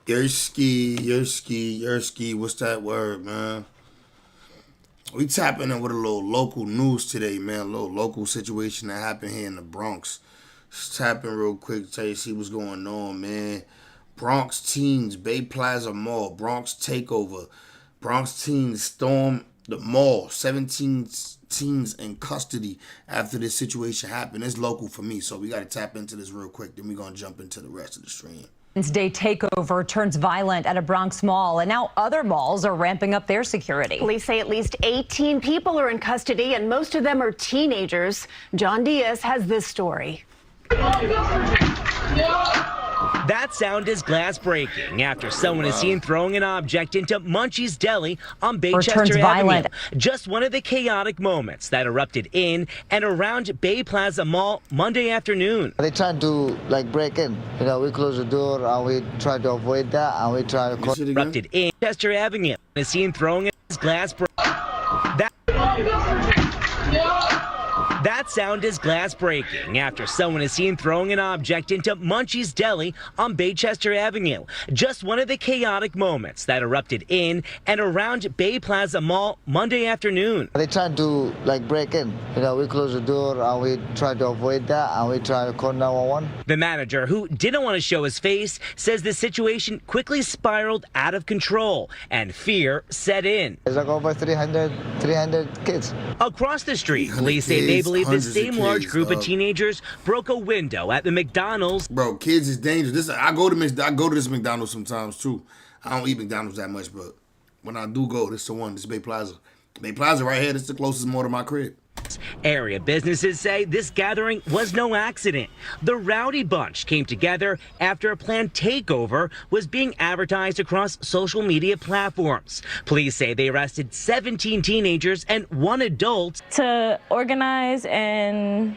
Yerski, what's that word, man? We tapping in with a little local news today, man. A little local situation that happened here in the Bronx. Just tapping real quick to tell you, see what's going on, man. Bronx teens, Bay Plaza Mall, Bronx takeover. Bronx teens storm the mall. 17 teens in custody after this situation happened. It's local for me, so we got to tap into this real quick. Then we're going to jump into the rest of the stream. Wednesday takeover turns violent at a Bronx mall, and now other malls are ramping up their security. Police say at least 18 people are in custody, and most of them are teenagers. John Diaz has this story. That sound is glass breaking after someone is seen throwing an object into Munchie's Deli on Baychester Avenue. Just one of the chaotic moments that erupted in and around Bay Plaza Mall Monday afternoon. They tried to break in. We closed the door and we tried to avoid that, and we tried to erupted in Chester Avenue. Is seen throwing his glass. That sound is glass breaking after someone is seen throwing an object into Munchie's Deli on Baychester Avenue. Just one of the chaotic moments that erupted in and around Bay Plaza Mall Monday afternoon. They tried to break in. We closed the door and we tried to avoid that, and we tried to call 911. The manager, who didn't want to show his face, says the situation quickly spiraled out of control and fear set in. There's over 300 kids. Across the street, police say they believe the same large group of teenagers broke a window at the McDonald's. Bro, kids is dangerous. I go to this McDonald's sometimes too. I don't eat McDonald's that much, but when I do go, this is the one. This is Bay Plaza. Bay Plaza right here. This is the closest mall to my crib. Area businesses say this gathering was no accident. The rowdy bunch came together after a planned takeover was being advertised across social media platforms. Police say they arrested 17 teenagers and one adult. To organize and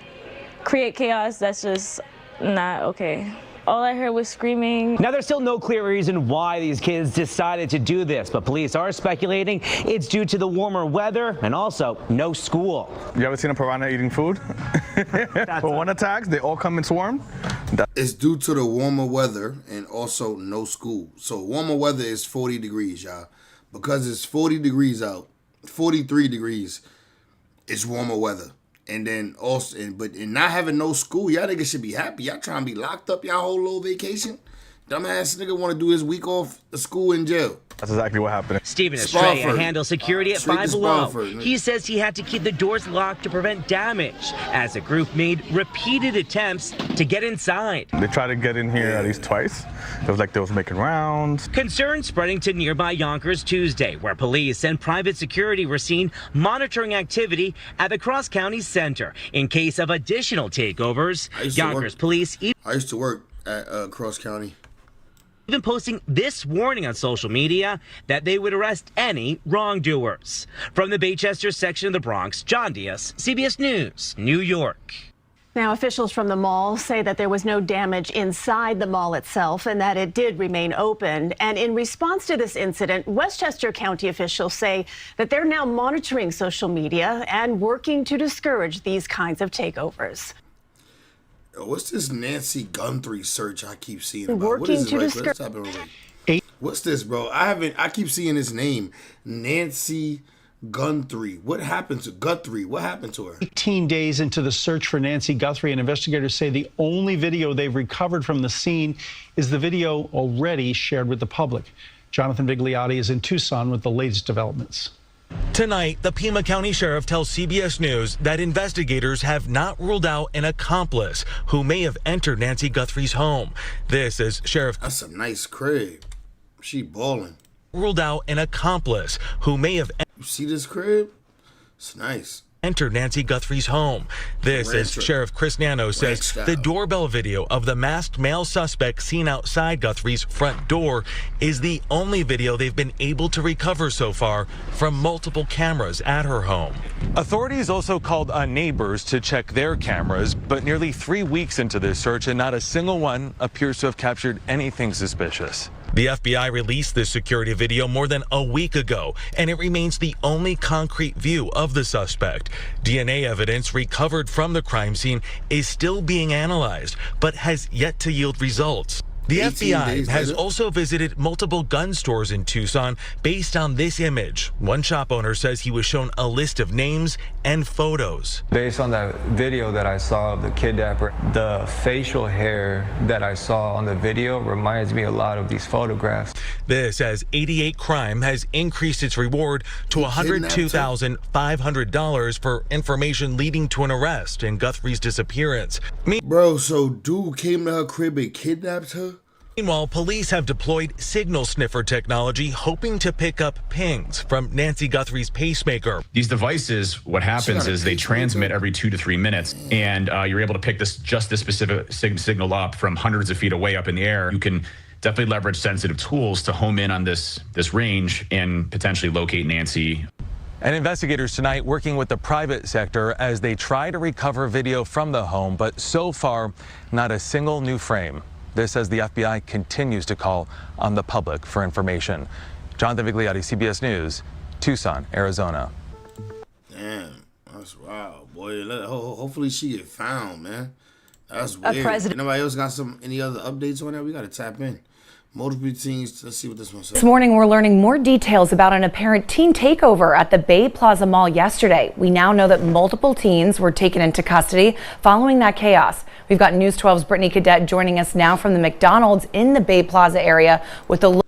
create chaos, that's just not okay. All I heard was screaming. Now, there's still no clear reason why these kids decided to do this, but police are speculating it's due to the warmer weather and also no school. You ever seen a piranha eating food? For one attack, they all come in swarm. It's due to the warmer weather and also no school. So warmer weather is 40 degrees, y'all. Because it's 40 degrees out, 43 degrees, it's warmer weather. And then also, but in not having no school, y'all niggas should be happy. Y'all trying to be locked up y'all whole little vacation. Dumbass nigga want to do his week off of school in jail. That's exactly what happened. Stephen Estrella handles security at Five Below. He says he had to keep the doors locked to prevent damage as the group made repeated attempts to get inside. They tried to get in here at least twice. It was like they was making rounds. Concern spreading to nearby Yonkers Tuesday, where police and private security were seen monitoring activity at the Cross County Center in case of additional takeovers. Yonkers police. I used to work at Cross County. Even posting this warning on social media that they would arrest any wrongdoers. From the Baychester section of the Bronx, John Diaz, CBS News, New York. Now, officials from the mall say that there was no damage inside the mall itself and that it did remain open. And in response to this incident, Westchester County officials say that they're now monitoring social media and working to discourage these kinds of takeovers. What's this Nancy Guthrie search I keep seeing about? What is this? What's this, bro? I keep seeing this name, Nancy Guthrie. What happened to Guthrie? What happened to her? 18 days into the search for Nancy Guthrie, and investigators say the only video they've recovered from the scene is the video already shared with the public. Jonathan Vigliotti is in Tucson with the latest developments. Tonight, the Pima County Sheriff tells CBS News that investigators have not ruled out an accomplice who may have entered Nancy Guthrie's home. This is Sheriff. That's a nice crib. She ballin'. Ruled out an accomplice who may have. You see this crib? It's nice. Entered Nancy Guthrie's home. This, as Sheriff Chris Nano says, the doorbell video of the masked male suspect seen outside Guthrie's front door is the only video they've been able to recover so far from multiple cameras at her home. Authorities also called on neighbors to check their cameras, but nearly 3 weeks into this search and not a single one appears to have captured anything suspicious. The FBI released this security video more than a week ago, and it remains the only concrete view of the suspect. DNA evidence recovered from the crime scene is still being analyzed, but has yet to yield results. The 18 FBI days has later. also visited multiple gun stores in Tucson based on this image. One shop owner says he was shown a list of names and photos. Based on that video that I saw of the kidnapper, the facial hair that I saw on the video reminds me a lot of these photographs. This as 88 Crime has increased its reward to $102,500 for information leading to an arrest in Guthrie's disappearance. Bro, so dude came to her crib and kidnapped her? Meanwhile, police have deployed signal sniffer technology hoping to pick up pings from Nancy Guthrie's pacemaker. These devices, what happens is they transmit every 2 to 3 minutes, and you're able to pick this specific signal up from hundreds of feet away up in the air. You can definitely leverage sensitive tools to home in on this range and potentially locate Nancy. And investigators tonight working with the private sector as they try to recover video from the home, but so far, not a single new frame. This as the FBI continues to call on the public for information. Jonathan Vigliotti, CBS News, Tucson, Arizona. Damn, that's wild, boy. Hopefully she get found, man. That's weird. Nobody else got any other updates on that? We got to tap in. Multiple teams. Let's see what this one says. This morning, we're learning more details about an apparent teen takeover at the Bay Plaza Mall yesterday. We now know that multiple teens were taken into custody following that chaos. We've got News 12's Brittany Cadet joining us now from the McDonald's in the Bay Plaza area with a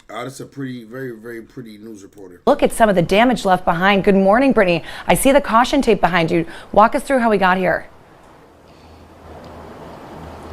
That's a very, very pretty news reporter. look at some of the damage left behind. Good morning, Brittany. I see the caution tape behind you. Walk us through how we got here.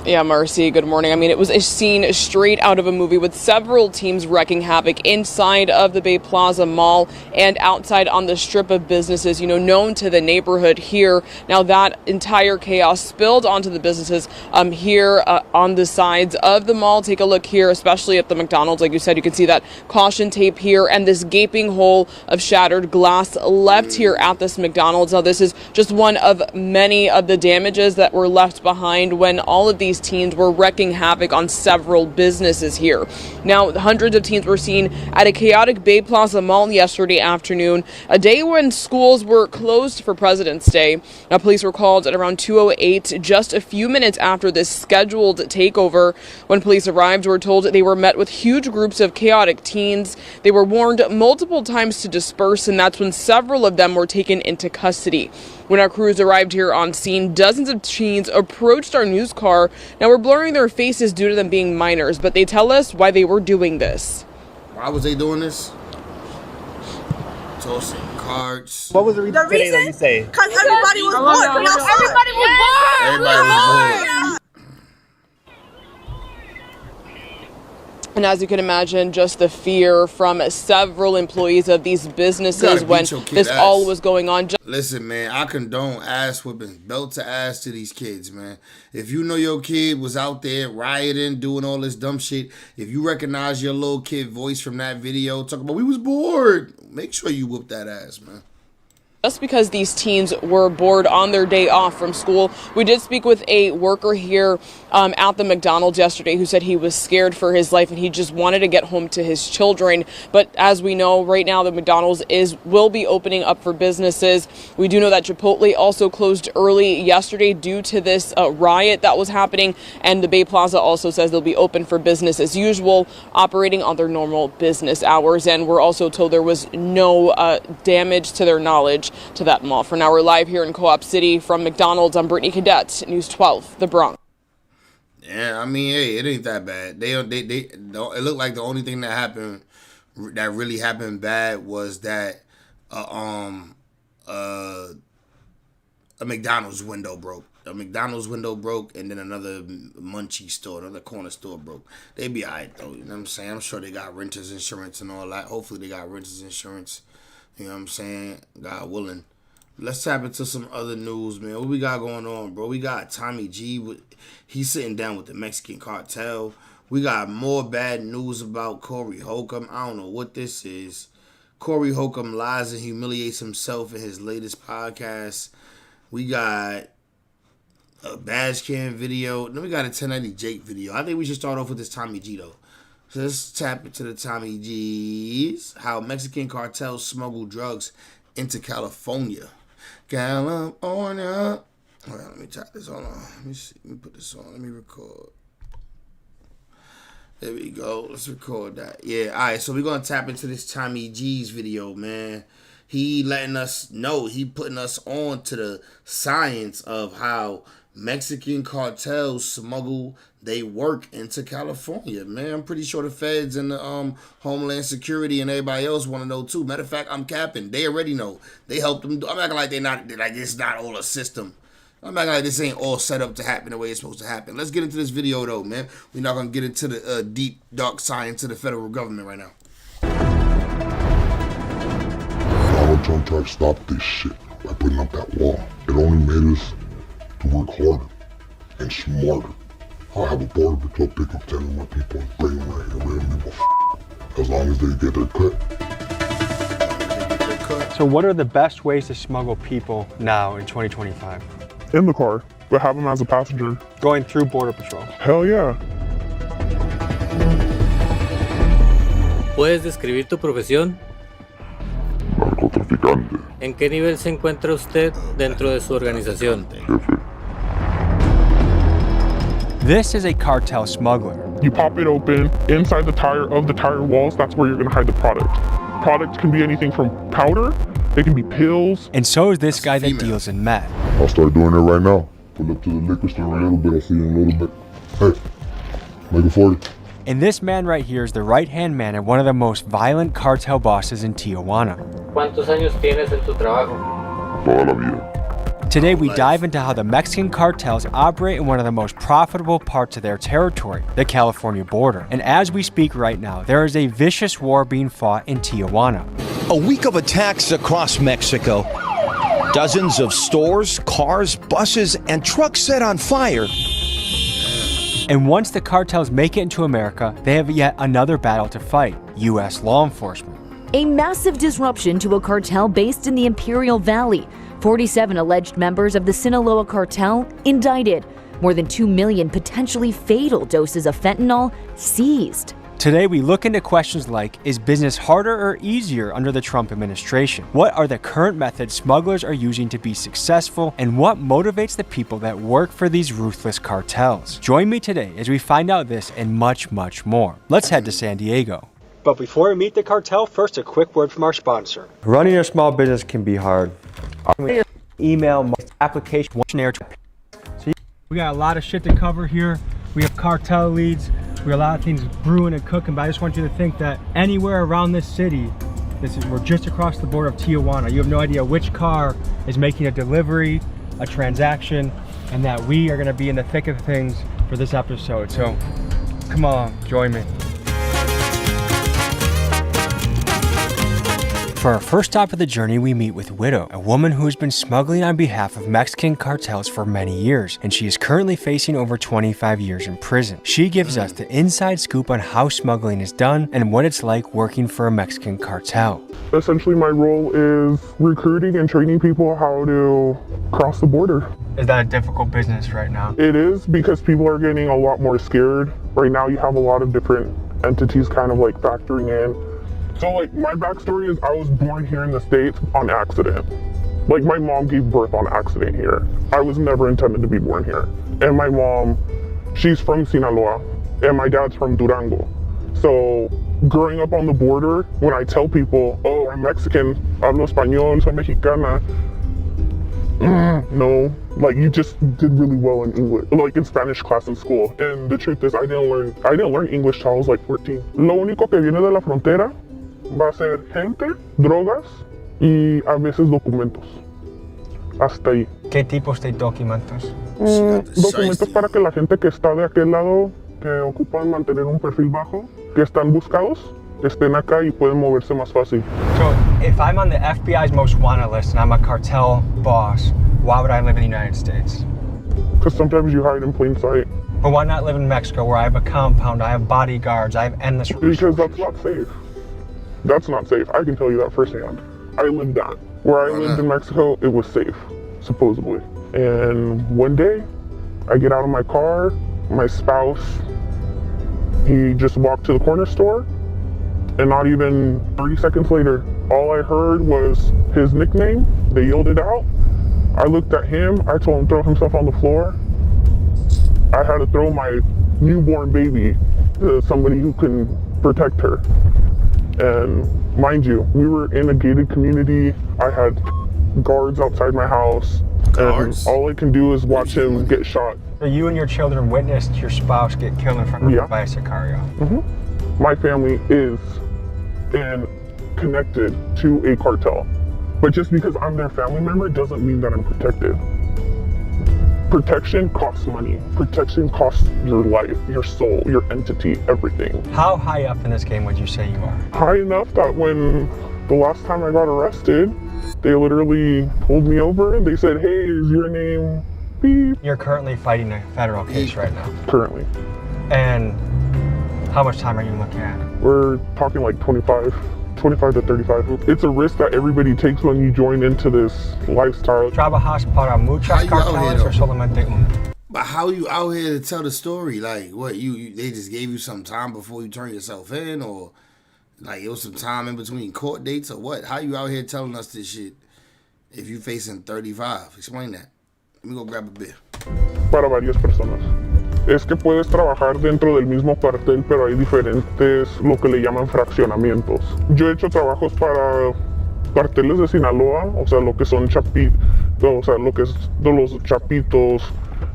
Yeah, Marcy, good morning. I mean, it was a scene straight out of a movie with several teams wreaking havoc inside of the Bay Plaza Mall and outside on the strip of businesses, known to the neighborhood here. Now, that entire chaos spilled onto the businesses here on the sides of the mall. Take a look here, especially at the McDonald's. Like you said, you can see that caution tape here and this gaping hole of shattered glass left here at this McDonald's. Now, this is just one of many of the damages that were left behind when all of these teens were wreaking havoc on several businesses here. Now, hundreds of teens were seen at a chaotic Bay Plaza Mall yesterday afternoon, a day when schools were closed for President's Day. Now, police were called at around 2:08, just a few minutes after this scheduled takeover. When police arrived, we were told they were met with huge groups of chaotic teens. They were warned multiple times to disperse, and that's when several of them were taken into custody. When our crews arrived here on scene, dozens of teens approached our news car. Now, we're blurring their faces due to them being minors, but they tell us why they were doing this. Why was they doing this? Tossing cards. What was the reason? You say? Because everybody was bored. Everybody was bored. Everybody was bored. And as you can imagine, just the fear from several employees of these businesses when this all was going on. Listen, man, I condone ass whipping, belt to ass to these kids, man. If you know your kid was out there rioting, doing all this dumb shit, if you recognize your little kid voice from that video, talking about we was bored, make sure you whoop that ass, man. Just because these teens were bored on their day off from school. We did speak with a worker here at the McDonald's yesterday who said he was scared for his life and he just wanted to get home to his children. But as we know, right now the McDonald's will be opening up for businesses. We do know that Chipotle also closed early yesterday due to this riot that was happening. And the Bay Plaza also says they'll be open for business as usual, operating on their normal business hours. And we're also told there was no damage to their knowledge to that mall. For now, we're live here in Co-op City from McDonald's. I'm Brittany Cadet, News 12, the Bronx. Yeah, I mean, hey, it ain't that bad. It looked like the only thing that really happened bad was that a McDonald's window broke. A McDonald's window broke, and then another munchie store, another corner store broke. They be all right, though. You know what I'm saying? I'm sure they got renter's insurance and all that. Hopefully they got renter's insurance. You know what I'm saying? God willing. Let's tap into some other news, man. What we got going on, bro? We got Tommy G. He's sitting down with the Mexican cartel. We got more bad news about Corey Holcomb. I don't know what this is. Corey Holcomb lies and humiliates himself in his latest podcast. We got a badge cam video. Then we got a 1090 Jake video. I think we should start off with this Tommy G, though. So let's tap into the Tommy G's. How Mexican cartels smuggle drugs into California. California. All right, let me tap this. Hold on. Let me see. Let me put this on. Let me record. There we go. Let's record that. Yeah, all right. So we're going to tap into this Tommy G's video, man. He letting us know, he putting us on to the science of how Mexican cartels smuggle they work into California, man. I'm pretty sure the feds and the Homeland Security and everybody else want to know too. Matter of fact, I'm capping. They already know. They helped them. I'm acting like it's not all a system. I'm acting like this ain't all set up to happen the way it's supposed to happen. Let's get into this video though, man. We're not gonna get into the deep, dark science of the federal government right now. Donald Trump tried to stop this shit by putting up that wall. It only made us to work harder and smarter. I'll have a border patrol pick up 10 of my people and bring them right here. We don't give a f*** as long as they get their cut. So what are the best ways to smuggle people now in 2025? In the car, but have them as a passenger. Going through Border Patrol. Hell yeah. ¿Puedes describir tu profesión? Narcotraficante. ¿En qué nivel se encuentra usted dentro de su organización? Jefe. This is a cartel smuggler. You pop it open, inside the tire of the tire walls, that's where you're gonna hide the product. Product can be anything from powder, it can be pills. And so is this guy that deals in meth. I'll start doing it right now. Pull up to the liquor store a little bit, I'll see you in a little bit. Hey, make it 40. And this man right here is the right-hand man of one of the most violent cartel bosses in Tijuana. ¿Cuántos años tienes en tu trabajo? Toda la vida. Today we dive into how the Mexican cartels operate in one of the most profitable parts of their territory, the California border. And as we speak right now, there is a vicious war being fought in Tijuana. A week of attacks across Mexico. Dozens of stores, cars, buses, and trucks set on fire. And once the cartels make it into America, they have yet another battle to fight: U.S. law enforcement. A massive disruption to a cartel based in the Imperial Valley. 47 alleged members of the Sinaloa cartel indicted. More than 2 million potentially fatal doses of fentanyl seized. Today we look into questions like, is business harder or easier under the Trump administration? What are the current methods smugglers are using to be successful? And what motivates the people that work for these ruthless cartels? Join me today as we find out this and much, much more. Let's head to San Diego. But before we meet the cartel, first a quick word from our sponsor. Running a small business can be hard. Email, application, so we got a lot of shit to cover here. We have cartel leads. We have a lot of things brewing and cooking, but I just want you to think that anywhere around this city, we're just across the border of Tijuana. You have no idea which car is making a delivery, a transaction, and that we are gonna be in the thick of things for this episode. So come on, join me. For our first stop of the journey, we meet with Widow, a woman who has been smuggling on behalf of Mexican cartels for many years, and she is currently facing over 25 years in prison. She gives us the inside scoop on how smuggling is done and what it's like working for a Mexican cartel. Essentially, my role is recruiting and training people how to cross the border. Is that a difficult business right now? It is, because people are getting a lot more scared. Right now, you have a lot of different entities kind of like factoring in. So like my backstory is I was born here in the States on accident. Like my mom gave birth on accident here. I was never intended to be born here. And my mom, she's from Sinaloa and my dad's from Durango. So growing up on the border, when I tell people, oh, I'm Mexican, hablo español, soy mexicana, no, like you just did really well in English, like in Spanish class in school. And the truth is I didn't learn English till I was like 14. Lo único que viene de la frontera va a ser gente, drogas y a veces documentos. Hasta ahí. ¿Qué tipos de documentos? Documentos para que la gente que está de aquel lado, que ocupan mantener un perfil bajo, que están buscados, estén acá y pueden moverse más fácil. So, if I'm on the FBI's most wanted list and I'm a cartel boss, why would I live in the United States? Because sometimes you hide in plain sight. But why not live in Mexico where I have a compound, I have bodyguards, I have endless resources? Because that's not safe. That's not safe. I can tell you that firsthand. I lived that. Where I lived in Mexico, it was safe, supposedly. And one day, I get out of my car, my spouse, he just walked to the corner store, and not even 30 seconds later, all I heard was his nickname. They yelled it out. I looked at him, I told him to throw himself on the floor. I had to throw my newborn baby somebody who can protect her. And mind you, we were in a gated community. I had guards outside my house. Guards? And all I can do is watch him get shot. So you and your children witnessed your spouse get killed in front of you by a Sicario. My family is connected to a cartel. But just because I'm their family member doesn't mean that I'm protected. Protection costs money. Protection costs your life, your soul, your entity, everything. How high up in this game would you say you are? High enough that when the last time I got arrested, they literally pulled me over and they said, hey, is your name beep? You're currently fighting a federal case right now. Currently. And how much time are you looking at? We're talking like 25 to 35. It's a risk that everybody takes when you join into this lifestyle. ¿Trabajas para muchas carteles or solamente una? But how you out here to tell the story? Like, what, you they just gave you some time before you turn yourself in, or like it was some time in between court dates, or what? How you out here telling us this shit if you facing 35? Explain that. Let me go grab a beer. Para varias personas. Es que puedes trabajar dentro del mismo cartel, pero hay diferentes, lo que le llaman fraccionamientos. Yo he hecho trabajos para carteles de Sinaloa, o sea, lo que son o sea, lo que es de los Chapitos,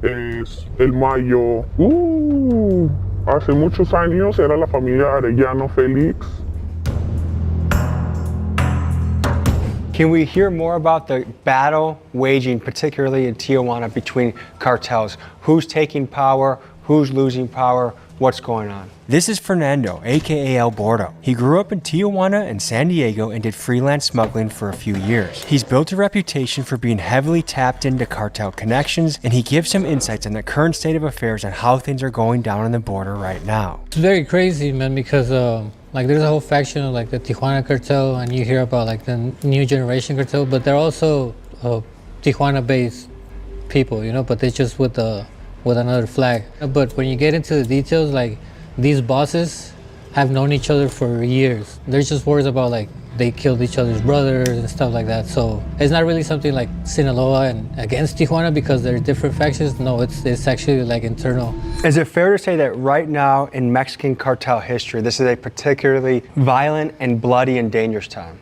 el Mayo. Hace muchos años era la familia Arellano Félix. Can we hear more about the battle waging, particularly in Tijuana, between cartels? Who's taking power? Who's losing power? What's going on? This is Fernando, aka El Bordo. He grew up in Tijuana and San Diego and did freelance smuggling for a few years. He's built a reputation for being heavily tapped into cartel connections, and he gives some insights on the current state of affairs and how things are going down on the border right now. It's very crazy, man, because like there's a whole faction of like the Tijuana cartel, and you hear about like the new generation cartel, but they're also Tijuana-based people, you know, but they're just with another flag. But when you get into the details, like these bosses have known each other for years. There's just words about like they killed each other's brothers and stuff like that. So it's not really something like Sinaloa and against Tijuana because they're different factions. No, it's actually like internal. Is it fair to say that right now in Mexican cartel history, this is a particularly violent and bloody and dangerous time?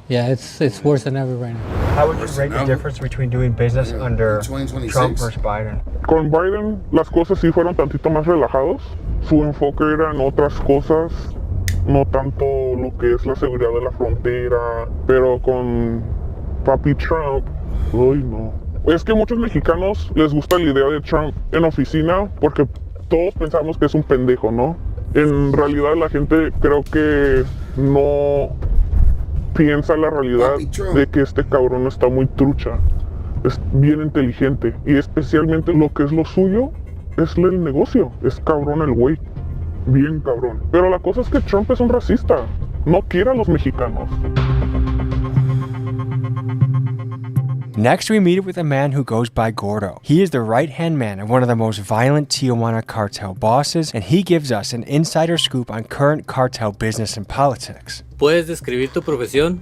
Yeah, it's worse than ever right now. How would you rate the difference between doing business under Trump versus Biden? Con Biden las cosas sí fueron tantito más relajados. Su enfoque era en otras cosas, no tanto lo que es la seguridad de la frontera, pero con papi Trump, uy no. Es que muchos mexicanos les gusta la idea de Trump en oficina porque todos pensamos que es un pendejo, ¿no? En realidad la gente creo que no piensa la realidad de que este cabrón está muy trucha, es bien inteligente y especialmente lo que es lo suyo es el negocio, es cabrón el güey, bien cabrón. Pero la cosa es que Trump es un racista, no quiere a los mexicanos. Next, we meet with a man who goes by Gordo. He is the right-hand man of one of the most violent Tijuana cartel bosses, and he gives us an insider scoop on current cartel business and politics. ¿Puedes describir tu profesión?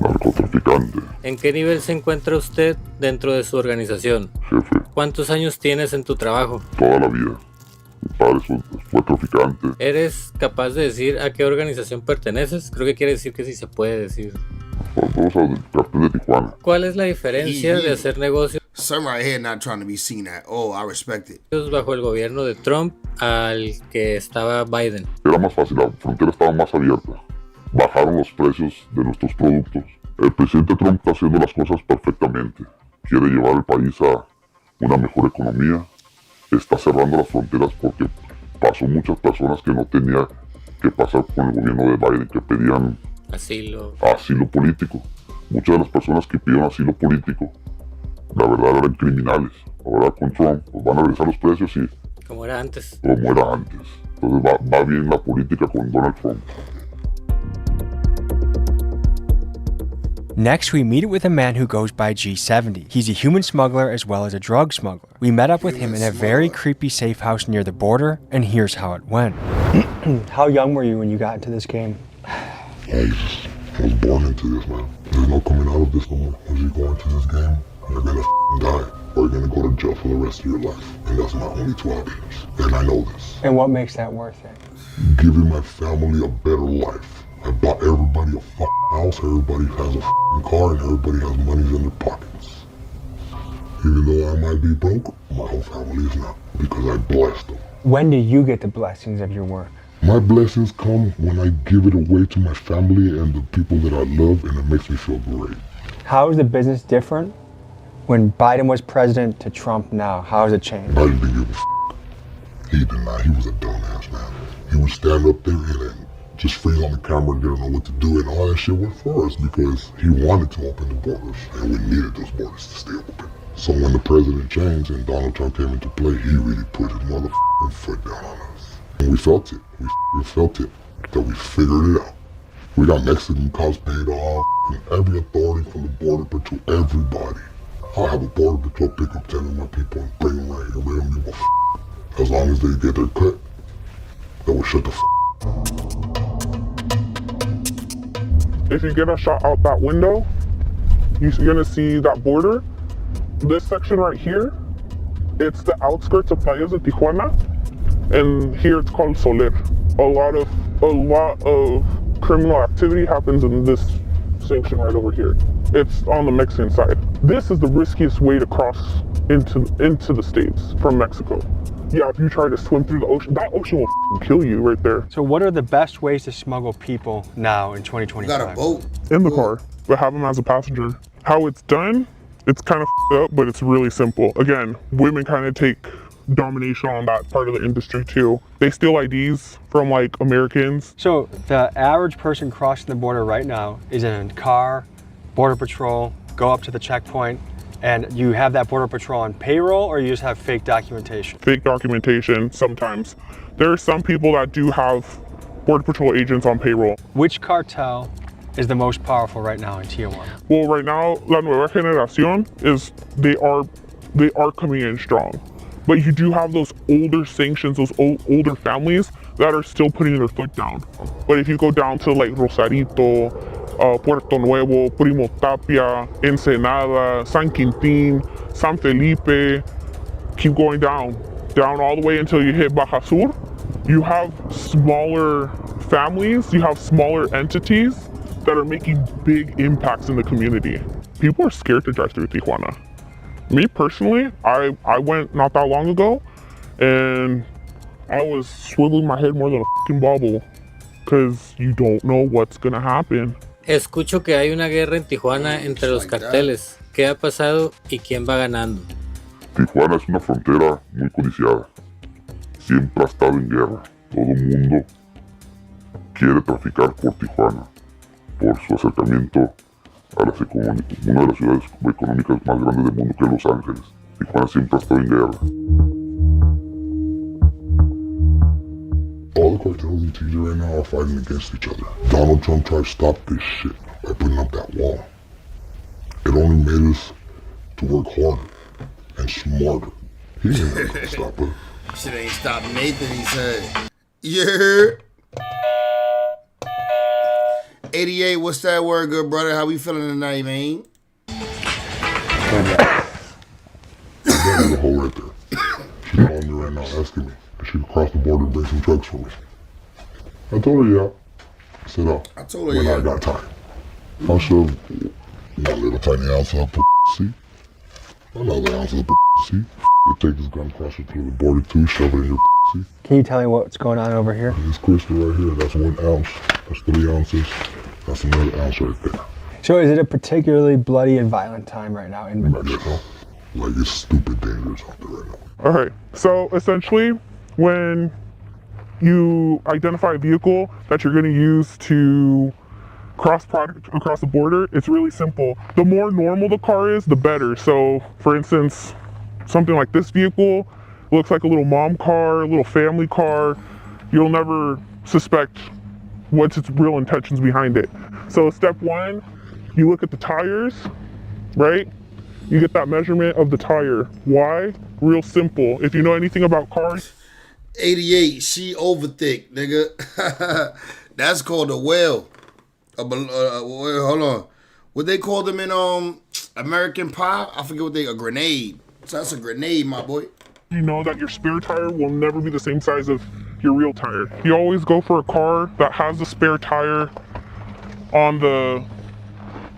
Narcotraficante. ¿En qué nivel se encuentra usted dentro de su organización? Jefe. ¿Cuántos años tienes en tu trabajo? Toda la vida. Mi padre fue traficante. ¿Eres capaz de decir a qué organización perteneces? Creo que quiere decir que sí se puede decir. Todos al cartel de Tijuana. ¿Cuál es la diferencia de hacer negocios? Some right here not trying to be seen at all. I respect it. Bajo el gobierno de Trump al que estaba Biden. Era más fácil, la frontera estaba más abierta. Bajaron los precios de nuestros productos. El presidente Trump está haciendo las cosas perfectamente. Quiere llevar el país a una mejor economía. Está cerrando las fronteras porque pasó muchas personas que no tenían que pasar con el gobierno de Biden, que pedían asilo político. Muchas de las personas que pidieron asilo político, la verdad eran criminales. Ahora con Trump pues van a regresar los precios y como era antes. Entonces va bien la política con Donald Trump. Next, we meet with a man who goes by G70. He's a human smuggler as well as a drug smuggler. We met up with him in a very creepy safe house near the border, and here's how it went. How young were you when you got into this game? I was born into this, man. There's no coming out of this no more. Once you go into this game, you're gonna die. or you're gonna go to jail for the rest of your life. And that's my only 12 years. And I know this. And what makes that worth it? Giving my family a better life. I bought everybody a house, everybody has a car, and everybody has money in their pockets. Even though I might be broke, my whole family is not, because I blessed them. When do you get the blessings of your work? My blessings come when I give it away to my family and the people that I love, and it makes me feel great. How is the business different when Biden was president to Trump now? How has it changed? Biden didn't give a He did not. He was a dumbass, man. He would stand up there and then just freeze on the camera and didn't know what to do, and all that shit went for us because he wanted to open the borders, and we needed those borders to stay open. So when the president changed and Donald Trump came into play, he really put his motherfucking foot down on us. And we felt it. We felt it. That we figured it out. We got Mexican cops paid off, and every authority from the border patrol, everybody. I'll have a border patrol pick up 10 of my people and bring them right here. We don't give a as long as they get their cut, that will shut the If you get a shot out that window, you're gonna see that border. This section right here, it's the outskirts of Playas de Tijuana, and here it's called Soler. A lot of criminal activity happens in this section right over here. It's on the Mexican side. This is the riskiest way to cross into the States from Mexico. Yeah, if you try to swim through the ocean, that ocean will kill you right there. So what are the best ways to smuggle people now in 2025? Got a boat. In the car, but have them as a passenger. How it's done, it's kind of up, but it's really simple. Again, women kind of take domination on that part of the industry too. They steal IDs from like Americans. So the average person crossing the border right now is in a car, border patrol, go up to the checkpoint, and you have that border patrol on payroll, or you just have fake documentation? Fake documentation sometimes. There are some people that do have border patrol agents on payroll. Which cartel is the most powerful right now in Tijuana? Well, right now, La Nueva Generación is, they are coming in strong. But you do have those older sanctions, those older families that are still putting their foot down. But if you go down to like Rosarito, Puerto Nuevo, Primo Tapia, Ensenada, San Quintín, San Felipe, keep going down all the way until you hit Baja Sur. You have smaller families, you have smaller entities that are making big impacts in the community. People are scared to drive through Tijuana. Me personally, I went not that long ago, and I was swiveling my head more than a fucking bubble, because you don't know what's gonna happen. Escucho que hay una guerra en Tijuana entre los carteles. ¿Qué ha pasado y quién va ganando? Tijuana es una frontera muy codiciada. Siempre ha estado en guerra. Todo el mundo quiere traficar por Tijuana, por su acercamiento a una de las ciudades económicas más grandes del mundo, que es Los Ángeles. Tijuana siempre ha estado en guerra. All the cartels in TJ right now are fighting against each other. Donald Trump tried to stop this shit by putting up that wall. It only made us to work harder and smarter. He ain't gonna stop us. Shit ain't stop Nathan, he said. Yeah. 88, what's that word, good brother? How we feeling tonight, man? There's a hole right there. She's calling me right now asking me if she could cross the border and bring some drugs for me. I told her, yeah. I said, I told her, when yeah. I got time. I'll shove one little tiny ounce up her seat. Another ounce up her seat. You take this gun, cross it through the border too, shove it in your seat. Can you tell me what's going on over here? This crystal right here, that's 1 ounce. That's 3 ounces. That's another ounce right there. So is it a particularly bloody and violent time right now in Manila? Like, it's stupid dangerous out there right now. All right, so essentially, when you identify a vehicle that you're gonna use to cross across the border, it's really simple. The more normal the car is, the better. So for instance, something like this vehicle looks like a little mom car, a little family car. You'll never suspect what's its real intentions behind it. So step one, you look at the tires, right? You get that measurement of the tire. Why? Real simple. If you know anything about cars. 88, she over thick, nigga. That's called a whale. Hold on. What they call them in American Pie? I forget what a grenade. So that's a grenade, my boy. You know that your spare tire will never be the same size of your real tire. You always go for a car that has a spare tire on the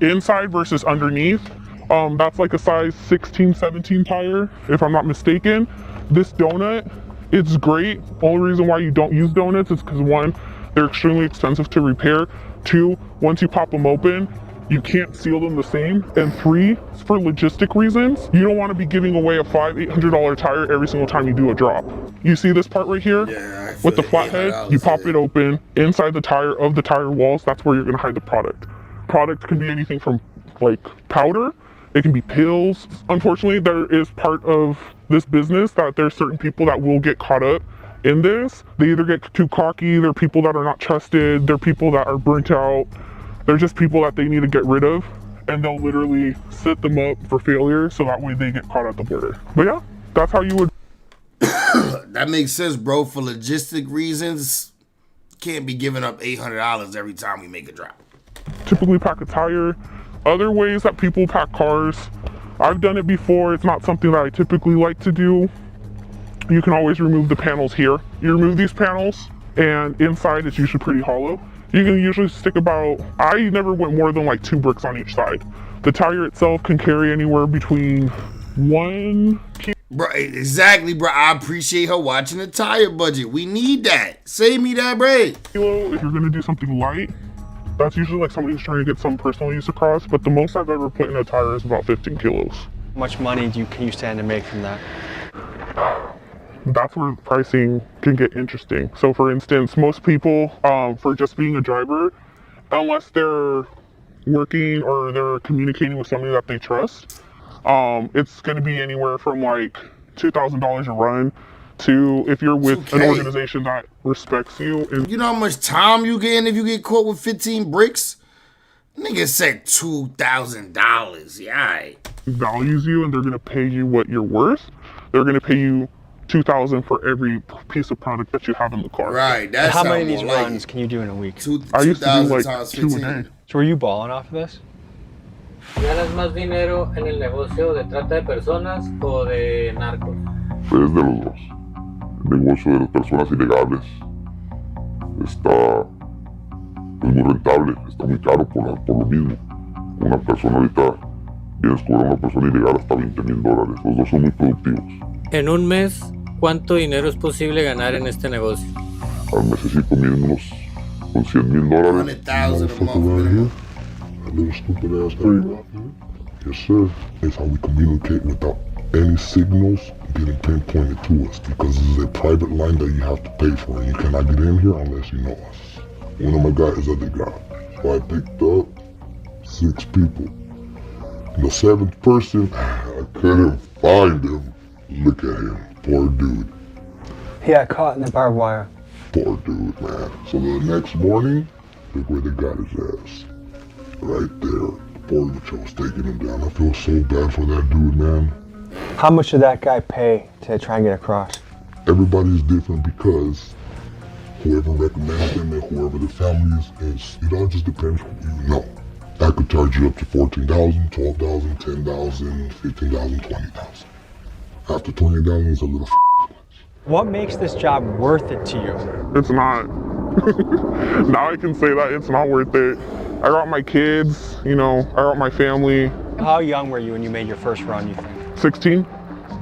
inside versus underneath. That's like a size 16, 17 tire, if I'm not mistaken. This donut, it's great. Only reason why you don't use donuts is because one, they're extremely expensive to repair. Two, once you pop them open, you can't seal them the same. And three, for logistic reasons, you don't want to be giving away a $500-800 tire every single time you do a drop. You see this part right here? Yeah, with the flathead, you pop it open inside the tire of the tire walls. That's where you're going to hide the product. Product can be anything from like powder, it can be pills. Unfortunately, there is part of this business that there's certain people that will get caught up in this. They either get too cocky, they're people that are not trusted, they're people that are burnt out. They're just people that they need to get rid of, and they'll literally set them up for failure so that way they get caught at the border. But yeah, that's how you would. That makes sense, bro. For logistic reasons, can't be giving up $800 every time we make a drop. Typically pack a tire. Other ways that people pack cars, I've done it before. It's not something that I typically like to do. You can always remove the panels here. You remove these panels, and inside it's usually pretty hollow. You can usually stick about, I never went more than like 2 bricks on each side. The tire itself can carry anywhere between 1 kilo. Bro, exactly, bro. I appreciate her watching the tire budget. We need that. Save me that bread. If you're gonna do something light, that's usually like somebody who's trying to get some personal use across, but the most I've ever put in a tire is about 15 kilos. How much money can you stand to make from that? That's where pricing can get interesting. So for instance, most people, for just being a driver, unless they're working or they're communicating with somebody that they trust, it's gonna be anywhere from like $2,000 a run to if you're with an organization that respects you. And you know how much time you get if you get caught with 15 bricks? Nigga said $2,000. Yeah. Values you, and they're gonna pay you what you're worth. They're gonna pay you $2,000 for every piece of product that you have in the car. Right. That's how many of these runs can you do in a week? I used to do like 2 a day. So were you balling off of this? ¿Ganas más dinero en el negocio de trata de personas o de narcos? Es de los dos. El negocio de las personas ilegales está muy rentable, está muy caro por lo mismo. Una persona ahorita vienes a cobrar una persona ilegal hasta $20,000. Los dos son muy productivos. En un mes, ¿cuánto dinero es posible ganar en este negocio? Al mesecito mínimo con $100,000. That little stupid ass area. Yes, sir. That's how we communicate without any signals getting pinpointed to us, because this is a private line that you have to pay for, and you cannot get in here unless you know us. One of my guys is other guy. So I picked up 6 people. And the 7th person, I couldn't find him. Look at him, poor dude. He got caught in the barbed wire. Poor dude, man. So the next morning, look where they got his ass. Right there. Border Patrol was taking him down. I feel so bad for that dude, man. How much did that guy pay to try and get across? Everybody's different because whoever recommends them and whoever the family is, it all just depends who you know. I could charge you up to $14,000, $12,000, $10,000, $15,000, $20,000. After $20,000 is a little. What makes this job worth it to you? It's not. Now I can say that it's not worth it. I got my kids, you know, I got my family. How young were you when you made your first run, you think? 16.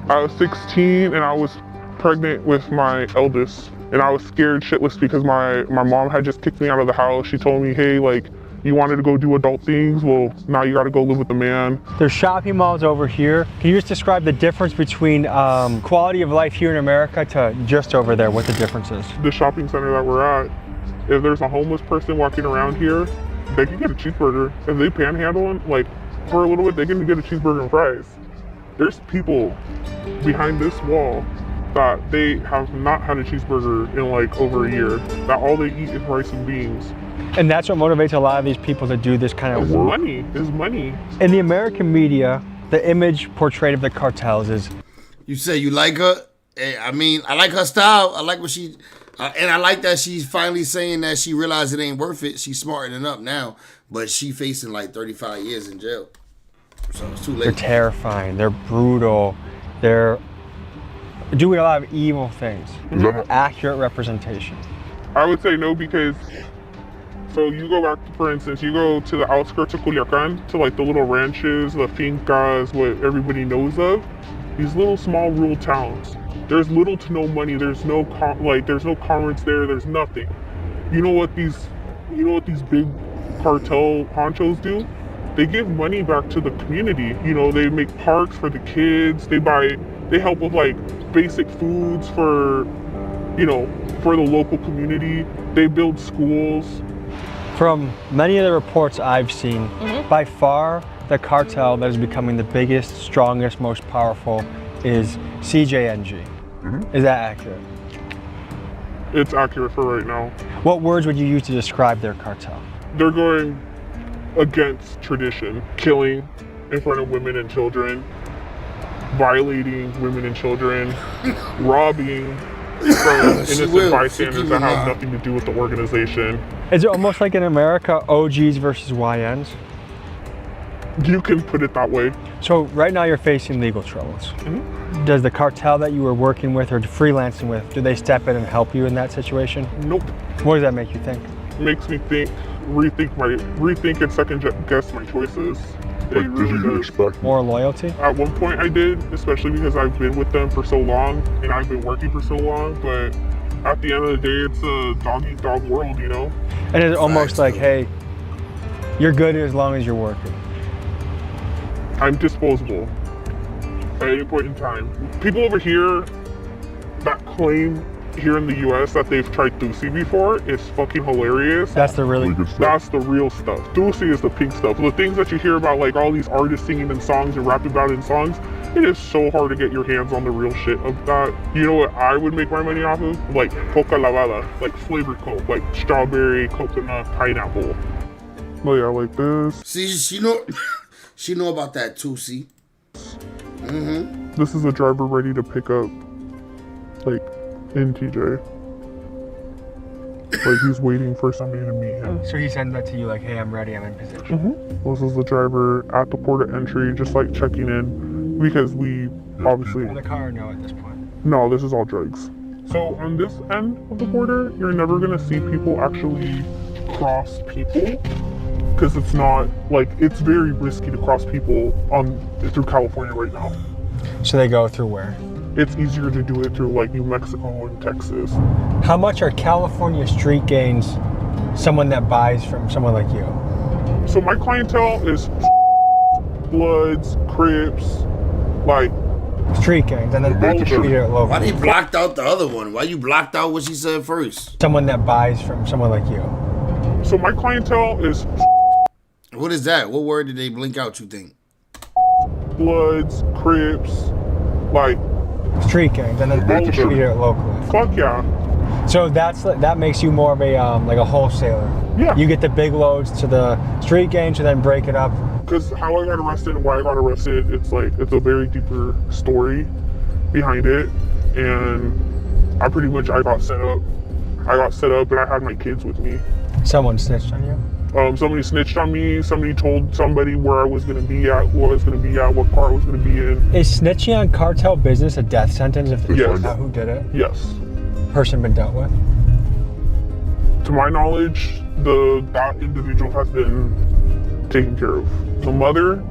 I was 16 and I was pregnant with my eldest. And I was scared shitless because my mom had just kicked me out of the house. She told me, hey, like, you wanted to go do adult things? Well, now you gotta go live with the man. There's shopping malls over here. Can you just describe the difference between quality of life here in America to just over there, what the difference is? The shopping center that we're at, if there's a homeless person walking around here, they can get a cheeseburger. If they panhandle, like, for a little bit, they can get a cheeseburger and fries. There's people behind this wall that they have not had a cheeseburger in like over a year, that all they eat is rice and beans. And that's what motivates a lot of these people to do this kind of work. Money is money. In the American media, the image portrayed of the cartels is... You say you like her? I mean, I like her style. I like what she... and I like that she's finally saying that she realized it ain't worth it. She's smartening up now, but she facing like 35 years in jail. So it's too late. They're terrifying. They're brutal. They're doing a lot of evil things. Is that an accurate representation? I would say no, because so you go back, for instance, you go to the outskirts of Culiacan, to like the little ranches, the fincas, what everybody knows of, these little small rural towns. There's little to no money. There's no there's no commerce there. There's nothing. You know what these big cartel honchos do? They give money back to the community. You know, they make parks for the kids. They help with like basic foods for, you know, for the local community. They build schools. From many of the reports I've seen, by far the cartel that is becoming the biggest, strongest, most powerful is CJNG. Is that accurate? It's accurate for right now. What words would you use to describe their cartel? They're going against tradition, killing in front of women and children, violating women and children, robbing from innocent bystanders that have nothing to do with the organization. Is it almost like in America, OGs versus YNs? You can put it that way. So right now you're facing legal troubles. Does the cartel that you were working with or freelancing with, do they step in and help you in that situation? Nope. What does that make you think? It makes me rethink and second guess my choices. It really does. More loyalty? At one point I did, especially because I've been with them for so long and I've been working for so long, but at the end of the day, it's a dog-eat-dog world, you know? And it's almost like, hey, you're good as long as you're working. I'm disposable at any point in time. People over here that claim here in the US that they've tried Thusi before is fucking hilarious. That's the really good stuff. That's the real stuff. Thusi is the pink stuff. The things that you hear about, like all these artists singing in songs and rapping about it in songs, it is so hard to get your hands on the real shit of that. You know what I would make my money off of? Like coca lavada, like flavored coke, like strawberry, coconut, pineapple. Oh yeah, like this. See, she know about that too, see? This is a driver ready to pick up, like, in TJ. Like, he's waiting for somebody to meet him. So he sends that to you like, hey, I'm ready, I'm in position. This is the driver at the port of entry, just like checking in, because we obviously... In the car or no at this point? No, this is all drugs. So on this end of the border, you're never gonna see people actually cross people, because it's not, like, it's very risky to cross people through California right now. So they go through where? It's easier to do it through like New Mexico and Texas. How much are California street gangs someone that buys from someone like you? So my clientele is Bloods, Crips, like street gangs, and then treat it local. Why you blocked out the other one? Why you blocked out what she said first? Someone that buys from someone like you. So my clientele is... What is that? What word did they blink out, you think? Bloods, Crips, like... street gangs, and then treat it locally. Fuck yeah. So that makes you more of a like a wholesaler. Yeah. You get the big loads to the street gangs and then break it up. Because how I got arrested and why I got arrested, it's a very deeper story behind it. And I got set up and I had my kids with me. Someone snitched on you? Somebody snitched on me. Somebody told somebody where I was going to be at, what car I was going to be in. Is snitching on cartel business a death sentence if they find out who did it? Yes. Person been dealt with? To my knowledge, that individual has been taken care of. The mother,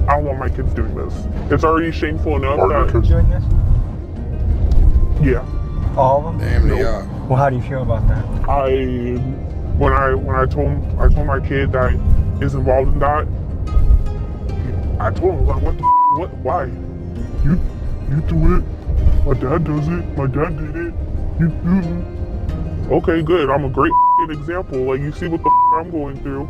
I don't want my kids doing this. It's already shameful enough that... kids doing this? Yeah. All of them? Damn, they are. Well, how do you feel about that? When I told my kid that is involved in that, I told him, like, what, why? You do it. My dad does it. My dad did it. Okay, good. I'm a great example. Like, you see what the I'm going through.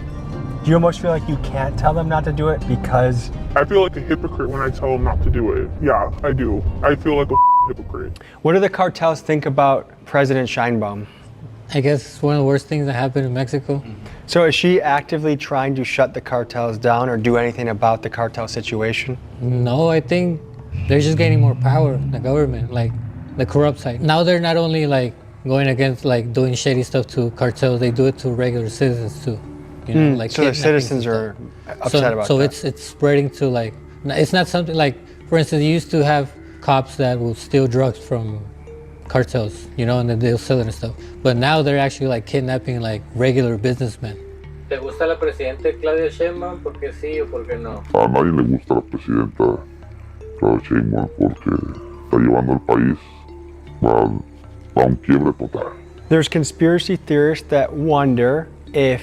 Do you almost feel like you can't tell them not to do it because... I feel like a hypocrite when I tell them not to do it. Yeah, I do. I feel like a hypocrite. What do the cartels think about President Sheinbaum? I guess it's one of the worst things that happened in Mexico. So is she actively trying to shut the cartels down or do anything about the cartel situation? No, I think they're just gaining more power, the government, like the corrupt side. Now they're not only like going against like doing shady stuff to cartels, they do it to regular citizens too. You know, like so the citizens are upset about that. So it's spreading to like, it's not something like for instance, you used to have cops that will steal drugs from cartels, you know, and then they'll sell it and stuff. But now they're actually like kidnapping like regular businessmen. ¿Te gusta la presidenta Claudia Sheinbaum? ¿Por qué sí o por qué no? A nadie le gusta la presidenta Claudia Sheinbaum porque está llevando al país a un quiebre total. There's conspiracy theorists that wonder if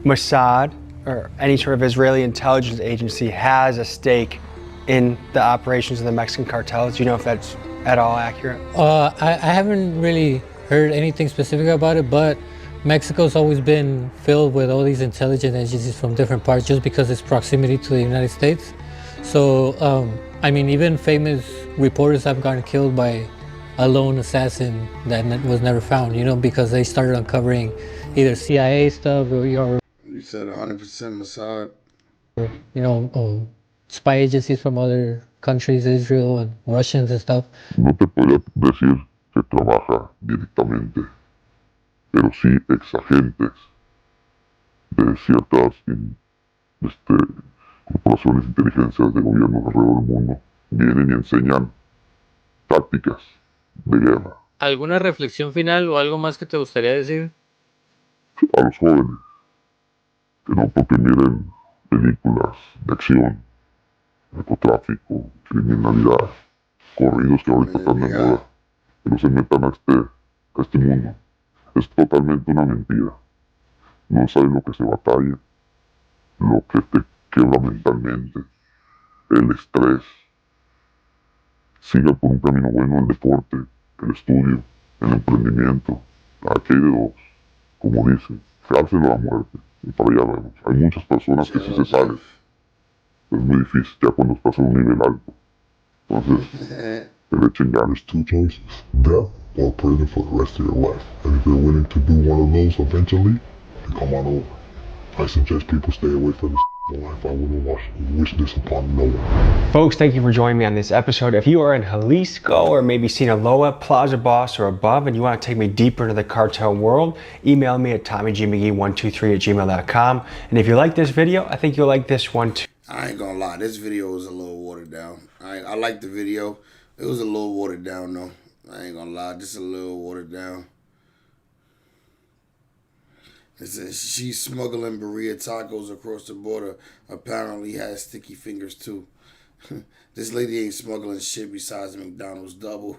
Mossad or any sort of Israeli intelligence agency has a stake in the operations of the Mexican cartels. Do you know if that's at all accurate? I haven't really heard anything specific about it, but Mexico's always been filled with all these intelligence agencies from different parts just because its proximity to the United States. So, I mean, even famous reporters have gotten killed by a lone assassin that was never found, you know, because they started uncovering either CIA stuff or you said 100% Mossad. You know, spy agencies from other countries, Israel and Russians and stuff. No te podría decir que trabaja directamente, pero sí exagentes de ciertas corporaciones de inteligencia de gobiernos alrededor del mundo vienen y enseñan tácticas de guerra. ¿Alguna reflexión final o algo más que te gustaría decir? A los jóvenes, que no porque miren películas de acción, narcotráfico, criminalidad, corridos que ahorita están de moda, que no se metan a este mundo. Es totalmente una mentira. No sabes lo que se batalla, lo que te quiebra mentalmente, el estrés. Siga por un camino bueno el deporte, el estudio, el emprendimiento. Aquí hay de dos, como dicen, cárcel o la muerte. Y para allá vemos. Hay muchas personas que sí se salen. Es muy difícil ya cuando estás en un nivel alto. Entonces, que le echen ganas. 2 choices, death or prison for the rest of your life. And if you're willing to do one of those eventually, then come on over. I suggest people stay away from this life. I wouldn't wish this upon no one. Folks, thank you for joining me on this episode. If you are in Jalisco or maybe Sinaloa, Plaza Boss or above, and you want to take me deeper into the cartel world, email me at TommyGMcGee123@gmail.com. And if you like this video, I think you'll like this one too. I ain't gonna lie, this video was a little watered down. I like the video. It was a little watered down though. I ain't gonna lie, just a little watered down. It says she's smuggling burrito tacos across the border. Apparently has sticky fingers too. This lady ain't smuggling shit besides McDonald's double.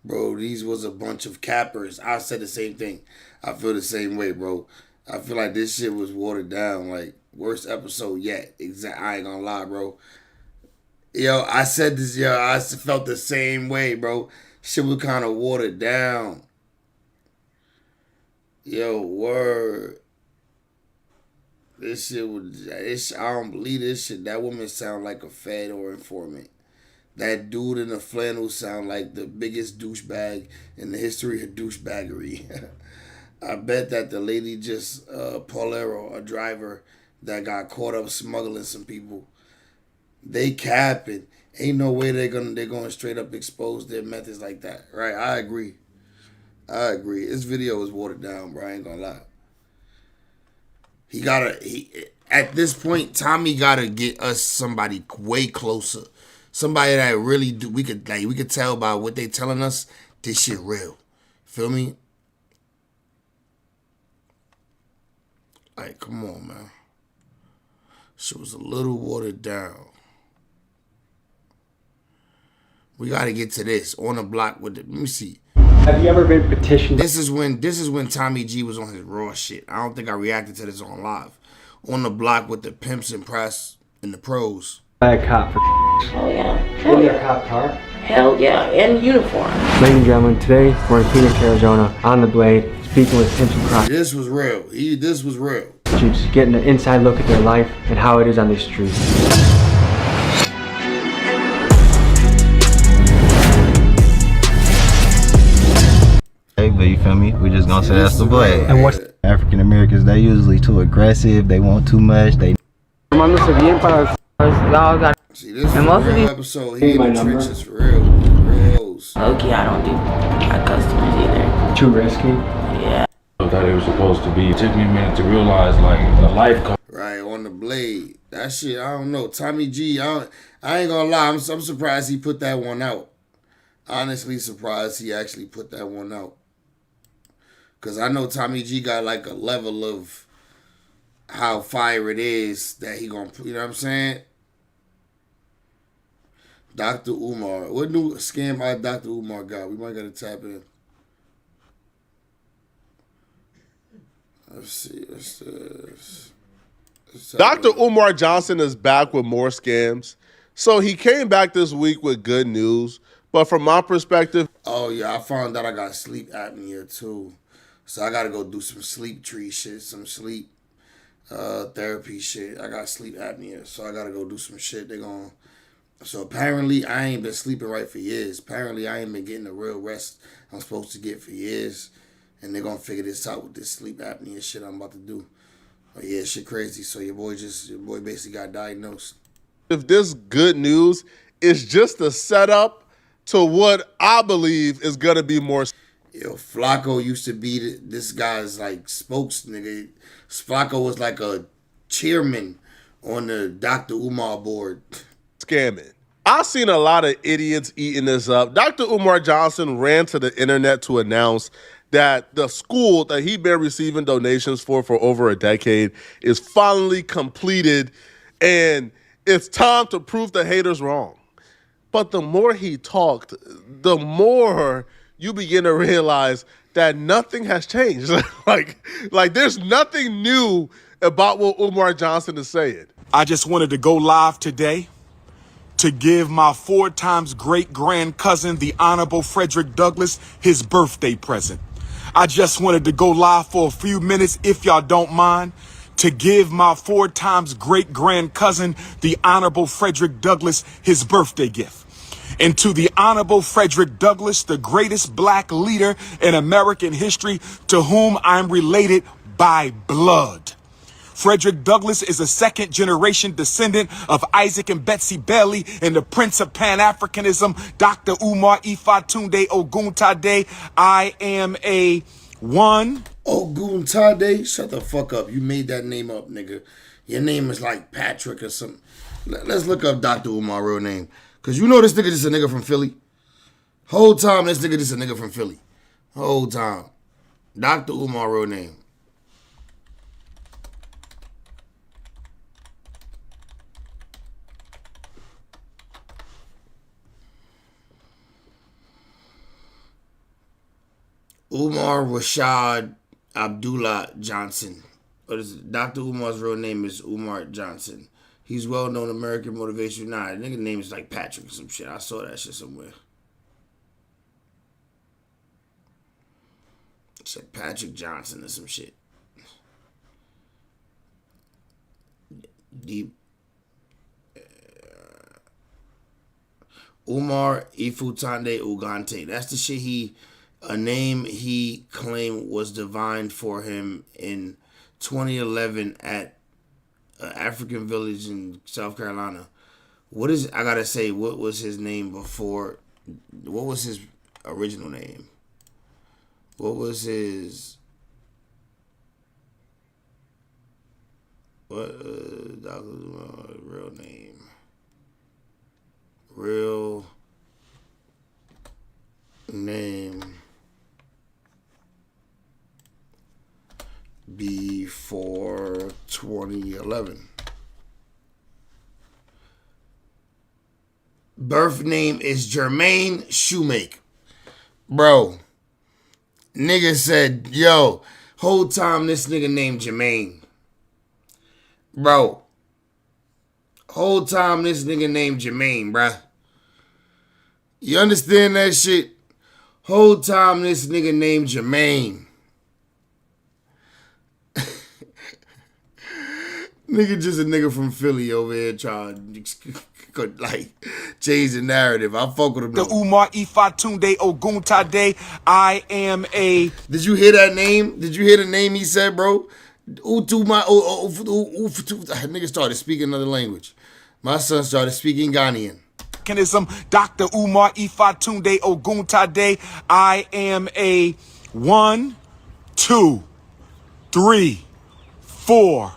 Bro, these was a bunch of cappers. I said the same thing. I feel the same way, bro. I feel like this shit was watered down. Like, worst episode yet. I ain't gonna lie, bro. Yo, I said this, yo, I felt the same way, bro. Shit was kind of watered down. Yo, word. This shit was, I don't believe this shit. That woman sound like a Fed or informant. That dude in the flannel sound like the biggest douchebag in the history of douchebaggery. I bet that the lady just, Paulero, a driver that got caught up smuggling some people, they capping. Ain't no way they're going straight up expose their methods like that. Right? I agree. This video is watered down, bro. I ain't gonna lie. At this point, Tommy gotta get us somebody way closer. Somebody that really we could tell by what they telling us, this shit real. Feel me? Like, come on, man. Shit was a little watered down. We gotta get to this. On the block with let me see. Have you ever been petitioned? This is when Tommy G was on his raw shit. I don't think I reacted to this on live. On the block with the pimps and press and the pros. By a cop for Oh yeah. in their cop car. Hell yeah, in uniform. Ladies and gentlemen, today we're in Phoenix, Arizona, on the Blade, speaking with pimps and prostitutes. This was real. This was real. Getting an inside look at their life and how it is on these streets. But you feel me? We just gonna say that's the Blade. And what's African Americans? They usually too aggressive. They want too much. They. See, this is a real episode. He in the trenches for real. Okay, I don't do my customers either. Too risky. Yeah. I thought it was supposed to be. It took me a minute to realize, like, the life. Right, on the blade. That shit, I don't know. Tommy G, I ain't gonna lie. I'm surprised he put that one out. Honestly surprised he actually put that one out. Because I know Tommy G got like a level of how fire it is that he gonna, you know what I'm saying? Dr. Umar. What new scam by Dr. Umar got? We might gotta tap in. Let's see. Dr. Umar Johnson is back with more scams. So he came back this week with good news. But from my perspective... Oh, yeah. I found out I got sleep apnea, too. So I got to go do some sleep tree shit, some sleep therapy shit. I got sleep apnea, so I got to go do some shit. So apparently I ain't been sleeping right for years. Apparently I ain't been getting the real rest I'm supposed to get for years. And they're going to figure this out with this sleep apnea shit I'm about to do. But yeah, shit crazy. So your boy basically got diagnosed. If this good news is just a setup to what I believe is going to be more... Yo, Flacco used to be this guy's like spokes nigga. Flacco was like a chairman on the Dr. Umar board. Scamming. I've seen a lot of idiots eating this up. Dr. Umar Johnson ran to the internet to announce that the school that he'd been receiving donations for over a decade is finally completed, and it's time to prove the haters wrong. But the more he talked, the more you begin to realize that nothing has changed. like there's nothing new about what Umar Johnson is saying. I just wanted to go live today to give my 4 times great-grand cousin, the Honorable Frederick Douglass, his birthday present. I just wanted to go live for a few minutes, if y'all don't mind, to give my 4 times great-grand cousin, the Honorable Frederick Douglass, his birthday gift. And to the Honorable Frederick Douglass, the greatest black leader in American history, to whom I'm related by blood. Frederick Douglass is a 2nd-generation descendant of Isaac and Betsy Bailey and the Prince of Pan-Africanism, Dr. Umar Ifatunde Oguntade. I am a one. Oguntade? Shut the fuck up. You made that name up, nigga. Your name is like Patrick or something. Let's look up Dr. Umar real name. Because you know this nigga just a nigga from Philly. Whole time this nigga just a nigga from Philly. Whole time. Dr. Umar real name. Umar Rashad Abdullah Johnson. Dr. Umar's real name is Umar Johnson. He's well-known American motivation. Nah, the nigga name is like Patrick or some shit. I saw that shit somewhere. It said Patrick Johnson or some shit. Deep. Umar Ifutande Ugante. That's the shit a name he claimed was divined for him in 2011 at an African village in South Carolina. I gotta say, what was his name before? What was his original name? What was his... real name? Real name before 2011. Birth name is Jermaine Shoemake. Bro, nigga said, yo, whole time this nigga named Jermaine. Bro, whole time this nigga named Jermaine, bruh. You understand that shit? Whole time this nigga named Jermaine. Nigga just a nigga from Philly over here trying to like change the narrative. I fuck with him though. The Umar Ifatunde Oguntade. I am a... Did you hear that name? Did you hear the name he said, bro? Nigga started speaking another language. My son started speaking Ghanaian. Dr. Umar Ifatunde Oguntade. I am a 1, 2, 3, 4,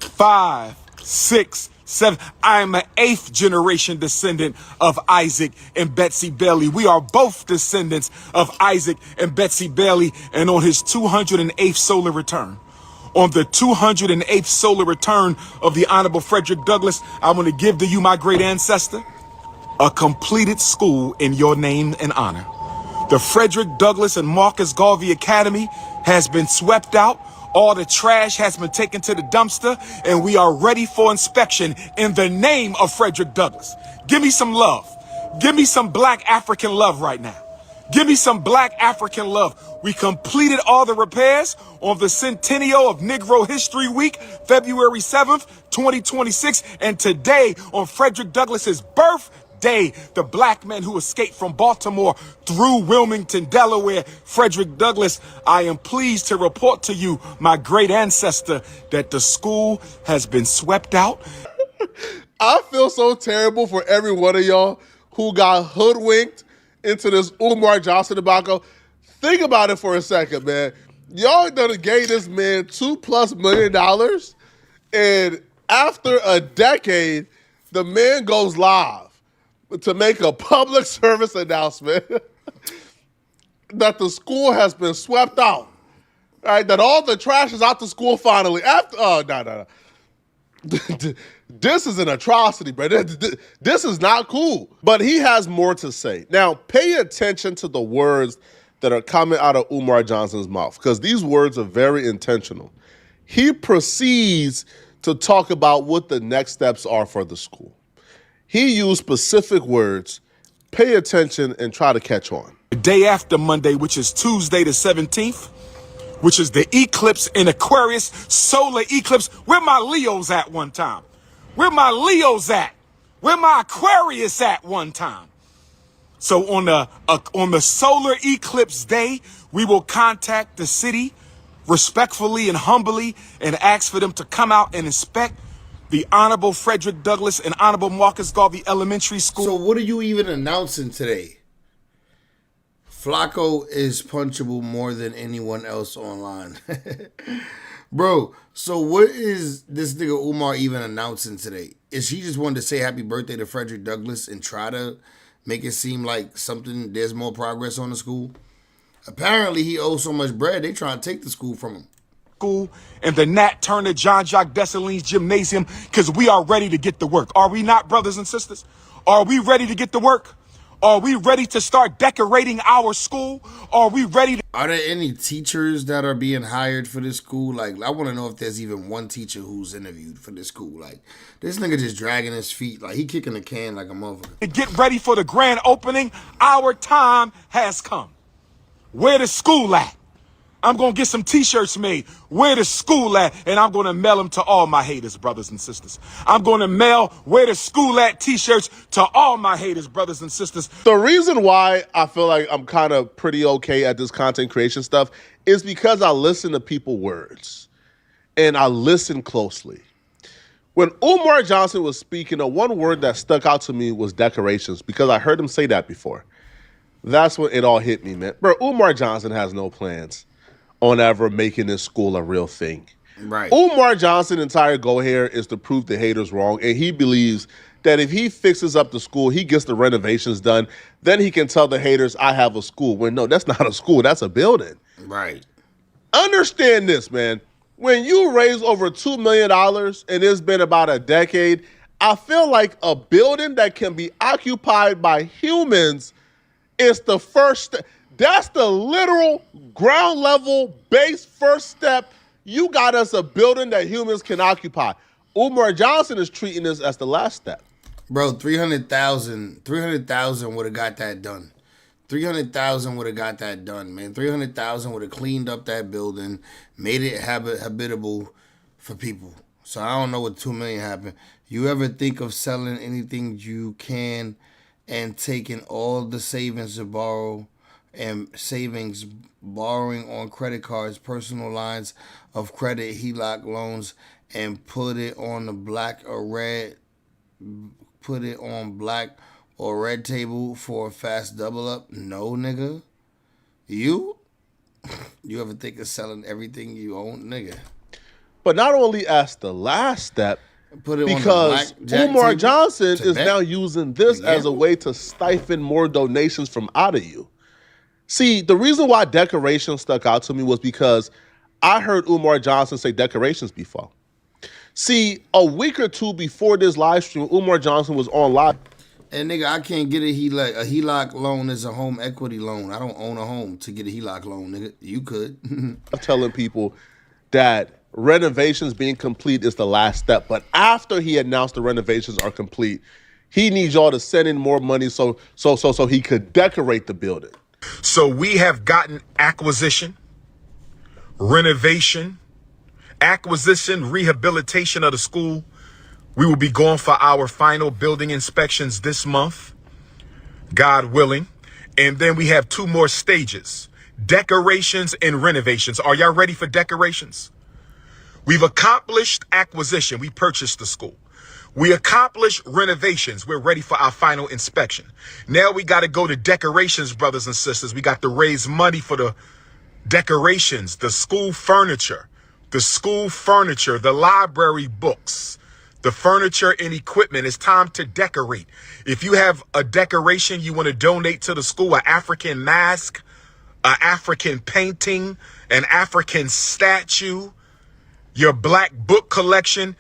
5, 6, 7. I am an 8th generation descendant of Isaac and Betsy Bailey. We are both descendants of Isaac and Betsy Bailey. And on his 208th solar return, on the 208th solar return of the Honorable Frederick Douglass, I want to give to you, my great ancestor, a completed school in your name and honor. The Frederick Douglass and Marcus Garvey Academy has been swept out. All the trash has been taken to the dumpster, and we are ready for inspection in the name of Frederick Douglass. Give me some love. Give me some black African love right now. Give me some black African love. We completed all the repairs on the centennial of Negro History Week, February 7th, 2026, and today on Frederick Douglass's birthday, the black man who escaped from Baltimore through Wilmington, Delaware, Frederick Douglass, I am pleased to report to you, my great ancestor, that the school has been swept out. I feel so terrible for every one of y'all who got hoodwinked into this Umar Johnson debacle. Think about it for a second, man. Y'all done gave this man $2+ million, and after a decade, the man goes live to make a public service announcement that the school has been swept out. All right, that all the trash is out the school finally. No. This is an atrocity, bro. This is not cool. But he has more to say. Now, pay attention to the words that are coming out of Umar Johnson's mouth, because these words are very intentional. He proceeds to talk about what the next steps are for the school. He used specific words. Pay attention and try to catch on. The day after Monday, which is Tuesday the 17th, which is the eclipse in Aquarius, solar eclipse. Where my Leos at one time? Where my Leos at? Where my Aquarius at one time? So on the solar eclipse day, we will contact the city respectfully and humbly and ask for them to come out and inspect the Honorable Frederick Douglass and Honorable Marcus Garvey Elementary School. So what are you even announcing today? Flacco is punchable more than anyone else online. Bro, so what is this nigga Umar even announcing today? Is he just wanted to say happy birthday to Frederick Douglass and try to make it seem like there's more progress on the school? Apparently he owes so much bread, they trying to take the school from him. School and the Nat Turner John Jacques Dessalines Gymnasium, because we are ready to get to work. Are we not, brothers and sisters? Are we ready to get to work? Are we ready to start decorating our school? Are we ready to... Are there any teachers that are being hired for this school? Like, I want to know if there's even one teacher who's interviewed for this school. Like, this nigga just dragging his feet. Like, he kicking the can like a motherfucker. Get ready for the grand opening. Our time has come. Where the school at? I'm going to get some t-shirts made. Where the school at? And I'm going to mail them to all my haters, brothers and sisters. I'm going to mail where the school at t-shirts to all my haters, brothers and sisters. The reason why I feel like I'm kind of pretty okay at this content creation stuff is because I listen to people's words and I listen closely. When Umar Johnson was speaking, the one word that stuck out to me was decorations, because I heard him say that before. That's when it all hit me, man. Bro, Umar Johnson has no plans on ever making this school a real thing. Right. Umar Johnson's entire goal here is to prove the haters wrong, and he believes that if he fixes up the school, he gets the renovations done, then he can tell the haters, I have a school. When no, that's not a school, that's a building. Right. Understand this, man. When you raise over $2 million and it's been about a decade, I feel like a building that can be occupied by humans is the first step. That's the literal ground level base first step. You got us a building that humans can occupy. Umar Johnson is treating this as the last step. Bro, 300,000 would have got that done. 300,000 would have got that done, man. 300,000 would have cleaned up that building, made it habitable for people. So I don't know what 2 million happened. You ever think of selling anything you can and taking all the savings to borrowing on credit cards, personal lines of credit, HELOC loans, and put it on black or red table for a fast double up? No, nigga. You ever think of selling everything you own, nigga? but not only as the last step, Put it on the because blackjack Umar table Johnson to is bet. now using this as a way to siphon more donations from out of you. See, the reason why decorations stuck out to me was because I heard Umar Johnson say decorations before. See, a week or two before this live stream, Umar Johnson was on live. And nigga, I can't get a HELOC. A HELOC loan is a home equity loan. I don't own a home to get a HELOC loan, nigga. You could. I'm telling people that renovations being complete is the last step. But after he announced the renovations are complete, he needs y'all to send in more money so he could decorate the building. So we have gotten acquisition, renovation, acquisition, rehabilitation of the school. We will be going for our final building inspections this month, God willing. And then we have 2 more stages, decorations and renovations. Are y'all ready for decorations? We've accomplished acquisition. We purchased the school. We accomplished renovations. We're ready for our final inspection. Now we got to go to decorations, brothers and sisters. We got to raise money for the decorations, the school furniture, the library books, the furniture and equipment. It's time to decorate. If you have a decoration you want to donate to the school, an African mask, an African painting, an African statue, your black book collection,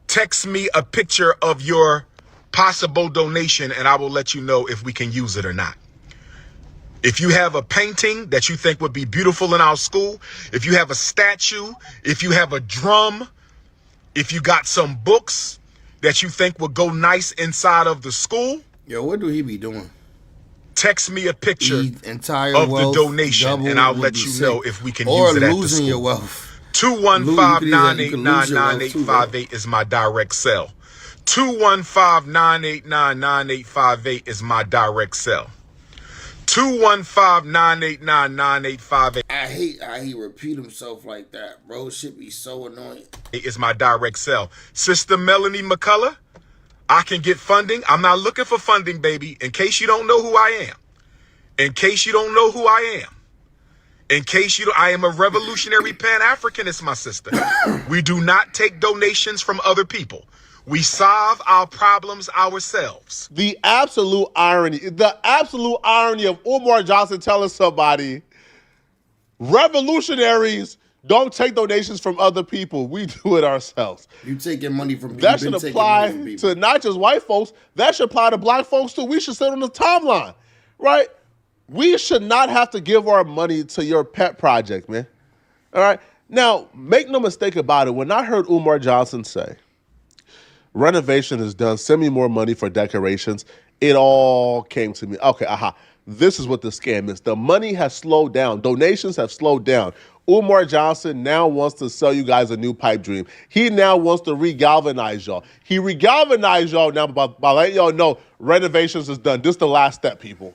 text me a picture of your possible donation and I will let you know if we can use it or not. If you have a painting that you think would be beautiful in our school, if you have a statue, if you have a drum, if you got some books that you think would go nice inside of the school. Yo, what do he be doing? Text me a picture of the donation and I'll let you know if we can use it at the school. Or losing your wealth. 215-989-9858 is my direct cell. 215-989-9858 is my direct cell. 215-989-9858. I hate how he repeat himself like that, bro. Shit be so annoying. Is my direct cell. Sister Melanie McCullough, I can get funding. I'm not looking for funding, baby. In case you don't know who I am. I am a revolutionary Pan-Africanist, my sister. We do not take donations from other people. We solve our problems ourselves. The absolute irony of Umar Johnson telling somebody, revolutionaries don't take donations from other people. We do it ourselves. You taking money from people. That should apply to not just white folks. That should apply to black folks too. We should sit on the timeline, right? We should not have to give our money to your pet project, man. All right? Now, make no mistake about it. When I heard Umar Johnson say, renovation is done, send me more money for decorations, it all came to me. Okay, this is what the scam is. The money has slowed down. Donations have slowed down. Umar Johnson now wants to sell you guys a new pipe dream. He now wants to re-galvanize y'all. He re-galvanized y'all now by letting y'all know renovations is done. This is the last step, people.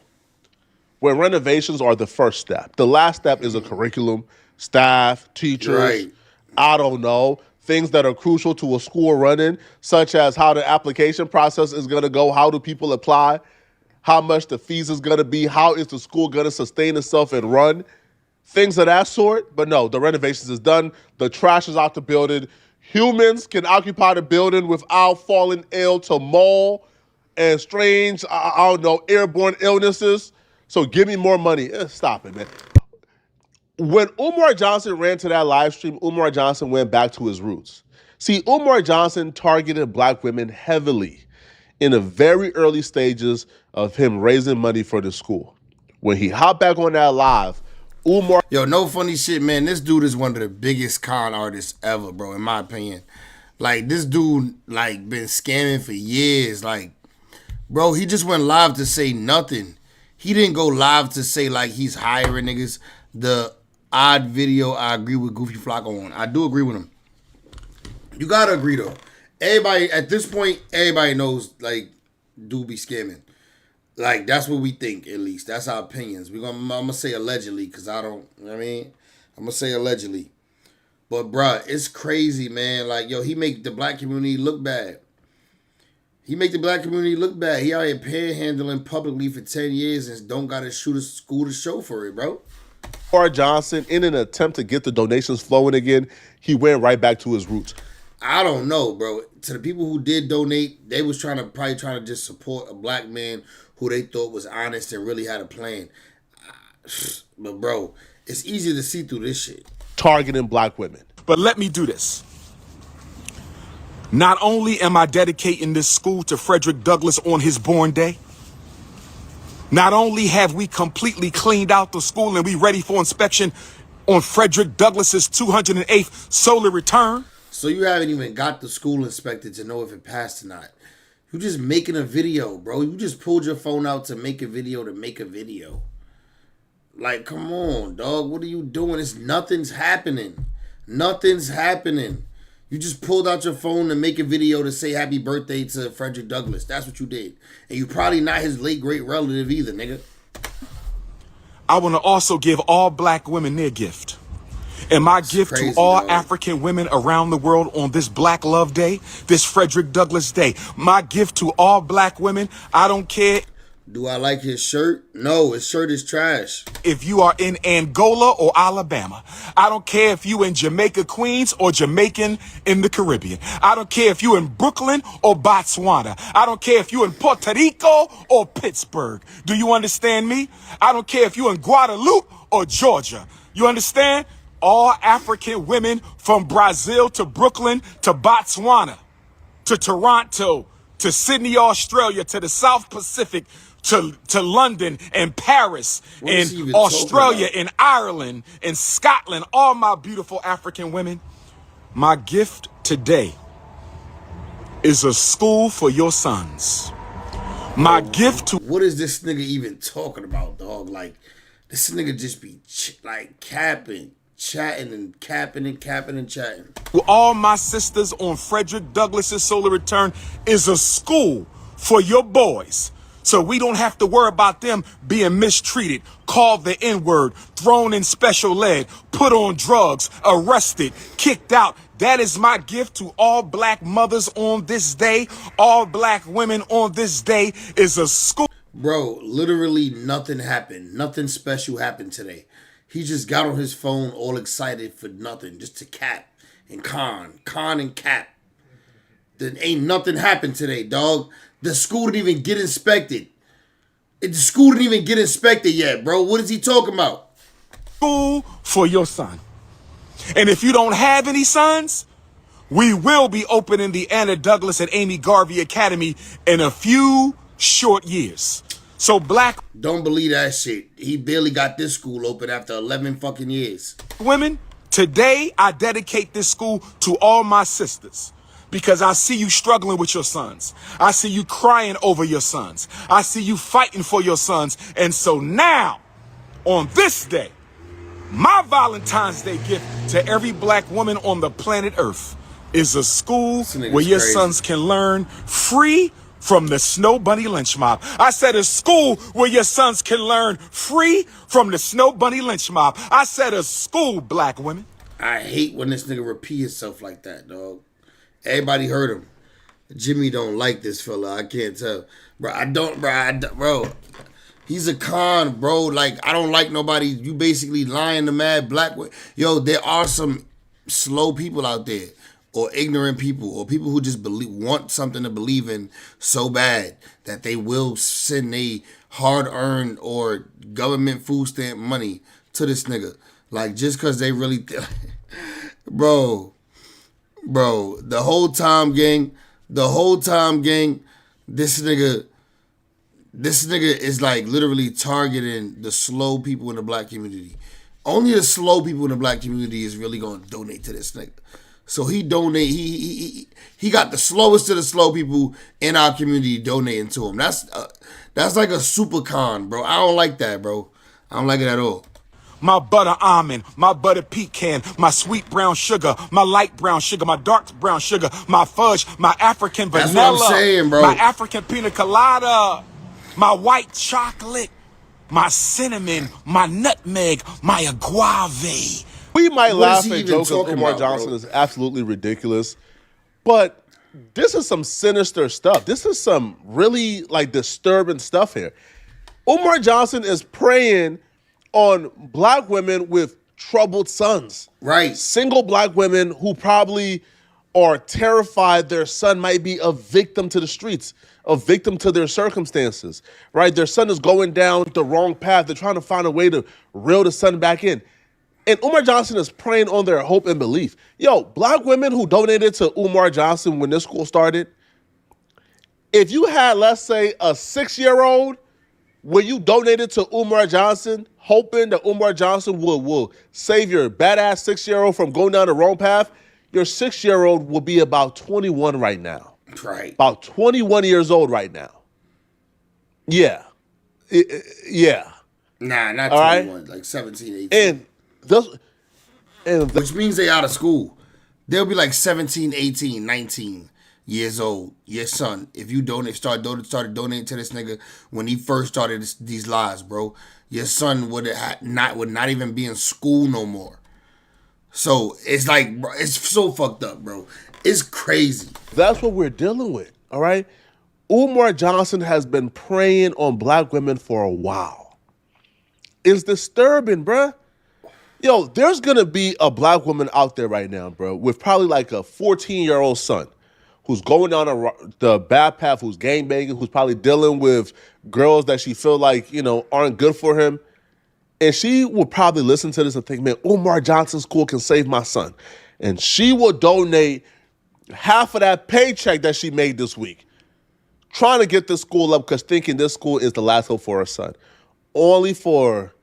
Where renovations are the first step. The last step is a curriculum, staff, teachers, right. I don't know, things that are crucial to a school running, such as how the application process is going to go, how do people apply, how much the fees is going to be, how is the school going to sustain itself and run, things of that sort. But no, the renovations is done. The trash is out the building. Humans can occupy the building without falling ill to mold and strange, airborne illnesses. So give me more money. Stop it, man. When Umar Johnson ran to that live stream, Umar Johnson went back to his roots. See, Umar Johnson targeted black women heavily in the very early stages of him raising money for the school. When he hopped back on that live, Umar... Yo, no funny shit, man. This dude is one of the biggest con artists ever, bro, in my opinion. Like, this dude, like, been scamming for years. Like, bro, he just went live to say nothing. He didn't go live to say, like, he's hiring niggas. The odd video, I agree with Goofy Flock on. I do agree with him. You gotta agree, though. Everybody, at this point, everybody knows, like, dude be scamming. Like, that's what we think, at least. That's our opinions. I'm gonna say allegedly, because I don't, you know what I mean? I'm gonna say allegedly. But, bruh, it's crazy, man. Like, yo, he make the black community look bad. He make the black community look bad. He out here panhandling publicly for 10 years and don't got to shoot a school to show for it, bro. Umar Johnson, in an attempt to get the donations flowing again, he went right back to his roots. I don't know, bro. To the people who did donate, they was probably trying to just support a black man who they thought was honest and really had a plan. But bro, it's easy to see through this shit. Targeting black women. But let me do this. Not only am I dedicating this school to Frederick Douglass on his born day, not only have we completely cleaned out the school and we ready for inspection on Frederick Douglass's 208th solar return. So you haven't even got the school inspected to know if it passed or not. You just making a video, bro. You just pulled your phone out to make a video to make a video. Like, come on, dog. What are you doing? Nothing's happening. Nothing's happening. You just pulled out your phone to make a video to say happy birthday to Frederick Douglass. That's what you did. And you probably not his late great relative either, nigga. I want to also give all black women their gift. And my gift to all African women around the world on this Black Love Day, this Frederick Douglass Day, my gift to all black women, I don't care. Do I like his shirt? No, his shirt is trash. If you are in Angola or Alabama, I don't care if you in Jamaica, Queens, or Jamaican in the Caribbean. I don't care if you in Brooklyn or Botswana. I don't care if you in Puerto Rico or Pittsburgh. Do you understand me? I don't care if you in Guadalupe or Georgia. You understand? All African women from Brazil to Brooklyn to Botswana to Toronto to Sydney, Australia to the South Pacific to London and Paris and Australia and Ireland and Scotland, all my beautiful African women, my gift today is a school for your sons. My gift to... What is this nigga even talking about, dog? Like, this nigga just be capping, chatting and capping and capping and chatting. To all my sisters on Frederick Douglass's solar return is a school for your boys. So we don't have to worry about them being mistreated, called the N-word, thrown in special ed, put on drugs, arrested, kicked out. That is my gift to all black mothers on this day. All black women on this day is a school. Bro, literally nothing happened. Nothing special happened today. He just got on his phone all excited for nothing, just to cap and con and cap. Then ain't nothing happened today, dog. The school didn't even get inspected. The school didn't even get inspected yet, bro. What is he talking about? School for your son. And if you don't have any sons, we will be opening the Anna Douglas and Amy Garvey Academy in a few short years. So black... Don't believe that shit. He barely got this school open after 11 fucking years. Women, today I dedicate this school to all my sisters. Because I see you struggling with your sons. I see you crying over your sons. I see you fighting for your sons. And so now, on this day, my Valentine's Day gift to every black woman on the planet Earth is a school where your sons can learn free from the Snow Bunny lynch mob. I said a school where your sons can learn free from the Snow Bunny lynch mob. I said a school, black women. I hate when this nigga repeat himself like that, dog. Everybody heard him. Jimmy don't like this fella. I can't tell. Bro, he's a con, bro. Like, I don't like nobody. You basically lying to mad black. Yo, there are some slow people out there, or ignorant people, or people who just want something to believe in so bad that they will send a hard-earned or government food stamp money to this nigga. Like, just because they really... Bro, the whole time, gang, this nigga is like literally targeting the slow people in the black community. Only the slow people in the black community is really gonna donate to this nigga. So he got the slowest of the slow people in our community donating to him. That's like a super con, bro. I don't like that, bro. I don't like it at all. My butter almond, my butter pecan, my sweet brown sugar, my light brown sugar, my dark brown sugar, my fudge, my African vanilla, that's what I'm saying, bro. My African pina colada, my white chocolate, my cinnamon, my nutmeg, my agave. We might laugh and joke because Umar Johnson is absolutely ridiculous, but this is some sinister stuff. This is some really like disturbing stuff here. Umar Johnson is praying on black women with troubled sons. Right. Single black women who probably are terrified their son might be a victim to the streets, a victim to their circumstances, right? Their son is going down the wrong path. They're trying to find a way to reel the son back in. And Umar Johnson is preying on their hope and belief. Yo, black women who donated to Umar Johnson when this school started, if you had, let's say, a 6-year-old when you donated to Umar Johnson, hoping that Umar Johnson will save your badass 6-year-old from going down the wrong path, your 6-year-old will be about 21 right now. Right. About 21 years old right now. Yeah. Yeah. Nah, not All 21, right? like 17, 18. Which means they out of school. They'll be like 17, 18, 19 years old. Your son, if you started donating to this nigga when he first started these lives, bro, your son would not even be in school no more. So it's like, bro, it's so fucked up, bro. It's crazy. That's what we're dealing with, all right? Umar Johnson has been preying on black women for a while. It's disturbing, bruh. Yo, there's gonna be a black woman out there right now, bro, with probably like a 14-year-old son who's going down the bad path, who's gangbanging, who's probably dealing with girls that she feel like, aren't good for him. And she will probably listen to this and think, man, Umar Johnson School can save my son. And she will donate half of that paycheck that she made this week, trying to get this school up because thinking this school is the last hope for her son. Only for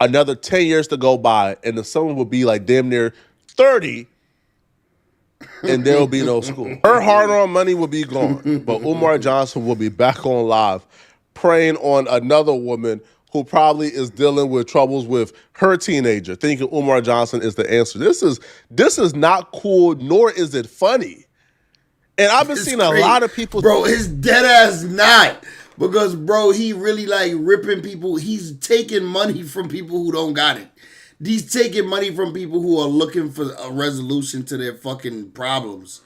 another 10 years to go by, and the son will be like damn near 30, and there will be no school. Her hard-earned money will be gone, but Umar Johnson will be back on live, preying on another woman who probably is dealing with troubles with her teenager, thinking Umar Johnson is the answer. This is not cool, nor is it funny. And I've been seeing a lot of people... Bro, it's dead ass not. Because, bro, he really like ripping people. He's taking money from people who don't got it. He's taking money from people who are looking for a resolution to their fucking problems.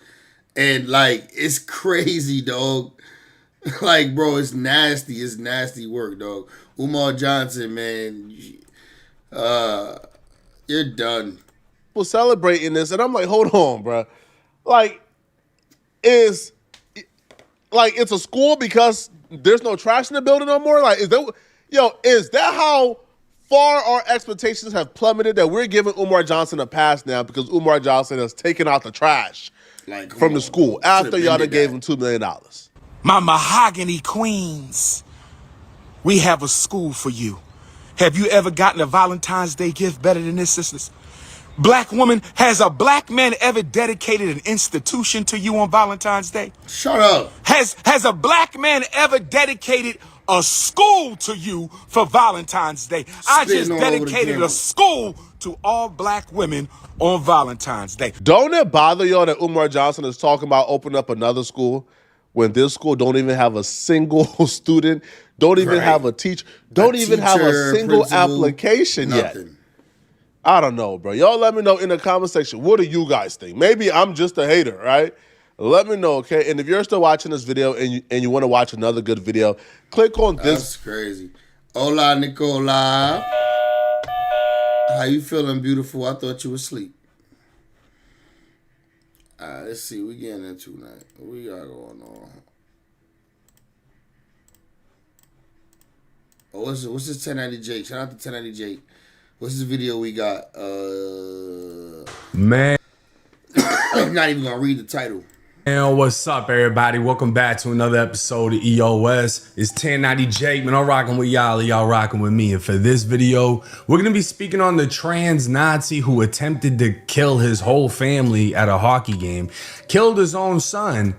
And, like, it's crazy, dog. Like, bro, it's nasty. It's nasty work, dog. Umar Johnson, man, you're done. People celebrating this, and I'm like, hold on, bro. Like, it's a school because there's no trash in the building no more? Like, is that how far our expectations have plummeted that we're giving Umar Johnson a pass now because Umar Johnson has taken out the trash from the school after y'all done gave him $2 million? My mahogany queens, we have a school for you. Have you ever gotten a Valentine's Day gift better than this, sisters? Black woman, has a black man ever dedicated an institution to you on Valentine's Day? Shut up. Has a black man ever dedicated a school to you for Valentine's Day? I just dedicated a school to all black women on Valentine's Day. Don't it bother y'all that Umar Johnson is talking about opening up another school when this school don't even have a single student, don't even have a teacher, don't even have a single application yet? I don't know, bro. Y'all let me know in the comment section. What do you guys think? Maybe I'm just a hater, right? Let me know, okay? And if you're still watching this video and you want to watch another good video, click on this. That's crazy. Hola, Nicola. How you feeling, beautiful? I thought you were asleep. Let's see. We getting into tonight. What we got going on? Oh, what's this 1090 Jake? Shout out to 1090 Jake. What's this video we got? Man. I'm not even going to read the title. And what's up, everybody? Welcome back to another episode of EOS. It's 1090 Jake, man. I'm rocking with y'all, y'all rocking with me. And for this video, we're going to be speaking on the trans Nazi who attempted to kill his whole family at a hockey game, killed his own son,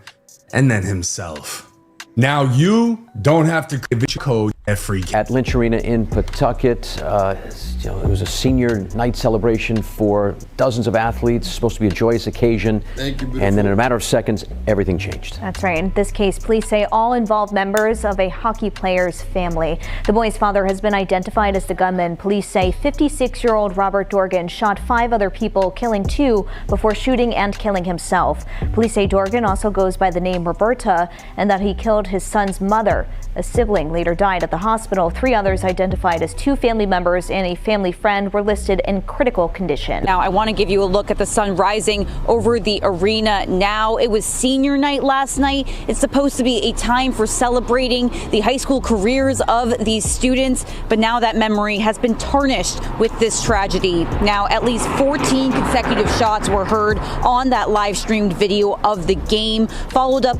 and then himself. Now you don't have to code at free at Lynch Arena in Pawtucket. It was a senior night celebration for dozens of athletes. Supposed to be a joyous occasion. Thank you, beautiful. And then in a matter of seconds, everything changed. That's right. In this case, police say all involved members of a hockey player's family. The boy's father has been identified as the gunman. Police say 56-year-old Robert Dorgan shot 5 other people, killing 2 before shooting and killing himself. Police say Dorgan also goes by the name Roberta and that he killed killed his son's mother. A sibling later died at the hospital. 3 others, identified as 2 family members and a family friend, were listed in critical condition. Now, I want to give you a look at the sun rising over the arena now. It was senior night last night. It's supposed to be a time for celebrating the high school careers of these students, but now that memory has been tarnished with this tragedy. Now, at least 14 consecutive shots were heard on that live streamed video of the game, followed up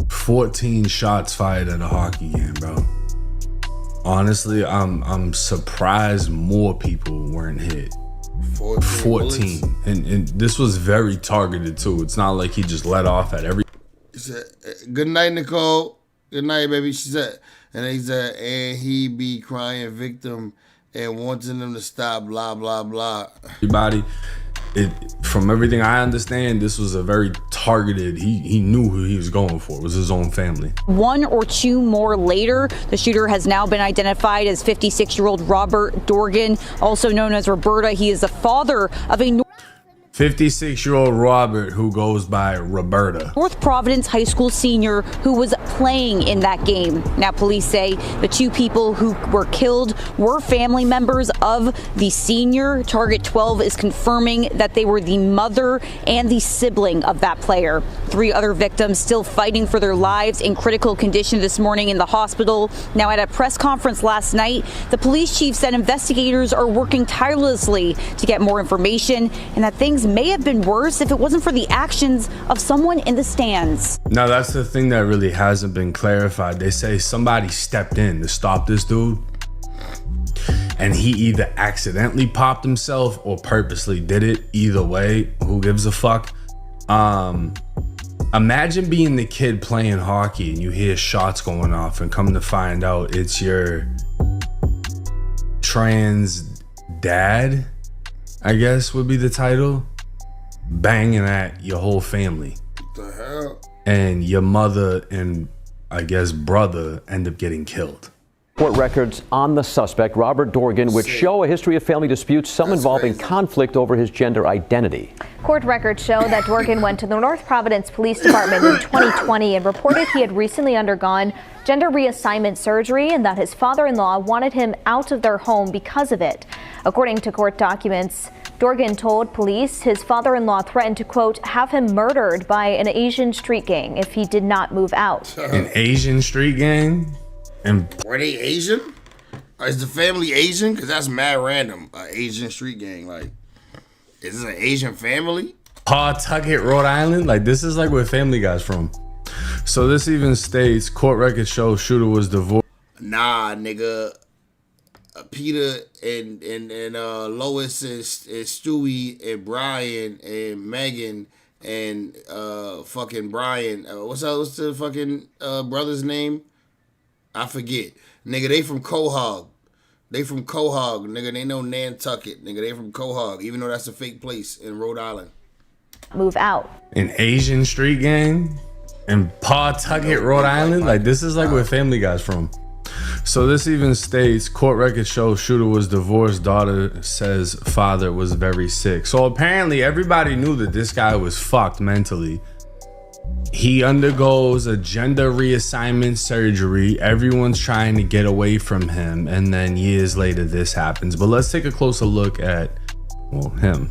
14 shots fired at a hockey game, bro. Honestly, I'm surprised more people weren't hit. 14. And this was very targeted too. It's not like he just let off at every. He said, "Good night, Nicole. Good night, baby." She said, and he said, and he be crying victim and wanting them to stop, blah, blah, blah. Everybody. From everything I understand, this was a very targeted, he knew who he was going for. It was his own family. 1 or 2 more later, the shooter has now been identified as 56-year-old Robert Dorgan, also known as Roberta. He is the father of a 56-year-old Robert, who goes by Roberta. North Providence high school senior who was playing in that game. Now, police say the 2 people who were killed were family members of the senior. Target 12 is confirming that they were the mother and the sibling of that player. 3 other victims still fighting for their lives in critical condition this morning in the hospital. Now, at a press conference last night, the police chief said investigators are working tirelessly to get more information and that things may have been worse if it wasn't for the actions of someone in the stands. Now, that's the thing that really hasn't been clarified. They say somebody stepped in to stop this dude, and he either accidentally popped himself or purposely did it. Either way, who gives a fuck? Imagine being the kid playing hockey and you hear shots going off and come to find out it's your trans dad, I guess would be the title, banging at your whole family. What the hell? And your mother and I guess brother end up getting killed. Court records on the suspect, Robert Dorgan, which show a history of family disputes, some involving conflict over his gender identity. Court records show that Dorgan went to the North Providence Police Department in 2020 and reported he had recently undergone gender reassignment surgery and that his father-in-law wanted him out of their home because of it. According to court documents, Dorgan told police his father-in-law threatened to, quote, have him murdered by an Asian street gang if he did not move out. An Asian street gang? And were they Asian? Is the family Asian? Because that's mad random. Asian street gang. Like, is this an Asian family? Pawtucket, Rhode Island? Like, this is like where Family Guy's from. So this even states, court records show shooter was divorced. Nah, nigga. Peter and Lois and Stewie and Brian and Megan and fucking Brian. What's the fucking brother's name? I forget. Nigga, they from Quahog. They from Quahog, nigga. They know Nantucket, nigga. They from Quahog, even though that's a fake place in Rhode Island. Move out. An Asian street gang in Pawtucket, Rhode Island? Like, this is like where Family Guy's from. So this even states, court records show shooter was divorced, daughter says father was very sick. So apparently everybody knew that this guy was fucked mentally. He undergoes a gender reassignment surgery. Everyone's trying to get away from him. And then years later, this happens. But let's take a closer look at, well, him.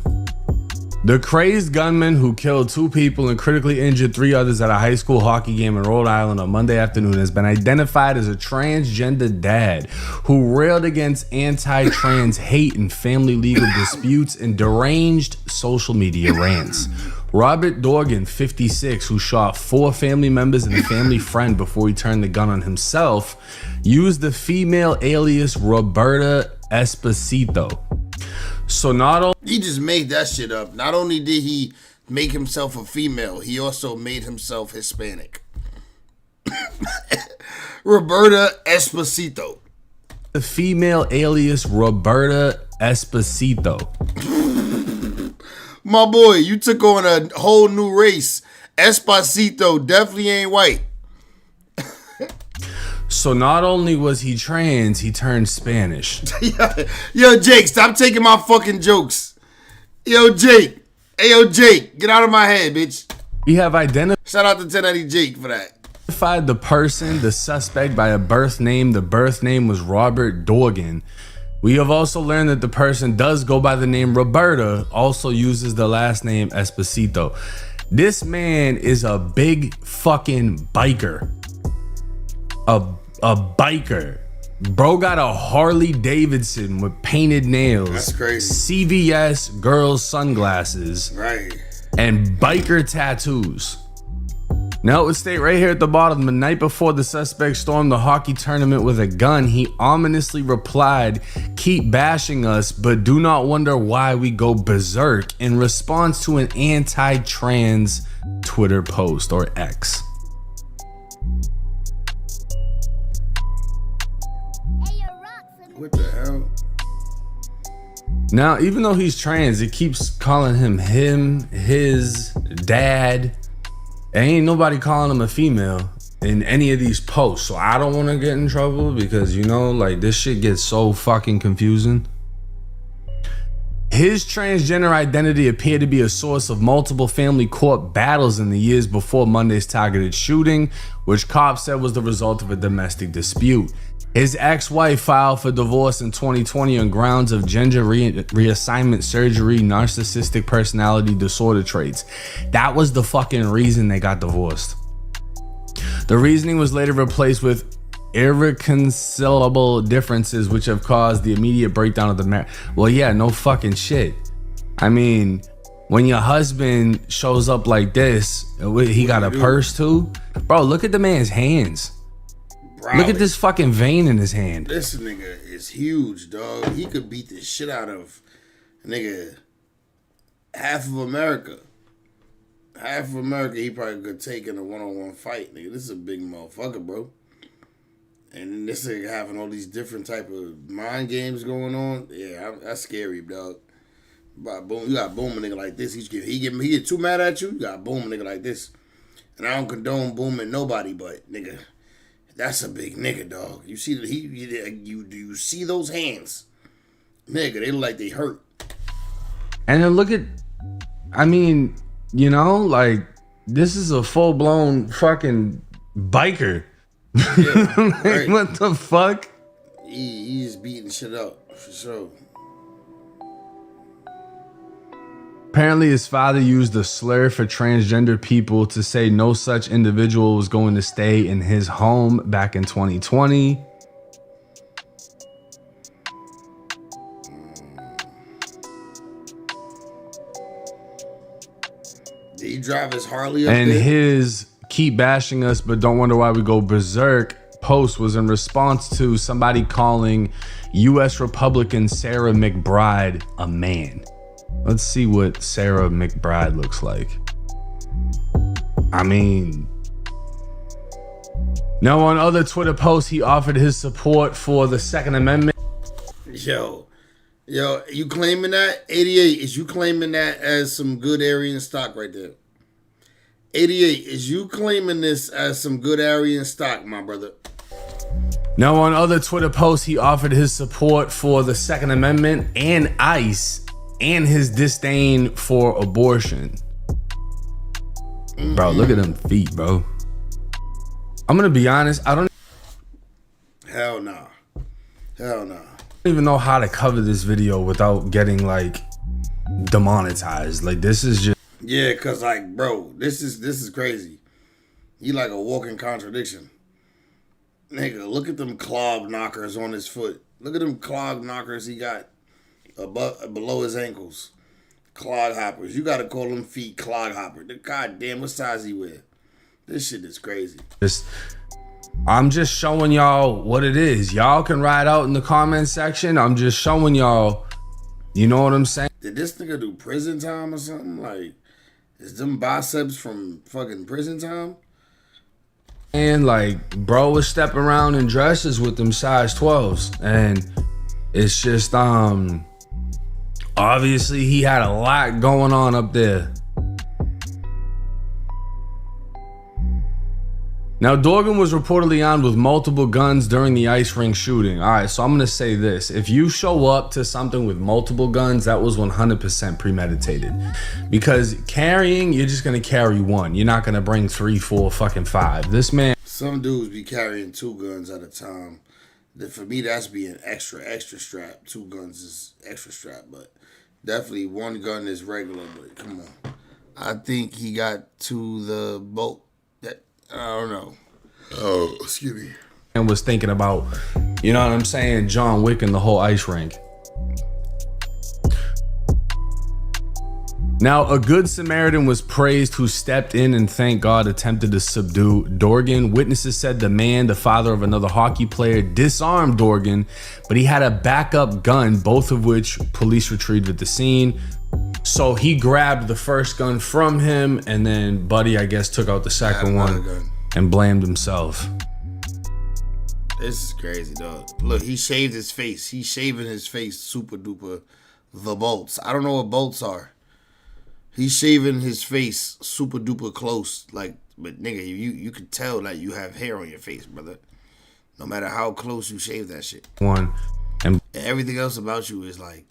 The crazed gunman who killed 2 people and critically injured 3 others at a high school hockey game in Rhode Island on Monday afternoon has been identified as a transgender dad who railed against anti-trans hate and family legal disputes and deranged social media rants. Robert Dorgan, 56, who shot 4 family members and a family friend before he turned the gun on himself, used the female alias Roberta Esposito. So not only he just made that shit up. Not only did he make himself a female, he also made himself Hispanic. Roberta Esposito. The female alias Roberta Esposito. My boy, you took on a whole new race. Esposito definitely ain't white. So not only was he trans, he turned Spanish. Yo, Jake, stop taking my fucking jokes. Yo, Jake. Hey, yo, Jake, get out of my head, bitch. We have identified. Shout out to 1090 Jake for that. identified the suspect by a birth name. The birth name was Robert Dorgan. We have also learned that the person does go by the name Roberta, also uses the last name Esposito. This man is a big fucking biker. A biker. Bro got a Harley Davidson with painted nails. That's crazy. CVS girls sunglasses. Right. And biker tattoos. Now it would state right here at the bottom, the night before the suspect stormed the hockey tournament with a gun, he ominously replied, "Keep bashing us, but do not wonder why we go berserk," in response to an anti-trans Twitter post, or X. What the hell? Now, even though he's trans, it keeps calling him, his, dad. Ain't nobody calling him a female in any of these posts. So I don't want to get in trouble because, you know, like, this shit gets so fucking confusing. His transgender identity appeared to be a source of multiple family court battles in the years before Monday's targeted shooting, which cops said was the result of a domestic dispute. His ex-wife filed for divorce in 2020 on grounds of gender reassignment surgery, narcissistic personality disorder traits. That was the fucking reason they got divorced. The reasoning was later replaced with irreconcilable differences which have caused the immediate breakdown of the marriage. Well, yeah, no fucking shit. I mean, when your husband shows up like this, he got a purse too? Bro, look at the man's hands. Look at this fucking vein in his hand. This nigga is huge, dog. He could beat the shit out of, nigga, half of America. Half of America he probably could take in a one-on-one fight, nigga. This is a big motherfucker, bro. And then this nigga having all these different type of mind games going on. Yeah, that's scary, dog. But boom, you got boom a nigga like this. He get too mad at you. You got boom a nigga like this. And I don't condone booming nobody, but nigga. That's a big nigga, dog. You see you see those hands, nigga? They look like they hurt. And then look at, I mean, you know, like, this is a full blown fucking biker. Yeah, like, right. What the fuck? He's beating shit up for sure. Apparently his father used a slur for transgender people to say no such individual was going to stay in his home back in 2020. Did he drive his Harley up and there? His "keep bashing us but don't wonder why we go berserk" post was in response to somebody calling U.S. Republican Sarah McBride a man. Let's see what Sarah McBride looks like. I mean, now on other Twitter posts, he offered his support for the Second Amendment. Yo, you claiming that? 88, is you claiming that as some good Aryan stock right there? 88, is you claiming this as some good Aryan stock, my brother? Now on other Twitter posts, he offered his support for the Second Amendment and ICE, and his disdain for abortion. Bro, look at them feet, bro. I'm gonna be honest, I don't even know how to cover this video without getting like demonetized. Like, this is just, yeah, cause like, bro, this is crazy. You like a walking contradiction. Nigga, look at them clog knockers on his foot. Look at them clog knockers he got above, below his ankles. Clog hoppers. You gotta call them feet clog hopper. God damn, what size he wear? This shit is crazy. I'm just showing y'all what it is. Y'all can write out in the comment section. I'm just showing y'all, you know what I'm saying? Did this nigga do prison time or something? Like, is them biceps from fucking prison time? And like, bro was stepping around in dresses with them size 12s. And it's just, obviously he had a lot going on up there. Now, Dorgan was reportedly armed with multiple guns during the ice rink shooting. All right, so I'm gonna say this. If you show up to something with multiple guns, that was 100% premeditated. Because carrying, you're just gonna carry one. You're not gonna bring 3, 4, fucking 5. This man... Some dudes be carrying 2 guns at a time. For me, that's being extra strap. 2 guns is extra strap, but definitely 1 gun is regular. But come on, I think he got to the boat. That I don't know. Oh, excuse me. And was thinking about, you know what I'm saying, John Wick and the whole ice rink. Now, a good Samaritan was praised who stepped in and, thank God, attempted to subdue Dorgan. Witnesses said the man, the father of another hockey player, disarmed Dorgan, but he had a backup gun, both of which police retrieved at the scene. So he grabbed the first gun from him, and then Buddy, I guess, took out the second one and blamed himself. This is crazy, dog. Look, he shaved his face. He's shaving his face super duper. The bolts. I don't know what bolts are. He's shaving his face super duper close. Like, but nigga, you could tell that you have hair on your face, brother. No matter how close you shave that shit. And everything else about you is like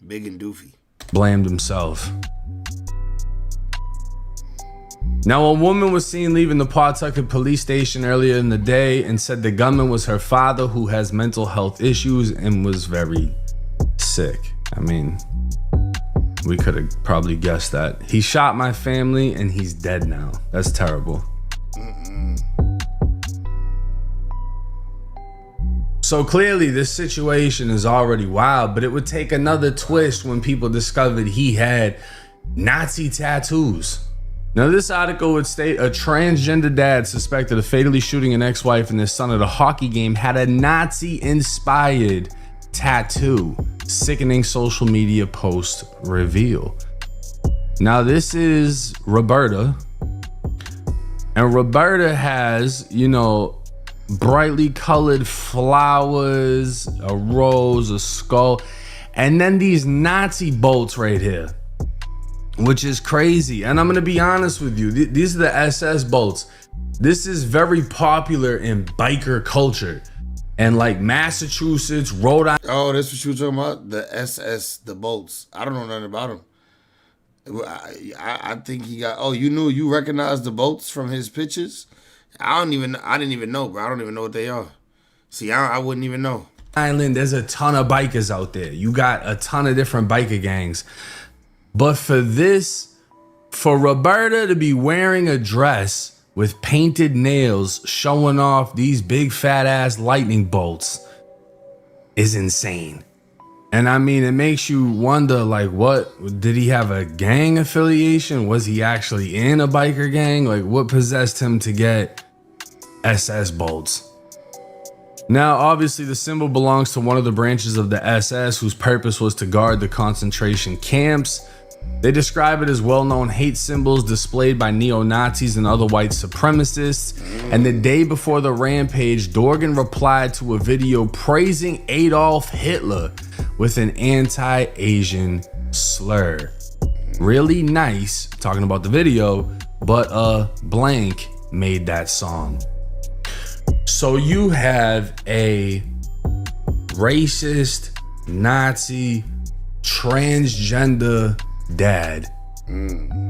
big and doofy. Blamed himself. Now, a woman was seen leaving the Pawtucket police station earlier in the day and said the gunman was her father, who has mental health issues and was very sick. I mean, we could have probably guessed that. He shot my family and he's dead now. That's terrible. So clearly this situation is already wild, but it would take another twist when people discovered he had Nazi tattoos. Now, this article would state a transgender dad suspected of fatally shooting an ex-wife and their son at a hockey game had a Nazi-inspired tattoo. Sickening social media post reveal. Now, this is Roberta. And Roberta has, you know, brightly colored flowers, a rose, a skull, and then these Nazi bolts right here, which is crazy. And I'm gonna be honest with you, these are the SS bolts. This is very popular in biker culture. And like Massachusetts, Rhode Island. Oh, that's what you were talking about? The SS, the bolts. I don't know nothing about them. I think he got, oh, you recognized the bolts from his pictures? I didn't even know, bro. I don't even know what they are. See, I wouldn't even know. Island, there's a ton of bikers out there. You got a ton of different biker gangs. But for Roberta to be wearing a dress with painted nails showing off these big fat ass lightning bolts is insane. And I mean, it makes you wonder, like, what did he have a gang affiliation? Was he actually in a biker gang? Like, what possessed him to get SS bolts? Now, obviously, the symbol belongs to one of the branches of the SS whose purpose was to guard the concentration camps. They describe it as well-known hate symbols displayed by neo-Nazis and other white supremacists. And the day before the rampage, Dorgan replied to a video praising Adolf Hitler with an anti-Asian slur. Really nice, talking about the video, but blank made that song. So you have a racist, Nazi, transgender dad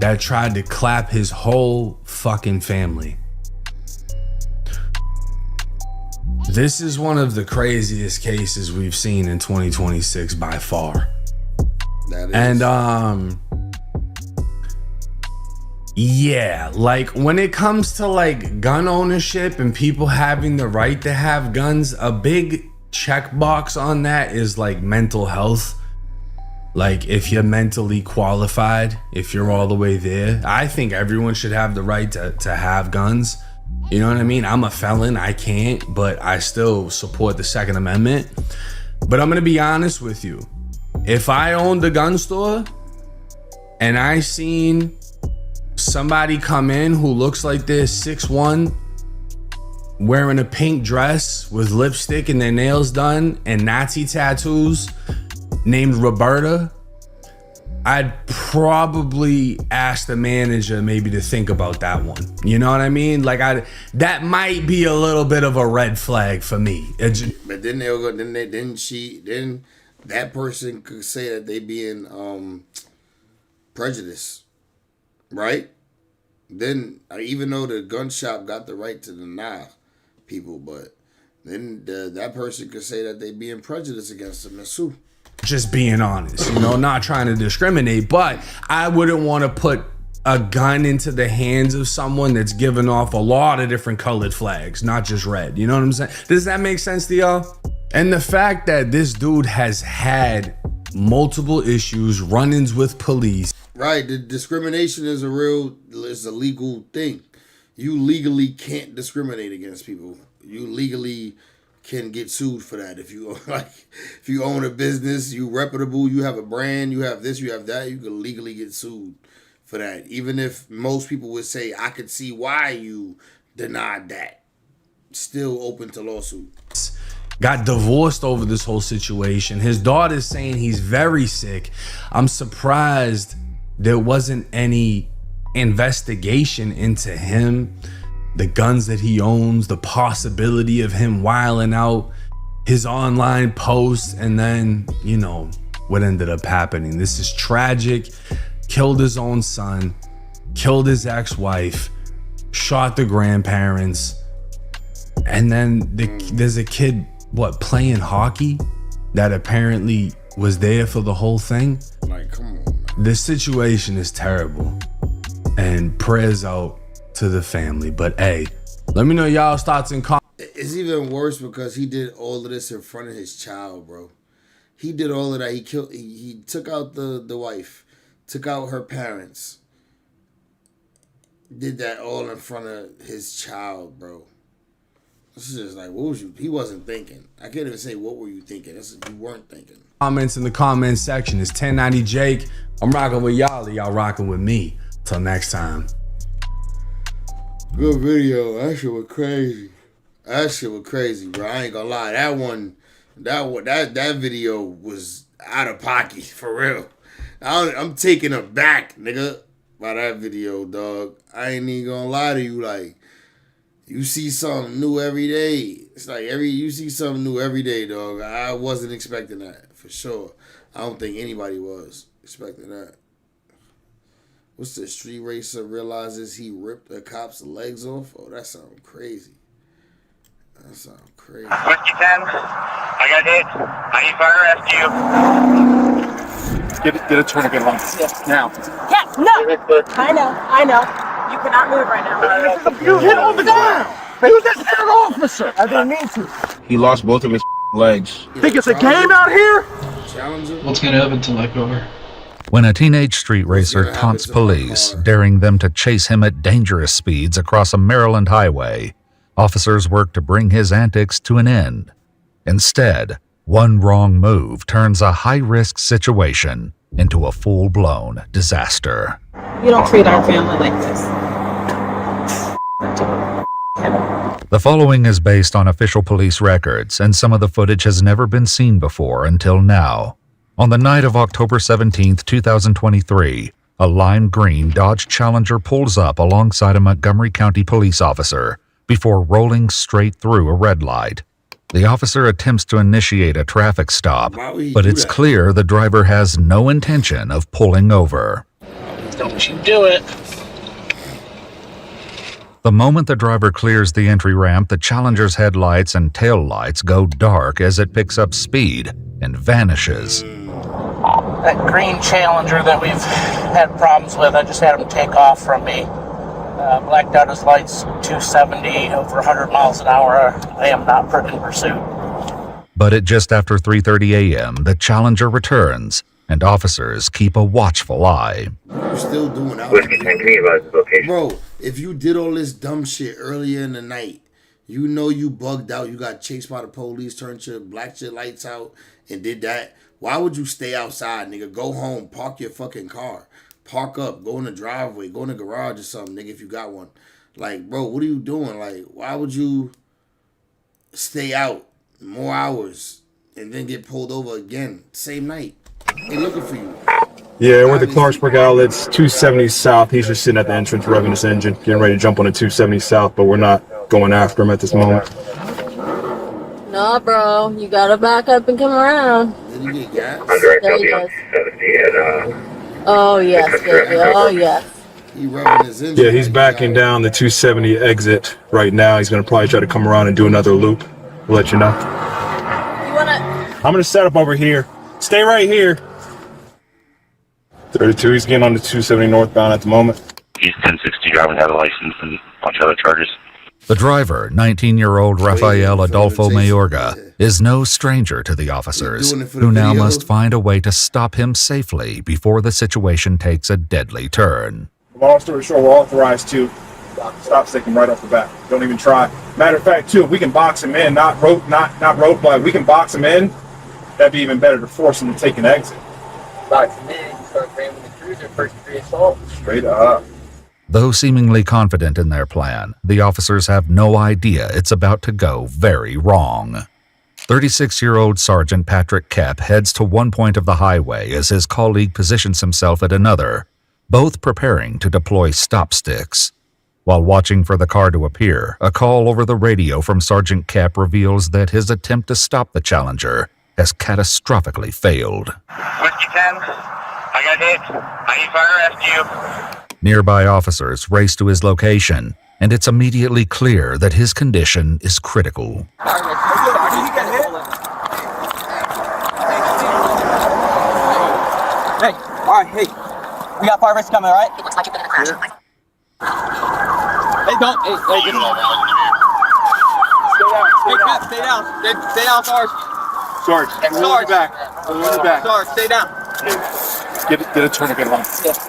that tried to clap his whole fucking family. This is one of the craziest cases we've seen in 2026 by far. That is. And yeah, like when it comes to like gun ownership and people having the right to have guns, a big checkbox on that is like mental health. Like if you're mentally qualified, if you're all the way there, I think everyone should have the right to have guns. You know what I mean? I'm a felon, I can't, but I still support the Second Amendment. But I'm gonna be honest with you. If I owned a gun store and I seen somebody come in who looks like they're 6'1", wearing a pink dress with lipstick and their nails done and Nazi tattoos, named Roberta, I'd probably ask the manager maybe to think about that one. You know what I mean? Like that might be a little bit of a red flag for me. But then they'll go. Then that person could say that they being prejudiced, right? Then even though the gun shop got the right to deny, people, but then that person could say that they being prejudiced against them and sue. Just being honest, not trying to discriminate, but I wouldn't want to put a gun into the hands of someone that's giving off a lot of different colored flags, not just red. You know what I'm saying? Does that make sense to y'all? And the fact that this dude has had multiple issues, run-ins with police. Right, the discrimination is a legal thing. You legally can't discriminate against people. You legally can get sued for that. If you own a business, you reputable, you have a brand, you have this, you have that, you can legally get sued for that. Even if most people would say, I could see why you denied that. Still open to lawsuit. Got divorced over this whole situation. His daughter's saying he's very sick. I'm surprised there wasn't any investigation into him, the guns that he owns, the possibility of him wilding out, his online posts, and then, what ended up happening. This is tragic. Killed his own son, killed his ex-wife, shot the grandparents, and then there's a kid, playing hockey that apparently was there for the whole thing. Like, come on, man. This situation is terrible, and prayers out to the family. But hey, let me know y'all's thoughts and comments. It's even worse because he did all of this in front of his child, bro. He did all of that. He took out the wife, took out her parents, did that all in front of his child, bro. This is just like, he wasn't thinking. I can't even say, what were you thinking? You weren't thinking. Comments in the comment section. It's 1090 Jake. I'm rocking with y'all. Y'all rocking with me. Till next time. Good video. That shit was crazy. Bro. I ain't gonna lie. That video was out of pocket, for real. I'm taken aback, nigga, by that video, dog. I ain't even gonna lie to you. Like, you see something new every day. It's like you see something new every day, dog. I wasn't expecting that, for sure. I don't think anybody was expecting that. What's the street racer realizes he ripped a cop's legs off? Oh, that sounds crazy. Whiskey 10, I got hit. I need fire rescue. Get a tourniquet on. Now. Yeah, no. I know. You cannot move right now. You hit on the ground. Use that third officer. I didn't mean to. He lost both of his legs. Think it's a game out here? What's gonna happen to takeover? When a teenage street racer taunts police, daring them to chase him at dangerous speeds across a Maryland highway, officers work to bring his antics to an end. Instead, one wrong move turns a high-risk situation into a full-blown disaster. You don't treat our family like this. The following is based on official police records, and some of the footage has never been seen before until now. On the night of October 17, 2023, a lime green Dodge Challenger pulls up alongside a Montgomery County police officer before rolling straight through a red light. The officer attempts to initiate a traffic stop, but it's clear the driver has no intention of pulling over. Don't you do it. The moment the driver clears the entry ramp, the Challenger's headlights and tail lights go dark as it picks up speed and vanishes. That green Challenger that we've had problems with, I just had him take off from me. Blacked out his lights, 270, over 100 miles an hour. I am not in pursuit. But at just after 3:30 a.m., the Challenger returns, and officers keep a watchful eye. You're still doing out. Bro, if you did all this dumb shit earlier in the night, you know you bugged out, you got chased by the police, turned your black shit lights out, and did that, why would you stay outside, nigga? Go home, park your fucking car. Park up, go in the driveway, go in the garage or something, nigga, if you got one. Like, bro, what are you doing? Like, why would you stay out more hours and then get pulled over again same night? They looking for you. Yeah, we're at the Clarksburg outlets, 270 South. He's just sitting at the entrance revving his engine, getting ready to jump on the 270 South, but we're not going after him at this moment. No, bro, you gotta back up and come around. Did he get gas? There he goes. Oh, yes, baby. Oh, yes. He revving his engine. Yeah, he's backing down the 270 exit right now. He's gonna probably try to come around and do another loop. We'll let you know. I'm gonna set up over here. Stay right here. 32, he's getting on the 270 northbound at the moment. He's 1060 driving, had a license and a bunch of other charges. The driver, 19-year-old Rafael Adolfo Mayorga, is no stranger to the officers, who now must find a way to stop him safely before the situation takes a deadly turn. Long story short, we're authorized to stop stick him right off the bat. Don't even try. Matter of fact, too, if we can box him in, not roadblock, we can box him in, that'd be even better to force him to take an exit. Box him in, start ramming the cruiser, first degree assault. Straight up. Though seemingly confident in their plan, the officers have no idea it's about to go very wrong. 36-year-old Sergeant Patrick Kapp heads to one point of the highway as his colleague positions himself at another, both preparing to deploy stop sticks. While watching for the car to appear, a call over the radio from Sergeant Kapp reveals that his attempt to stop the Challenger has catastrophically failed. Whiskey 10, I got hit. I need fire rescue. Nearby officers race to his location, and it's immediately clear that his condition is critical. Hey, alright, hey. We got fire rescue coming, alright? It looks like you've been in a crash. Hey, don't. Hey, get him. Stay down. Stay down, Sarge. Sarge, Sarge. Back. Sarge, stay down. Get a tourniquet on.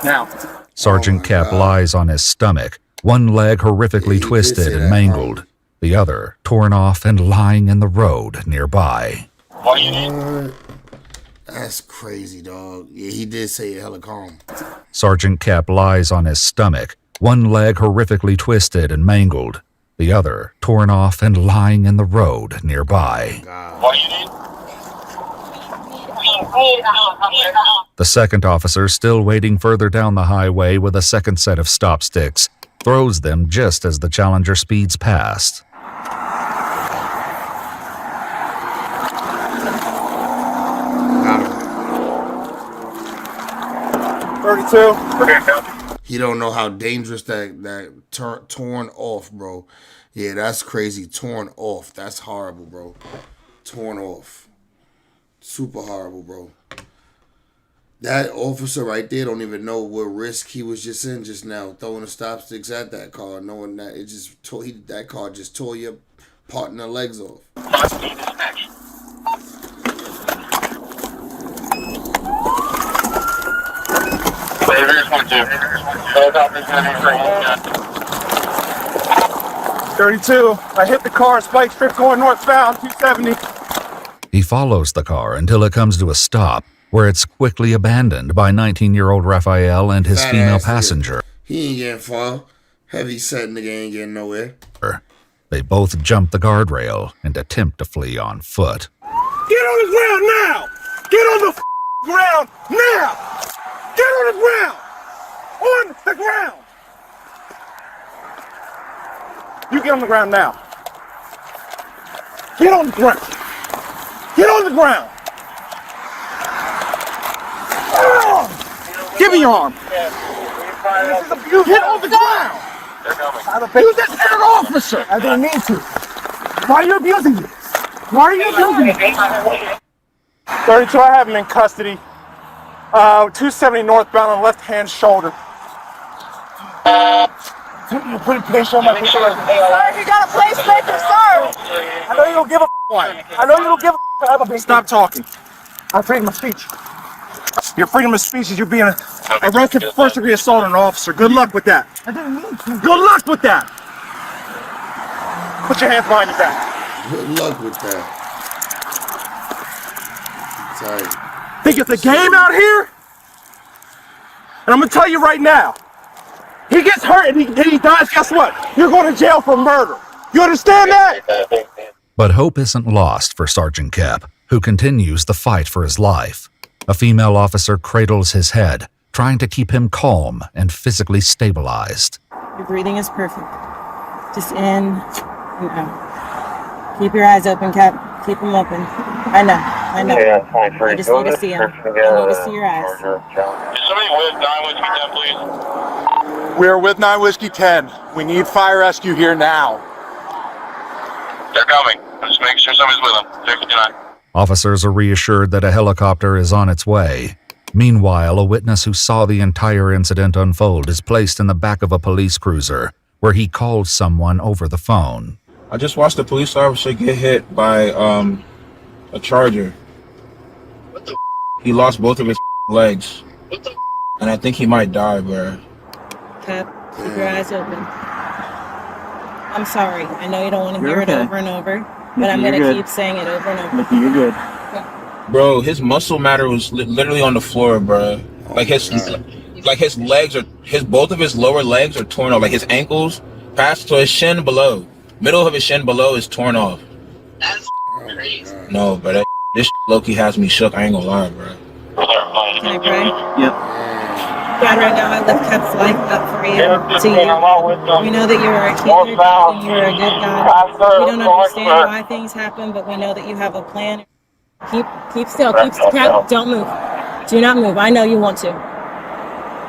Now. Sergeant Kapp lies on his stomach, one leg horrifically twisted and mangled, the other torn off and lying in the road nearby. What do you need? That's crazy, dog. Yeah, he did say it hella calm. Sergeant Kapp lies on his stomach, one leg horrifically twisted and mangled, the other torn off and lying in the road nearby. What do you need? The second officer, still waiting further down the highway with a second set of stop sticks, throws them just as the Challenger speeds past. He don't know how dangerous that torn off, bro. Yeah, that's crazy. Torn off. That's horrible, bro. Torn off. Super horrible, bro. That officer right there don't even know what risk he was just in just now, throwing the stop sticks at that car, knowing that it just that car just tore your partner legs off. Here's 32. I hit the car, spike strip going northbound, 270. He follows the car until it comes to a stop, where it's quickly abandoned by 19-year-old Rafael and his female passenger. He ain't getting far. Heavy set nigga ain't getting nowhere. They both jump the guardrail and attempt to flee on foot. Get on the ground now! Get on the ground now! Get on the ground! On the ground! You get on the ground now. Get on the ground. Get on the ground. Give me your arm. This is abuse. Get on the ground. Use this as an officer. I didn't mean to. Why are you abusing me? Why are you abusing me? 32, I have him in custody. 270 northbound on left hand shoulder. Put a patient on my picture. Sir, you got a placemaker, sir. I know you don't give a one. I know you don't give a. Stop talking. I have freedom of speech. Your freedom of speech is you being arrested for first degree assault on an officer. Good luck with that. I didn't mean to. Good luck with that. Put your hands behind your back. Good luck with that. Sorry. Think it's a game out here? And I'm gonna tell you right now. He gets hurt and he dies, guess what? You're going to jail for murder. You understand that? But hope isn't lost for Sergeant Kapp, who continues the fight for his life. A female officer cradles his head, trying to keep him calm and physically stabilized. Your breathing is perfect. Just in and out. Keep your eyes open, Cap. Keep them open. I know. I just need to see them. I need to see your eyes. with 9 Whiskey 10, please? We're with 9 Whiskey 10. We need fire rescue here now. They're coming. I'm just making sure somebody's with them. 59. Officers are reassured that a helicopter is on its way. Meanwhile, a witness who saw the entire incident unfold is placed in the back of a police cruiser, where he called someone over the phone. I just watched a police officer get hit by a charger. What the? He lost both of his legs. What the? And I think he might die, bro. Cap, keep your eyes open. I'm sorry. I know you don't want to hear it over and over, but I'm going to keep saying it over and over. You're good. Bro, his muscle matter was literally on the floor, bro. Like his legs are, both of his lower legs are torn off. Like his ankles past to his shin below. Middle of his shin below is torn off. That's crazy. No, bro, this low-key has me shook. I ain't gonna lie, bro. Can I pray? Yep. God, right now I lift Cap's life up for you, to you. We know that you are a healer and you are a good God. We don't understand why things happen, but we know that you have a plan. Keep still. Cap, don't move. Do not move. I know you want to.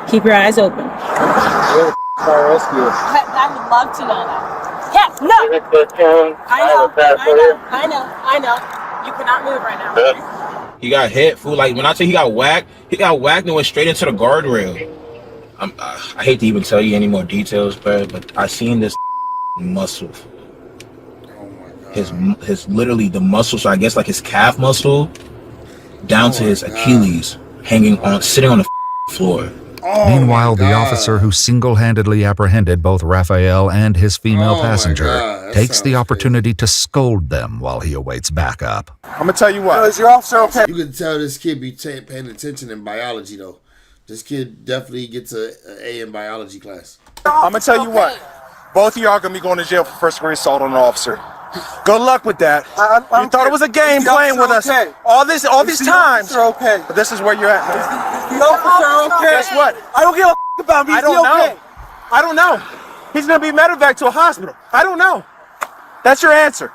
Keep your eyes open. Fire rescue. I would love to know that. Cap, no! I know. You cannot move right now. He got hit, fool. Like, when I say he got whacked and went straight into the guardrail. I hate to even tell you any more details, bro, but I seen this muscle. His literally the muscle, so I guess like his calf muscle down to his Achilles sitting on the floor. Meanwhile, the officer who single-handedly apprehended both Raphael and his female passenger takes the opportunity to scold them while he awaits backup. I'm gonna tell you what. Is your officer okay? You can tell this kid be paying attention in biology, though. This kid definitely gets an A in biology class. I'm gonna tell you what. Both of y'all gonna be going to jail for first-degree assault on an officer. Good luck with that. You thought it was a game playing with us all these times. Okay. But this is where you're at. The officer okay? Guess what? I don't give a about me. I don't know. I don't know. He's gonna be medevac to a hospital. I don't know. That's your answer.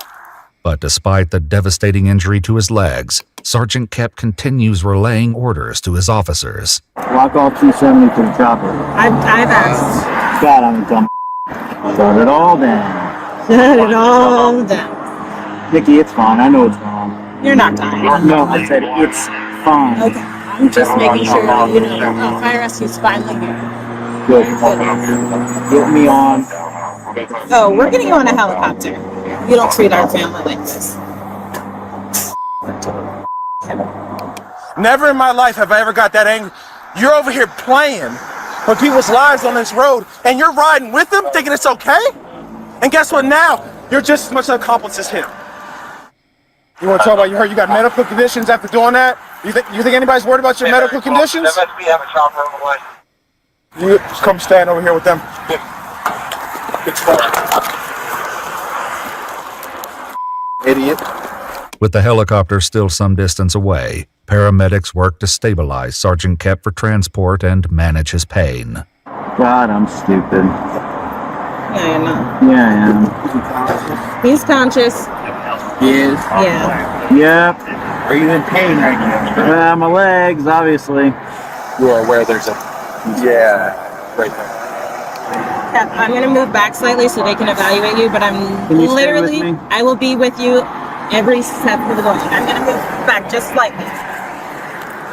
But despite the devastating injury to his legs, Sergeant Kep continues relaying orders to his officers. Lock all 270 to the chopper. I've asked. God, I'm a dumb. Shut it all down. Shut it all down. Nikki, it's fine. I know it's wrong. You're not dying. No, I said it's fine. Okay. I'm just making sure that you know fire rescue's finally here. Good. Get me on. Oh, we're getting you on a helicopter. You don't treat our family like this. Never in my life have I ever got that angry. You're over here playing with people's lives on this road, and you're riding with them thinking it's okay? And guess what now? You're just as much an accomplice as him. You want to talk about you got medical conditions after doing that? You think anybody's worried about your medical conditions? MSP have a chopper on the way. You come stand over here with them. Idiot. With the helicopter still some distance away, paramedics work to stabilize Sergeant Kep for transport and manage his pain. God, I'm stupid. No, you're not. Yeah, I am. He's conscious. He is? Yeah. Yeah. Are you in pain right now? My legs, obviously. You are aware there's a... Yeah. Right there. I'm going to move back slightly so they can evaluate you, but literally, I will be with you every step of the way. I'm going to move back just slightly.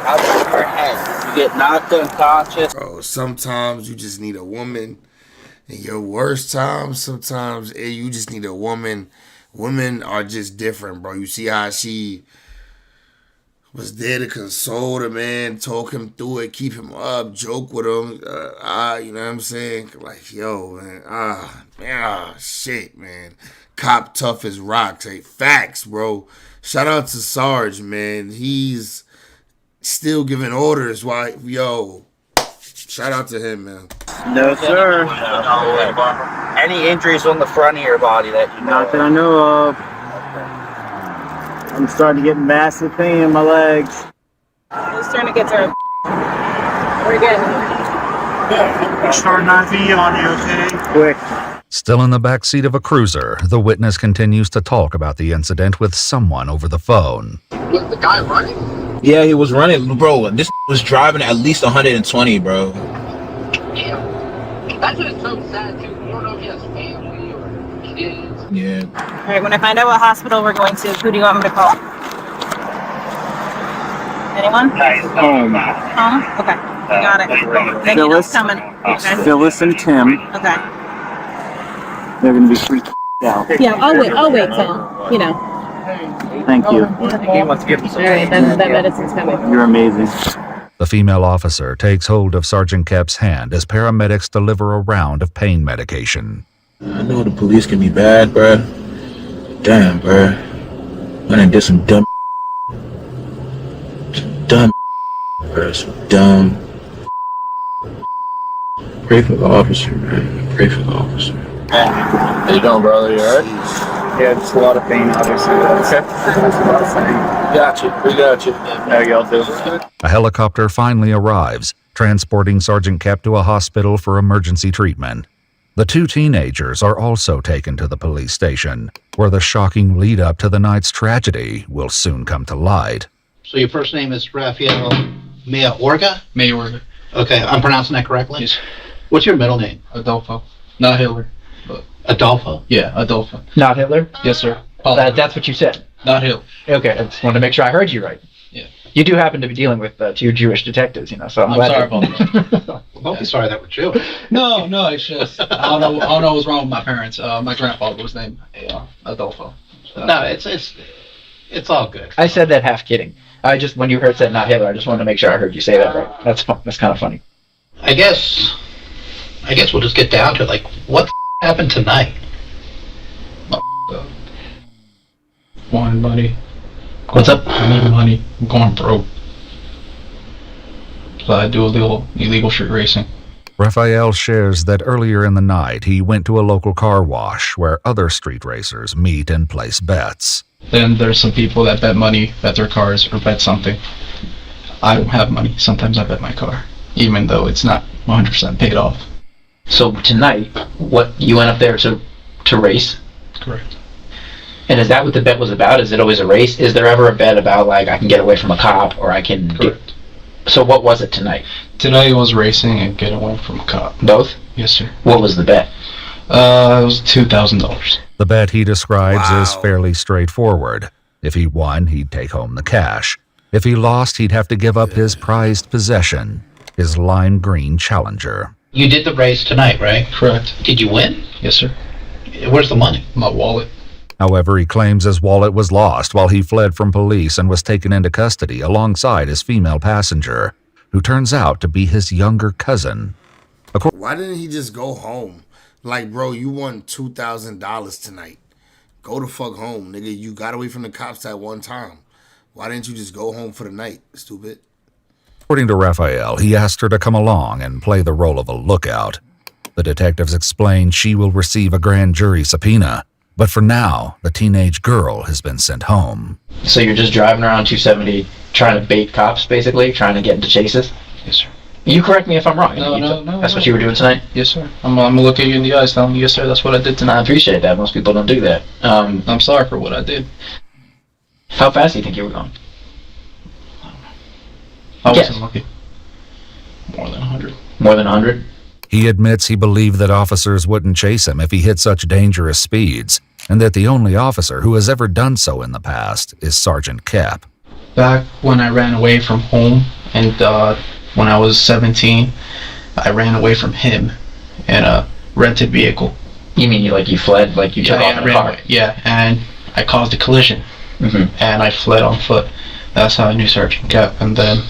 Out of your head. You get knocked unconscious. Bro, sometimes you just need a woman. In your worst times, sometimes you just need a woman. Women are just different, bro. You see how she was there to console the man, talk him through it, keep him up, joke with him. You know what I'm saying? Like, yo, man. Shit, man. Cop tough as rocks. Hey, facts, bro. Shout out to Sarge, man. He's still giving orders. Why, yo. Shout out to him, man. No, sir. Any injuries on the front of your body that you know? Not that I know of. I'm starting to get massive pain in my legs. He's trying to get to We're good. I'm starting IV on you, okay? Quick. Still in the backseat of a cruiser, the witness continues to talk about the incident with someone over the phone. Was the guy running? Yeah, he was running, bro. This was driving at least 120, bro. That's just so sad too. You don't know if he has family or kids. Yeah. All right, when I find out what hospital we're going to, who do you want me to call? Anyone? Home. Okay, got it. Then you know it's coming. Okay. Phyllis and Tim. Okay. They're gonna be freaked out. Yeah, I'll wait till, you know. Thank you. All right, that medicine's coming. You're amazing. The female officer takes hold of Sergeant Kep's hand as paramedics deliver a round of pain medication. I know the police can be bad, bro. Damn, bro. I done did some dumb, bro. Some dumb. Pray for the officer, man. Pray for the officer. How you doing, brother? You alright? Yeah, just a lot of pain, obviously. Okay. Got you. We got you. How y'all do? A helicopter finally arrives, transporting Sergeant Kep to a hospital for emergency treatment. The two teenagers are also taken to the police station, where the shocking lead-up to the night's tragedy will soon come to light. So your first name is Rafael Mayorga? Mayorga. Okay, I'm pronouncing that correctly? Yes. What's your middle name? Adolfo. Not Hitler. But Adolfo? yeah, Adolfo. Not Hitler? Yes, sir. That's what you said. Not Hitler. Okay, I just wanted to make sure I heard you right. Yeah. You do happen to be dealing with two Jewish detectives, you know, so I'm sorry glad. about that. Don't be sorry that we're Jew. No, it's just I don't know what's wrong with my parents. My grandfather was named Adolfo. So. No, it's all good. I said that half kidding. I just, when you heard said not Hitler, I just wanted to make sure I heard you say that right. That's fun. That's kind of funny. I guess we'll just get down to it. Like, what happened tonight? Wanted money. What's up? I need money. I'm going broke. So I do illegal street racing. Raphael shares that earlier in the night he went to a local car wash where other street racers meet and place bets. Then there's some people that bet money, bet their cars, or bet something. I don't have money. Sometimes I bet my car, even though it's not 100% paid off. So tonight, what, you went up there to race? Correct. And is that what the bet was about? Is it always a race? Is there ever a bet about, like, I can get away from a cop, or I can... Correct. So what was it tonight? Tonight was racing and getting away from a cop. Both? Yes, sir. What was the bet? It was $2,000. The bet he describes as fairly straightforward. If he won, he'd take home the cash. If he lost, he'd have to give up his prized possession, his lime green Challenger. You did the race tonight, right? Correct. Did you win? Yes, sir. Where's the money? My wallet. However, he claims his wallet was lost while he fled from police and was taken into custody alongside his female passenger, who turns out to be his younger cousin. Why didn't he just go home? Like, bro, you won $2,000 tonight. Go the fuck home, nigga. You got away from the cops that one time. Why didn't you just go home for the night, stupid? According to Raphael, he asked her to come along and play the role of a lookout. The detectives explain she will receive a grand jury subpoena, but for now, the teenage girl has been sent home. So you're just driving around 270 trying to bait cops, basically? Trying to get into chases? Yes, sir. You correct me if I'm wrong. No. That's what you were doing tonight? Yes, sir. I'm gonna look at you in the eyes telling you, yes, sir, that's what I did tonight. I appreciate that. Most people don't do that. I'm sorry for what I did. How fast do you think you were going? I wasn't lucky. More than 100. More than 100? He admits he believed that officers wouldn't chase him if he hit such dangerous speeds, and that the only officer who has ever done so in the past is Sergeant Kep. Back when I ran away from home, and when I was 17, I ran away from him in a rented vehicle. You mean you fled, like you took off in a car? Away. Yeah, and I caused a collision, and I fled on foot. That's how I knew Sergeant Kep, and then...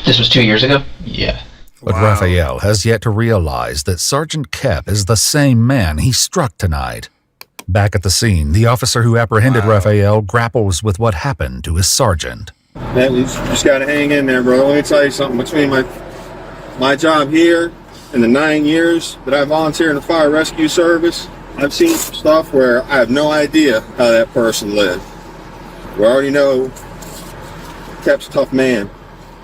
This was 2 years ago? Yeah. But Raphael has yet to realize that Sergeant Kep is the same man he struck tonight. Back at the scene, the officer who apprehended Raphael grapples with what happened to his sergeant. Man, you just gotta hang in there, bro. Let me tell you something. Between my job here and the 9 years that I volunteer in the fire rescue service, I've seen some stuff where I have no idea how that person lived. We already know Kep's a tough man.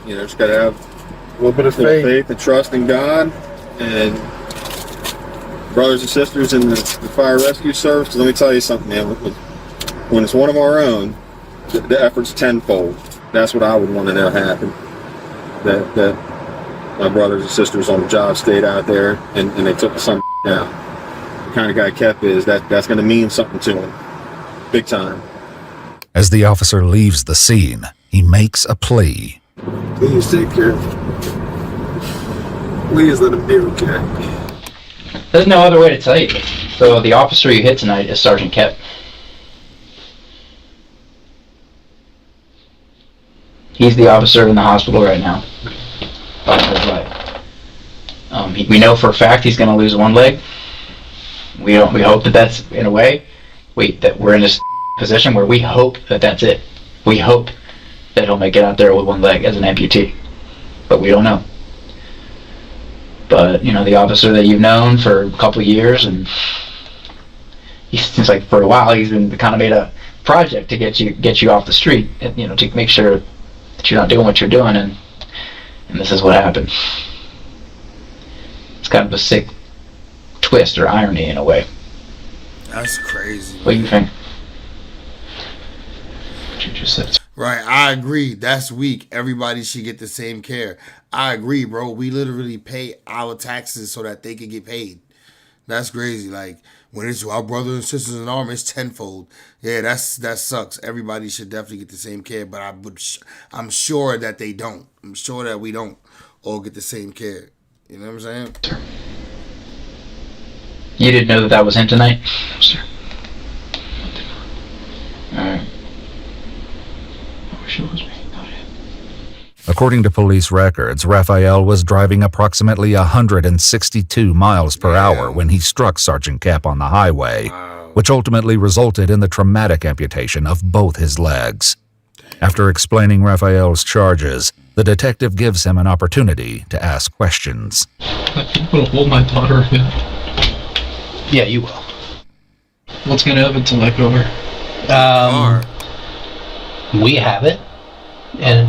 You know, just gotta have a little bit of faith and trust in God, and brothers and sisters in the fire rescue service. Because let me tell you something, man. When it's one of our own, the effort's tenfold. That's what I would want to know happened. That my brothers and sisters on the job stayed out there and they took some down. The kind of guy Kep is, that's going to mean something to him. Big time. As the officer leaves the scene, he makes a plea. Please take care of him. Please let him be okay. There's no other way to tell you. So the officer you hit tonight is Sergeant Kep. He's the officer in the hospital right now. We know for a fact he's going to lose one leg. We hope that that's, in a way, that we're in this position where we hope that that's it. We hope that he'll make it out there with one leg as an amputee. But we don't know. But, the officer that you've known for a couple of years, and he seems like for a while he's been kind of made a project to get you off the street, and, to make sure that you're not doing what you're doing, and this is what happened. It's kind of a sick twist or irony in a way. That's crazy. What do you think? What you just said. Right, I agree. That's weak. Everybody should get the same care. I agree, bro. We literally pay our taxes so that they can get paid. That's crazy. Like, when it's our brothers and sisters in the army, it's tenfold. Yeah, that sucks. Everybody should definitely get the same care, but I'm sure that they don't. I'm sure that we don't all get the same care. You know what I'm saying? You didn't know that was him tonight? No, sir. Alright. I wish it was me. According to police records, Raphael was driving approximately 162 miles per hour when he struck Sergeant Kep on the highway, which ultimately resulted in the traumatic amputation of both his legs. After explaining Raphael's charges, the detective gives him an opportunity to ask questions. I think we'll hold my daughter again. Yeah, you will. What's going to happen to my car? We have it, and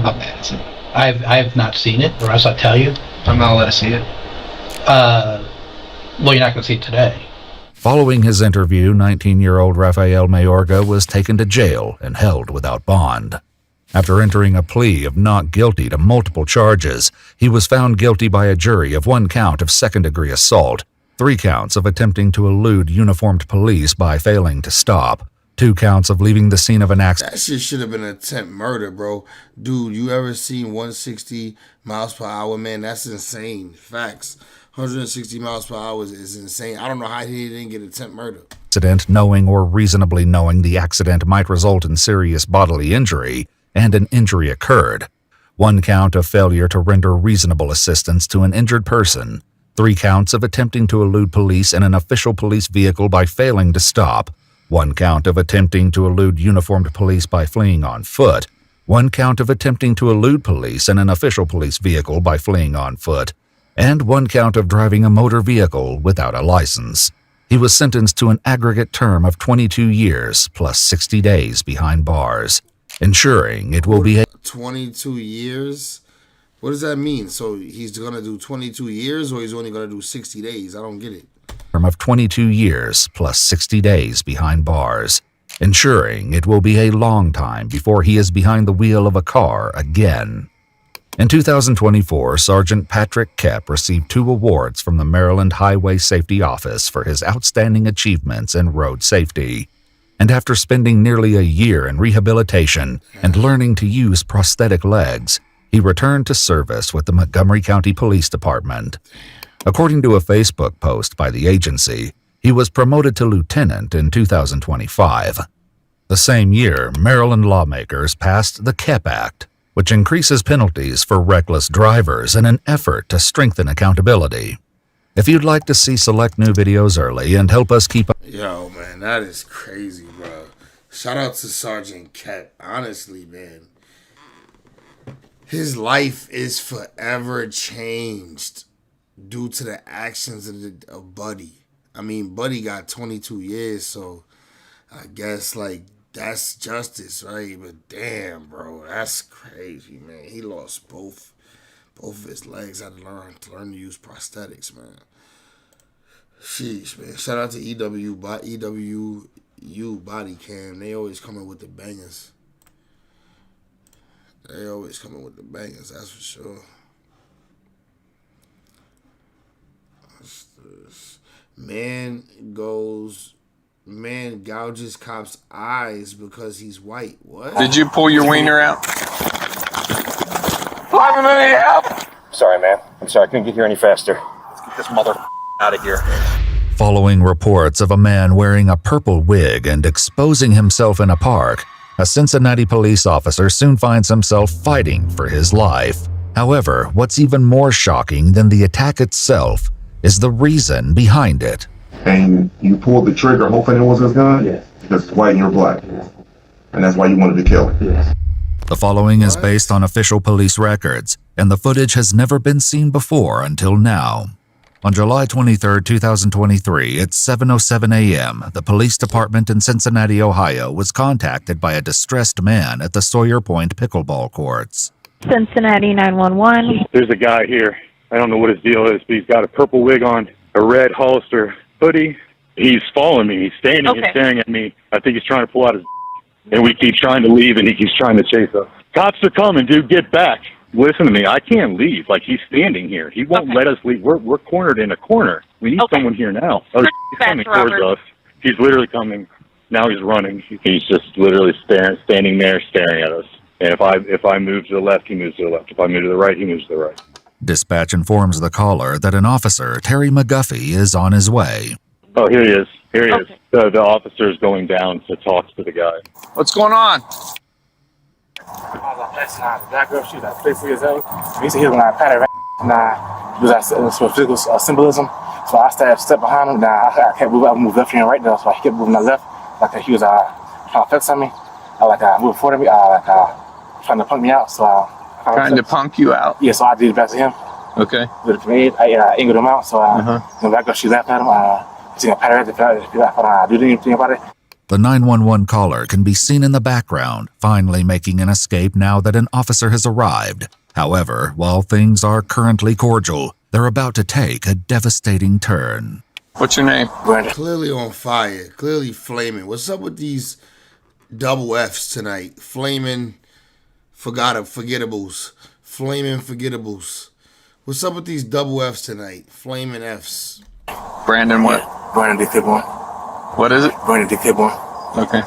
I have not seen it, or else I'll tell you. I'm not allowed to see it. Well, you're not going to see it today. Following his interview, 19-year-old Rafael Mayorga was taken to jail and held without bond. After entering a plea of not guilty to multiple charges, he was found guilty by a jury of 1 count of second-degree assault, 3 counts of attempting to elude uniformed police by failing to stop, 2 counts of leaving the scene of an accident. That shit should have been an attempt murder, bro. Dude, you ever seen 160 miles per hour, man? That's insane. Facts. 160 miles per hour is insane. I don't know how he didn't get attempt murder. Knowing or reasonably knowing the accident might result in serious bodily injury, and an injury occurred. 1 count of failure to render reasonable assistance to an injured person. 3 counts of attempting to elude police in an official police vehicle by failing to stop. 1 count of attempting to elude uniformed police by fleeing on foot. 1 count of attempting to elude police in an official police vehicle by fleeing on foot. And 1 count of driving a motor vehicle without a license. He was sentenced to an aggregate term of 22 years plus 60 days behind bars, ensuring it will be 22 years? What does that mean? So he's going to do 22 years or he's only going to do 60 days? I don't get it. Term of 22 years plus 60 days behind bars, ensuring it will be a long time before he is behind the wheel of a car again. In 2024, Sergeant Patrick Kep received 2 awards from the Maryland Highway Safety Office for his outstanding achievements in road safety. And after spending nearly a year in rehabilitation and learning to use prosthetic legs, he returned to service with the Montgomery County Police Department. According to a Facebook post by the agency, he was promoted to lieutenant in 2025. The same year, Maryland lawmakers passed the KEP Act, which increases penalties for reckless drivers in an effort to strengthen accountability. If you'd like to see select new videos early and help us keep up... Yo, man, that is crazy, bro. Shout out to Sergeant Kep. Honestly, man. His life is forever changed due to the actions of Buddy. I mean, Buddy got 22 years, so I guess, like, that's justice, right? But damn, bro, that's crazy, man. He lost both of his legs. Had to learn to use prosthetics, man. Sheesh, man. Shout out to EWU Body Cam. They always coming with the bangers. They always coming with the bangers, that's for sure. Man gouges cop's eyes because he's white. What? Did you pull your wiener out? Sorry, man. I'm sorry. I couldn't get here any faster. Let's get this mother out of here. Following reports of a man wearing a purple wig and exposing himself in a park, a Cincinnati police officer soon finds himself fighting for his life. However, what's even more shocking than the attack itself is the reason behind it. And you pulled the trigger hoping it was his gun? Yes. Because it's white and you're black. Yes. And that's why you wanted to kill him? Yes. The following is based on official police records, and the footage has never been seen before until now. On July 23, 2023, at 7:07 a.m., the police department in Cincinnati, Ohio, was contacted by a distressed man at the Sawyer Point pickleball courts. Cincinnati 911. There's a guy here. I don't know what his deal is, but he's got a purple wig on, a red Hollister hoodie. He's following me. He's standing and staring at me. I think he's trying to pull out his and we keep trying to leave, and he keeps trying to chase us. Cops are coming, dude. Get back. Listen to me. I can't leave. Like, he's standing here. He won't let us leave. We're cornered in a corner. We need someone here now. Oh, he's coming towards us. He's literally coming. Now he's running. He's just literally standing there staring at us. And if I move to the left, he moves to the left. If I move to the right, he moves to the right. Dispatch informs the caller that an officer, Terry McGuffey, is on his way. Oh, here he is. Here he is. The officer is going down to talk to the guy. What's going on? That girl, she was like 34 years old. We used to hear when I patted her. Nah, it was for physical symbolism. So I stepped behind him. Nah, I kept moving. I moved left and right now, so he kept moving to the left. Like he was trying to flex on me. I moved forward to me. Trying to punk me out. So trying to punk you out? Yeah, so I did it back to him. Okay. With the grenade, I angled him out. So that girl, she laughed at him. She got patted if I do anything about it. The 911 caller can be seen in the background, finally making an escape now that an officer has arrived. However, while things are currently cordial, they're about to take a devastating turn. What's your name? Clearly on fire, clearly flaming. What's up with these double Fs tonight? Flaming, forgettables. Flaming forgettables. What's up with these double Fs tonight? Flaming Fs. Brandon what? Brandon D. What is it? Brandon D. Okay.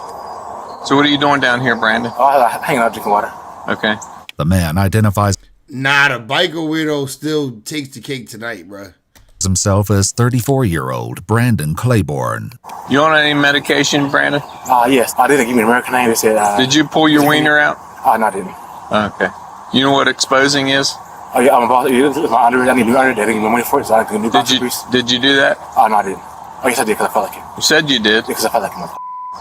So what are you doing down here, Brandon? Oh, hanging out drinking water. Okay. The man identifies Nah, the biker weirdo still takes the cake tonight, bruh. Himself as 34-year-old Brandon Claiborne. You on any medication, Brandon? Yes. I didn't give me an American name. They said. Did you pull your wiener out? No, I didn't. Okay. You know what exposing is? Oh yeah, I'm about to. My underwear. I need new underwear. They didn't give me money for it, so I can do. Did you do that? Oh no, I didn't. Oh yes, I did because I felt like it. You said you did. Because I felt like it.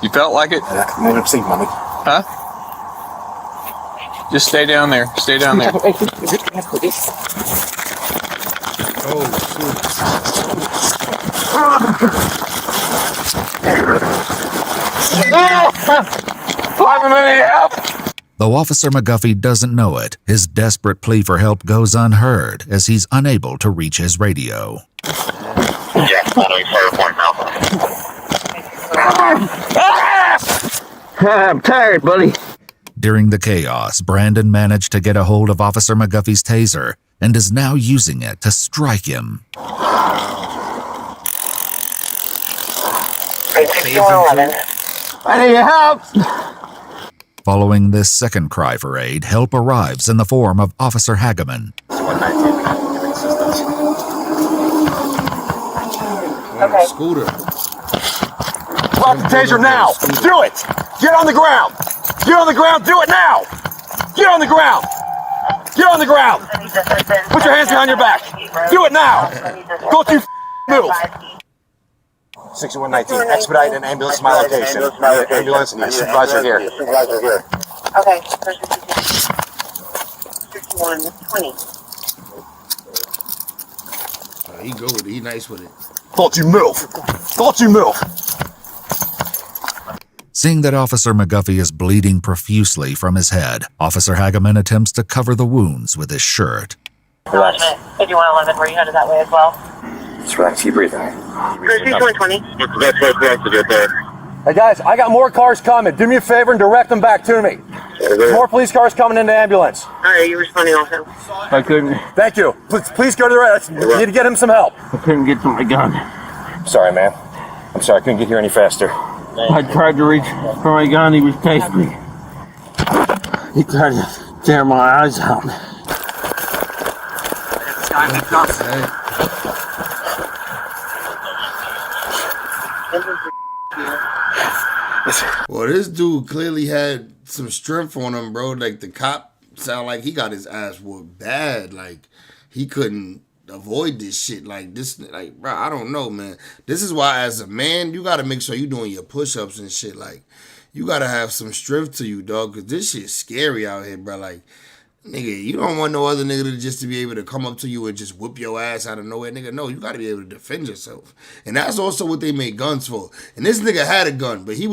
You felt like it? Huh? Just stay down there. Stay down there. Though Officer McGuffey doesn't know it, his desperate plea for help goes unheard as he's unable to reach his radio. I'm tired, buddy. During the chaos, Brandon managed to get a hold of Officer McGuffey's taser and is now using it to strike him. I need your help. Following this second cry for aid, help arrives in the form of Officer Hageman. Okay. Scooter. Drop the taser now. Do it. Get on the ground. Get on the ground. Do it now. Get on the ground. Get on the ground. Put your hands behind your back. Do it now. Don't you move. 6119. Expedite an ambulance to my location. Ambulance and supervisor here. Okay. 6120. He go with it. He nice with it. Don't you move. Don't you move. Seeing that Officer McGuffey is bleeding profusely from his head, Officer Hageman attempts to cover the wounds with his shirt. Relax. 5111, were you headed that way as well? Just relax. Keep breathing. 6120. What's the best way for us to get there? Hey guys, I got more cars coming. Do me a favor and direct them back to me. More police cars coming in the ambulance. Alright, you responding also? I couldn't. Thank you. Please go to the right. You need to get him some help. I couldn't get to my gun. Sorry, man. I'm sorry, I couldn't get here any faster. I tried to reach for my gun, he was chasing me. He tried to tear my eyes out. Well, this dude clearly had some strength on him, bro. Like, the cop sound like he got his ass whooped bad. Like, he couldn't avoid this shit. Like, this, like, bro, I don't know, man. This is why, as a man, you got to make sure you doing your push-ups and shit. Like, you got to have some strength to you, dog, because this shit's scary out here, bro. Like, nigga, you don't want no other nigga to be able to come up to you and just whoop your ass out of nowhere, nigga. No, you got to be able to defend yourself. And that's also what they make guns for. And this nigga had a gun, but he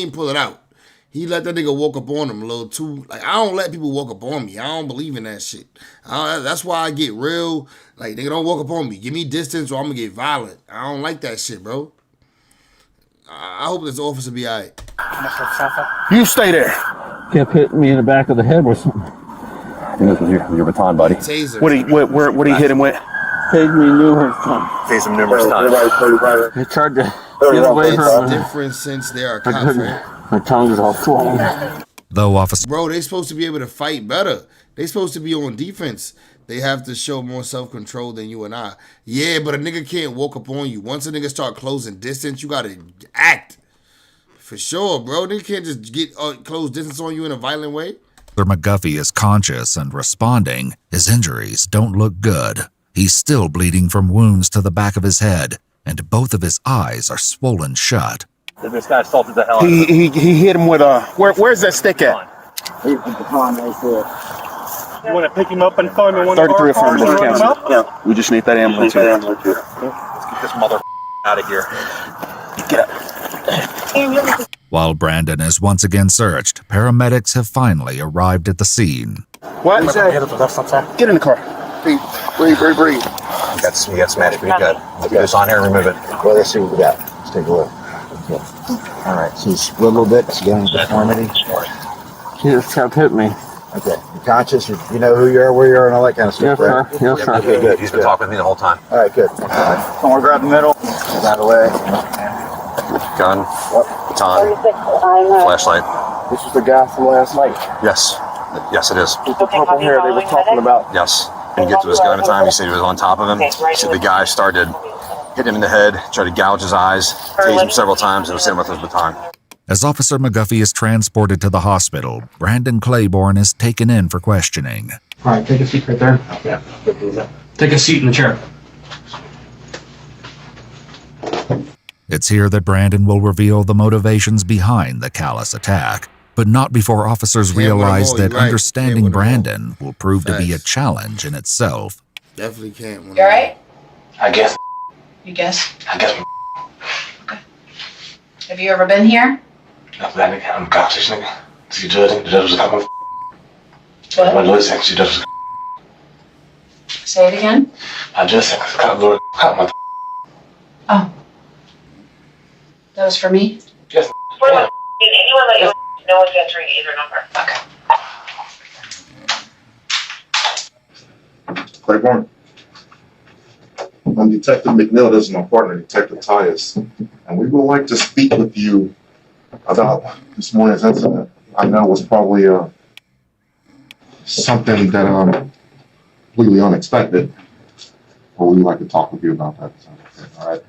ain't pull it out. He let that nigga walk up on him a little too. Like, I don't let people walk up on me. I don't believe in that shit. That's why I get real. Like, nigga, don't walk up on me. Give me distance or I'm going to get violent. I don't like that shit, bro. I hope this officer be all right. You stay there. Kept hitting me in the back of the head with something. I think this was your baton, buddy. Taser. What he hit him with? Tased me numerous times. Tased him numerous times. He tried to get away from It's me. different since they are cops, right? My tongue is all swollen. Though officer... Bro, they supposed to be able to fight better. They supposed to be on defense. They have to show more self-control than you and I. Yeah, but a nigga can't walk up on you. Once a nigga start closing distance, you got to act. For sure, bro. They can't just get close distance on you in a violent way. Officer McGuffey is conscious and responding. His injuries don't look good. He's still bleeding from wounds to the back of his head, and both of his eyes are swollen shut. This guy assaulted the hell out of him. He hit him with a... Where's that stick at? He's the baton right there. You want to pick him up and throw him in one of our cars? Yeah. We just need that ambulance here. Let's get this mother out of here. Get up. While Brandon is once again searched, paramedics have finally arrived at the scene. What? Get in the car. Breathe. We got some magic. We got put this on here and remove it. Well, let's see what we got. Let's take a look. Okay. All right. So you split a little bit. It's getting deformity. He just kept hitting me. Okay. You're conscious. You know who you are, where you are, and all that kind of stuff, right? Yes, sir. Okay, good. He's been talking with me the whole time. All right, good. Someone grab the middle. Get out of the way. Gun, baton, flashlight. This is the guy from last night. Yes. Yes, it is. With the purple hair they were talking about. Yes. Didn't get to his gun in time. He said he was on top of him. He said the guy started hitting him in the head, tried to gouge his eyes, tased him several times, and was hitting him with his baton. As Officer McGuffey is transported to the hospital, Brandon Claiborne is taken in for questioning. All right, take a seat right there. Yeah. Take a seat in the chair. It's here that Brandon will reveal the motivations behind the callous attack, but not before officers realize that understanding Brandon will prove to be a challenge in itself. Definitely can't. You alright? I guess. You guess? I guess. Okay. Have you ever been here? I'm a cop, nigga. See, the judge was a cop. What? My lawyer said she does. Say it again? I just said cop, lawyer, cop, my. Oh. That was for me? Yes. Anyone that you no one's answering either number. Okay. Claiborne. I'm Detective McNeil. This is my partner, Detective Tyus. And we would like to speak with you about this morning's incident. I know it was probably something that completely unexpected. But we'd like to talk with you about that. All right.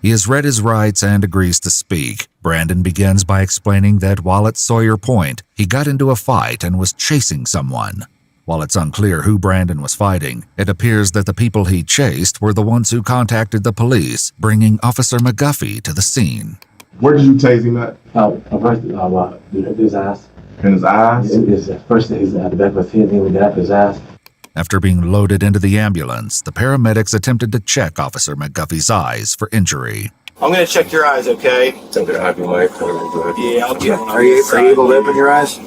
He has read his rights and agrees to speak. Brandon begins by explaining that while at Sawyer Point, he got into a fight and was chasing someone. While it's unclear who Brandon was fighting, it appears that the people he chased were the ones who contacted the police, bringing Officer McGuffey to the scene. Where did you tase him at? His ass. In his eyes? First, his at the back of his head, then we got his ass. After being loaded into the ambulance, the paramedics attempted to check Officer McGuffey's eyes for injury. I'm going to check your eyes, okay? Take it out of your way. Yeah, I'll check. Are you able to open your eyes?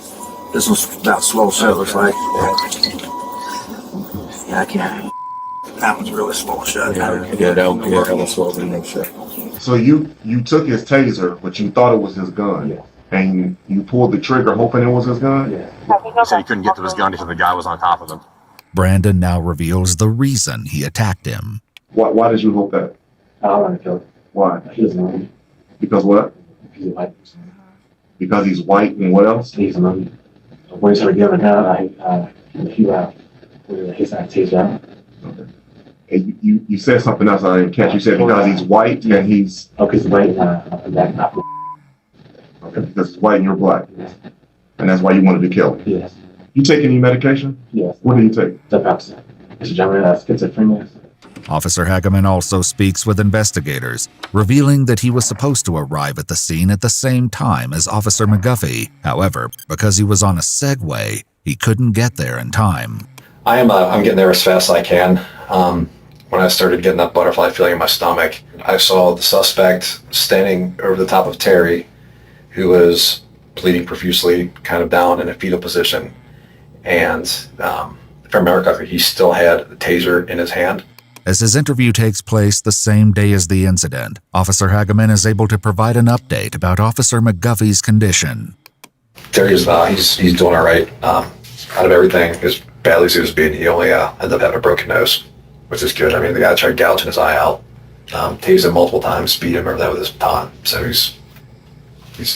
This was about swole shut, looks like. Yeah, I can't. That one's really swole shut. That one swole, make sure. So you took his taser, but you thought it was his gun. Yeah. And you pulled the trigger hoping it was his gun? Yeah. He said he couldn't get to his gun because the guy was on top of him. Brandon now reveals the reason he attacked him. Why did you hope that? I don't want to kill him. Why? He doesn't know me. Because what? He's white. Because he's white and what else? He's money. When he started giving down, his taser out. Okay. And you said something else I didn't catch. You said because he's white and he's... Okay, he's white and Okay, because he's white and you're black. Yes. And that's why you wanted to kill him? Yes. You take any medication? Yes. What do you take? Depaxone. It's a gentleman that's schizophrenia. Officer Hageman also speaks with investigators, revealing that he was supposed to arrive at the scene at the same time as Officer McGuffey. However, because he was on a Segway, he couldn't get there in time. I'm getting there as fast as I can. When I started getting that butterfly feeling in my stomach, I saw the suspect standing over the top of Terry, who was bleeding profusely, kind of down in a fetal position. And if I remember correctly, he still had the taser in his hand. As his interview takes place the same day as the incident, Officer Hageman is able to provide an update about Officer McGuffey's condition. Terry's he's doing all right. Out of everything, as badly as he was beaten, he only ended up having a broken nose, which is good. I mean, the guy tried gouging his eye out, tased him multiple times, beat him over that with his baton. So he's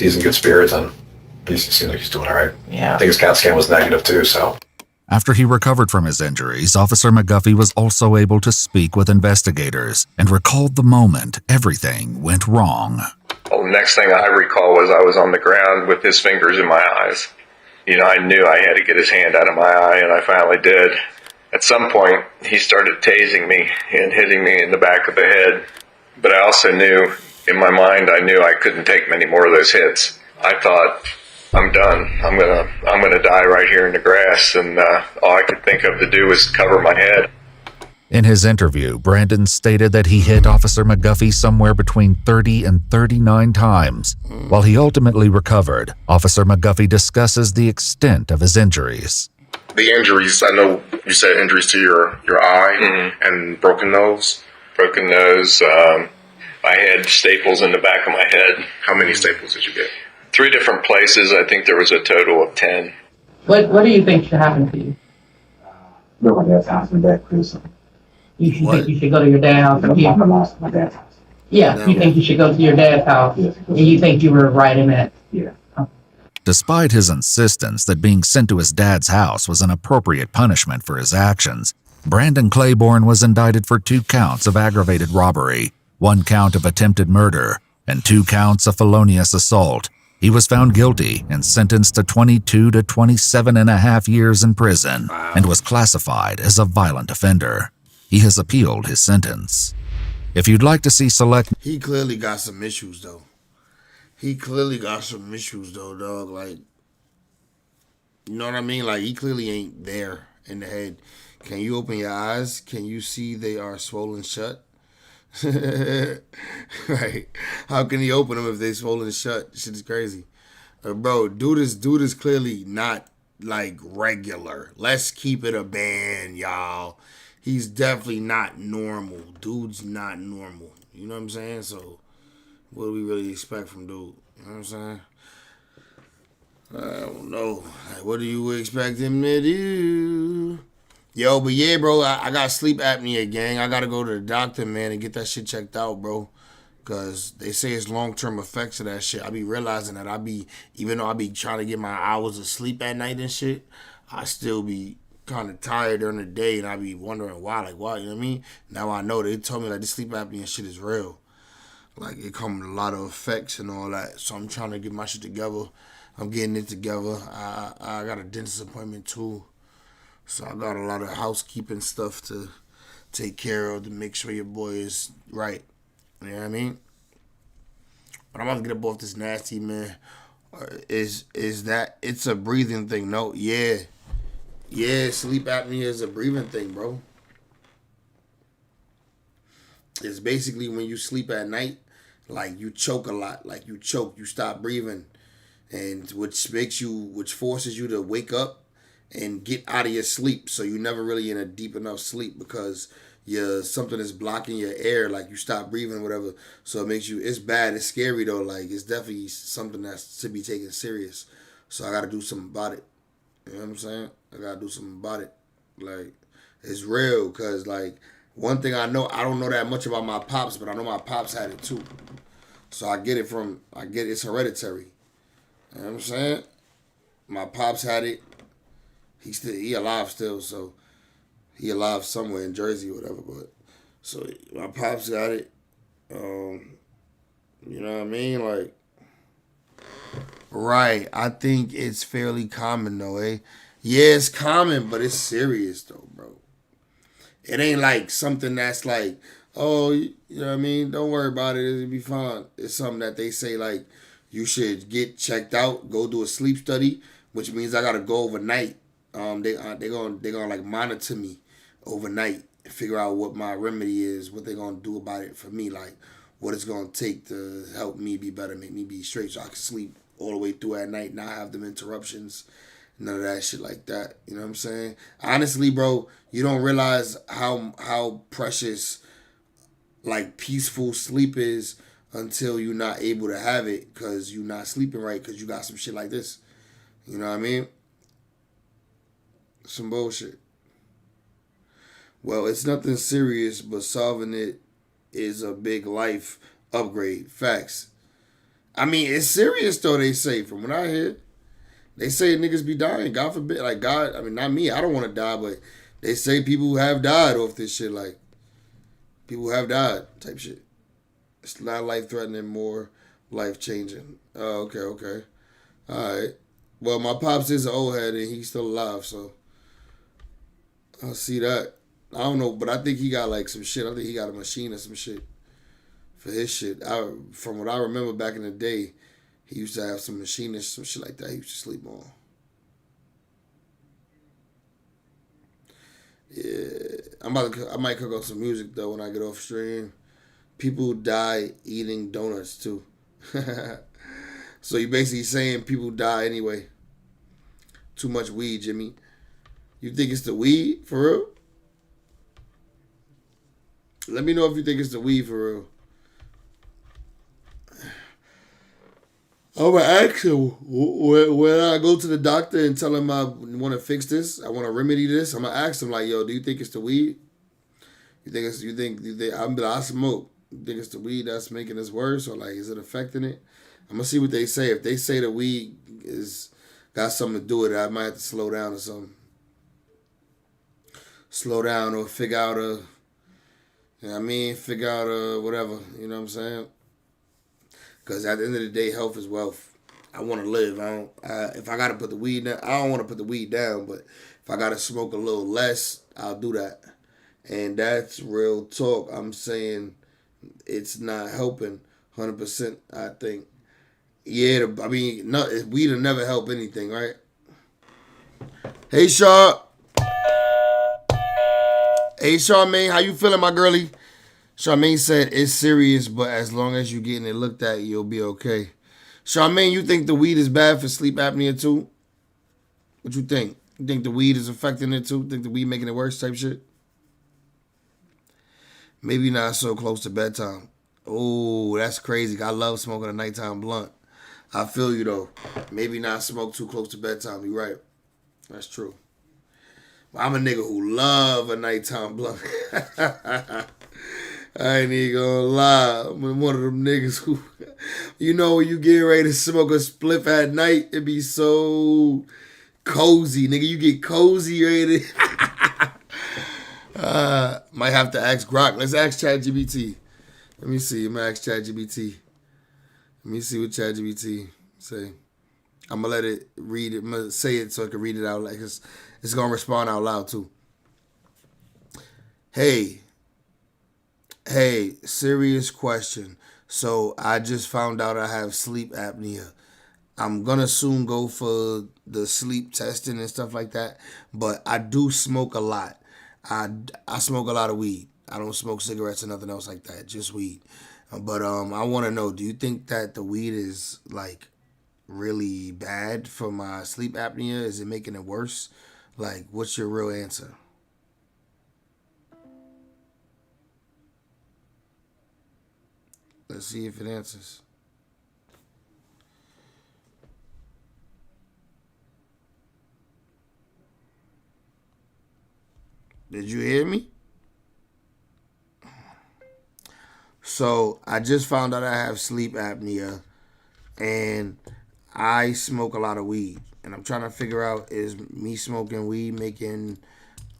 in good spirits, and he seems like he's doing all right. Yeah. I think his CAT scan was negative too, so. After he recovered from his injuries, Officer McGuffey was also able to speak with investigators and recalled the moment everything went wrong. Well, the next thing I recall was I was on the ground with his fingers in my eyes. You know, I knew I had to get his hand out of my eye, and I finally did. At some point, he started tasing me and hitting me in the back of the head. But I also knew, in my mind, I knew I couldn't take many more of those hits. I thought, I'm done. I'm gonna die right here in the grass, and all I could think of to do was cover my head. In his interview, Brandon stated that he hit Officer McGuffey somewhere between 30 and 39 times. While he ultimately recovered, Officer McGuffey discusses the extent of his injuries. The injuries, I know you said injuries to your eye and broken nose. Broken nose. I had staples in the back of my head. How many staples did you get? 3 different places. I think there was a total of 10. What do you think should happen to you? Go to my dad's house and dad cruise. You should think you should go to your dad's house and keep. My dad's house. Yeah, you think you should go to your dad's house, and you think you were right in it. Yeah. Despite his insistence that being sent to his dad's house was an appropriate punishment for his actions, Brandon Claiborne was indicted for 2 counts of aggravated robbery, 1 count of attempted murder, and 2 counts of felonious assault. He was found guilty and sentenced to 22 to 27 and a half years in prison and was classified as a violent offender. He has appealed his sentence. If you'd like to see select... He clearly got some issues, though. Dog. Like, you know what I mean? Like, he clearly ain't there in the head. Can you open your eyes? Can you see they are swollen shut? Right? How can he open them if they swollen shut? Shit is crazy. Bro, dude is clearly not, like, regular. Let's keep it a band, y'all. He's definitely not normal. Dude's not normal. You know what I'm saying? So, what do we really expect from dude? You know what I'm saying? I don't know. Like, what do you expect him to do? Yo, but yeah, bro, I got sleep apnea, gang. I got to go to the doctor, man, and get that shit checked out, bro. Because they say it's long-term effects of that shit. I be realizing that even though I be trying to get my hours of sleep at night and shit, I still be kind of tired during the day, and I be wondering why, like, why, you know what I mean? Now I know. They told me, like, this sleep apnea shit is real. Like, it come with a lot of effects and all that. So I'm trying to get my shit together. I'm getting it together. I got a dentist appointment, too. So I got a lot of housekeeping stuff to take care of to make sure your boy is right. You know what I mean? But I'm about to get up off this nasty, man. Is that it's a breathing thing? No, yeah. Sleep apnea is a breathing thing, bro. It's basically when you sleep at night, like you choke a lot, like you stop breathing, and which forces you to wake up and get out of your sleep, so you're never really in a deep enough sleep because something is blocking your air, like you stop breathing or whatever. So it makes you. It's bad. It's scary though. Like it's definitely something that's to be taken serious. So I got to do something about it. You know what I'm saying? I got to do something about it. Like it's real, cause like one thing I know, I don't know that much about my pops, but I know my pops had it too. So I get it's hereditary. You know what I'm saying? My pops had it. He alive still, so he alive somewhere in Jersey or whatever. But so my pops got it. You know what I mean? Like, right. I think it's fairly common though, eh? Yeah, it's common, but it's serious though, bro. It ain't like something that's like, oh, you know what I mean? Don't worry about it. It'll be fine. It's something that they say like you should get checked out, go do a sleep study, which means I gotta go overnight. They gonna like monitor me overnight, figure out what my remedy is, what they gonna do about it for me, like what it's gonna take to help me be better, make me be straight, so I can sleep all the way through at night, not have them interruptions. None of that shit like that. You know what I'm saying? Honestly, bro, you don't realize how precious like peaceful sleep is until you're not able to have it because you're not sleeping right because you got some shit like this. You know what I mean? Some bullshit. Well, it's nothing serious, but solving it is a big life upgrade. Facts. I mean, it's serious though, they say, from what I hear. They say niggas be dying. God forbid. Like, God, I mean, not me. I don't want to die, but they say people who have died off this shit. Like, people who have died type shit. It's not life-threatening, more life-changing. Oh, okay. All right. Well, my pops is an old head, and he's still alive, so I'll see that. I don't know, but I think he got, like, some shit. I think he got a machine or some shit for his shit. From what I remember back in the day, he used to have some machinists, some shit like that he used to sleep on. Yeah. I might cook up some music, though, when I get off stream. People die eating donuts, too. So you basically saying people die anyway. Too much weed, Jimmy. You think it's the weed, for real? Let me know if you think it's the weed, for real. I'm going to ask him, when I go to the doctor and tell him I want to fix this, I want to remedy this, I'm going to ask him, like, yo, do you think it's the weed? You think I'm like, I smoke. You think it's the weed that's making this worse, or like, is it affecting it? I'm going to see what they say. If they say the weed got something to do with it, I might have to slow down or something. Slow down or figure out you know what I mean? Figure out whatever, you know what I'm saying? Because at the end of the day, health is wealth. I want to live. If I got to put the weed down, I don't want to put the weed down, but if I got to smoke a little less, I'll do that. And that's real talk. I'm saying it's not helping 100%, I think. Yeah, I mean, no, weed'll never help anything, right? Hey, Shaw. Hey, Charmaine, how you feeling, my girlie? Charmaine said it's serious, but as long as you're getting it looked at, you'll be okay. Charmaine, you think the weed is bad for sleep apnea too? What you think? You think the weed is affecting it too? Think the weed making it worse type shit? Maybe not so close to bedtime. Oh, that's crazy. I love smoking a nighttime blunt. I feel you though. Maybe not smoke too close to bedtime. You right. That's true. I'm a nigga who love a nighttime blunt. I ain't even gonna lie. I'm one of them niggas who, you know, when you get ready to smoke a spliff at night, it be so cozy. Nigga, you get cozy ready to... might have to ask Grok. Let's ask ChatGPT. Let me see. I'm gonna ask ChatGPT. Let me see what ChatGPT say. I'm gonna let it read it. I'm gonna say it so I can read it out. Like it's gonna respond out loud too. Hey, serious question. So I just found out I have sleep apnea. I'm gonna soon go for the sleep testing and stuff like that. But I do smoke a lot. I smoke a lot of weed. I don't smoke cigarettes or nothing else like that. Just weed. But I want to know, do you think that the weed is like really bad for my sleep apnea? Is it making it worse? Like, what's your real answer? Let's see if it answers. Did you hear me? So I just found out I have sleep apnea, and I smoke a lot of weed, and I'm trying to figure out, is me smoking weed making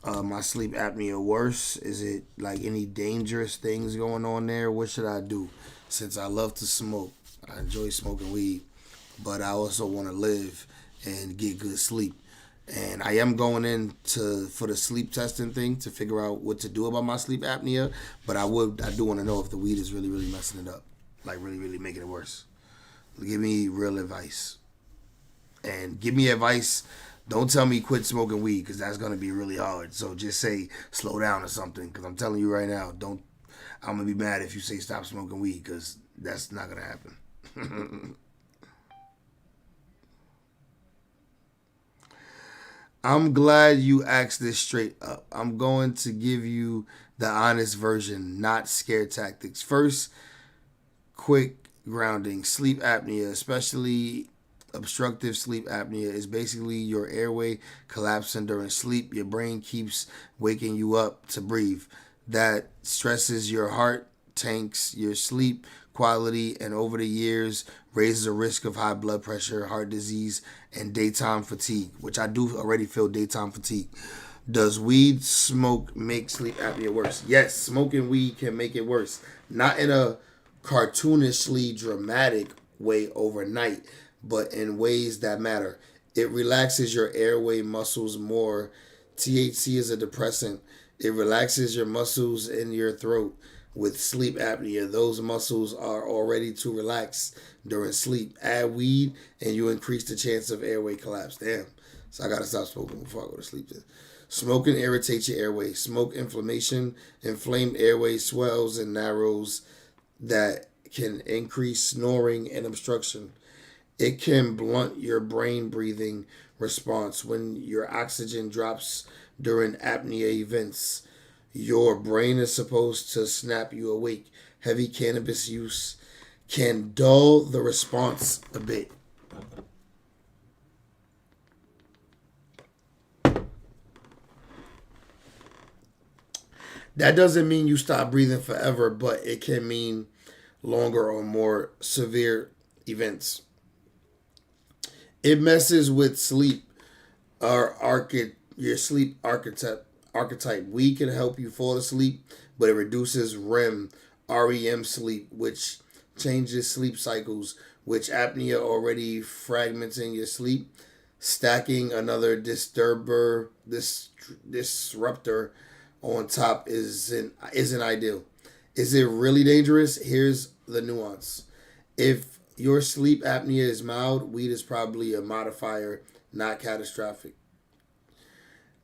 my sleep apnea worse? Is it like any dangerous things going on there? What should I do? Since I love to smoke, I enjoy smoking weed, but I also want to live and get good sleep. And I am going in for the sleep testing thing to figure out what to do about my sleep apnea. But I do want to know if the weed is really, really messing it up, like really, really making it worse. Give me real advice, and give me advice. Don't tell me quit smoking weed, because that's gonna be really hard. So just say slow down or something, because I'm telling you right now, don't. I'm gonna be mad if you say stop smoking weed, because that's not gonna happen. I'm glad you asked this straight up. I'm going to give you the honest version, not scare tactics. First, quick grounding. Sleep apnea, especially obstructive sleep apnea, is basically your airway collapsing during sleep. Your brain keeps waking you up to breathe. That stresses your heart, tanks your sleep quality, and over the years raises a risk of high blood pressure, heart disease, and daytime fatigue, which I do already feel daytime fatigue. Does weed smoke make sleep apnea worse? Yes, smoking weed can make it worse. Not in a cartoonishly dramatic way overnight, but in ways that matter. It relaxes your airway muscles more. THC is a depressant. It relaxes your muscles in your throat. With sleep apnea, those muscles are already too relaxed during sleep. Add weed and you increase the chance of airway collapse. Damn. So I gotta stop smoking before I go to sleep then. Smoking irritates your airway. Smoke inflammation. Inflamed airway swells and narrows that can increase snoring and obstruction. It can blunt your brain breathing response when your oxygen drops during apnea events. Your brain is supposed to snap you awake. Heavy cannabis use can dull the response a bit. That doesn't mean you stop breathing forever, but it can mean longer or more severe events. It messes with sleep, your sleep archetype. We can help you fall asleep, but it reduces REM sleep, which changes sleep cycles, which apnea already fragmenting your sleep. Stacking another disruptor on top isn't ideal. Is it really dangerous? Here's the nuance. If your sleep apnea is mild, weed is probably a modifier, not catastrophic.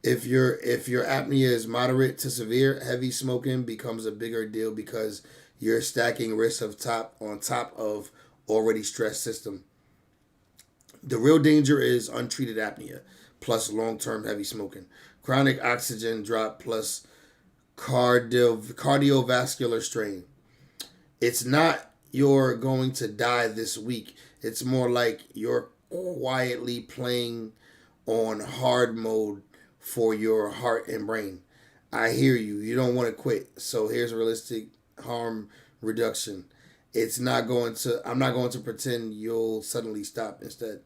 If your apnea is moderate to severe, heavy smoking becomes a bigger deal because you're stacking risks on top of already stressed system. The real danger is untreated apnea plus long-term heavy smoking, chronic oxygen drop plus cardiovascular strain. It's not you're going to die this week. It's more like you're quietly playing on hard mode for your heart and brain. I hear you. You don't want to quit. So here's realistic harm reduction. I'm not going to pretend you'll suddenly stop. Instead,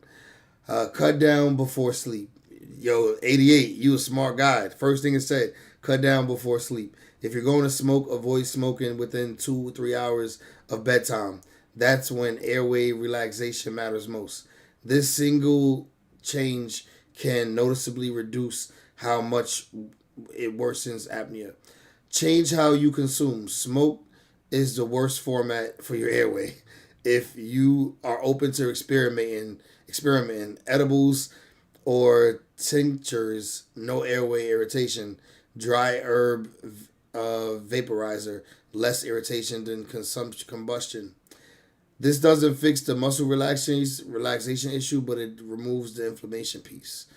cut down before sleep. Yo, 88, you a smart guy. First thing it said, cut down before sleep. If you're going to smoke, avoid smoking within 2 or 3 hours of bedtime. That's when airway relaxation matters most. This single change can noticeably reduce how much it worsens apnea. Change how you consume. Smoke is the worst format for your airway. If you are open to experimenting edibles or tinctures, no airway irritation, dry herb vaporizer, less irritation than combustion. This doesn't fix the muscle relaxation issue, but it removes the inflammation piece.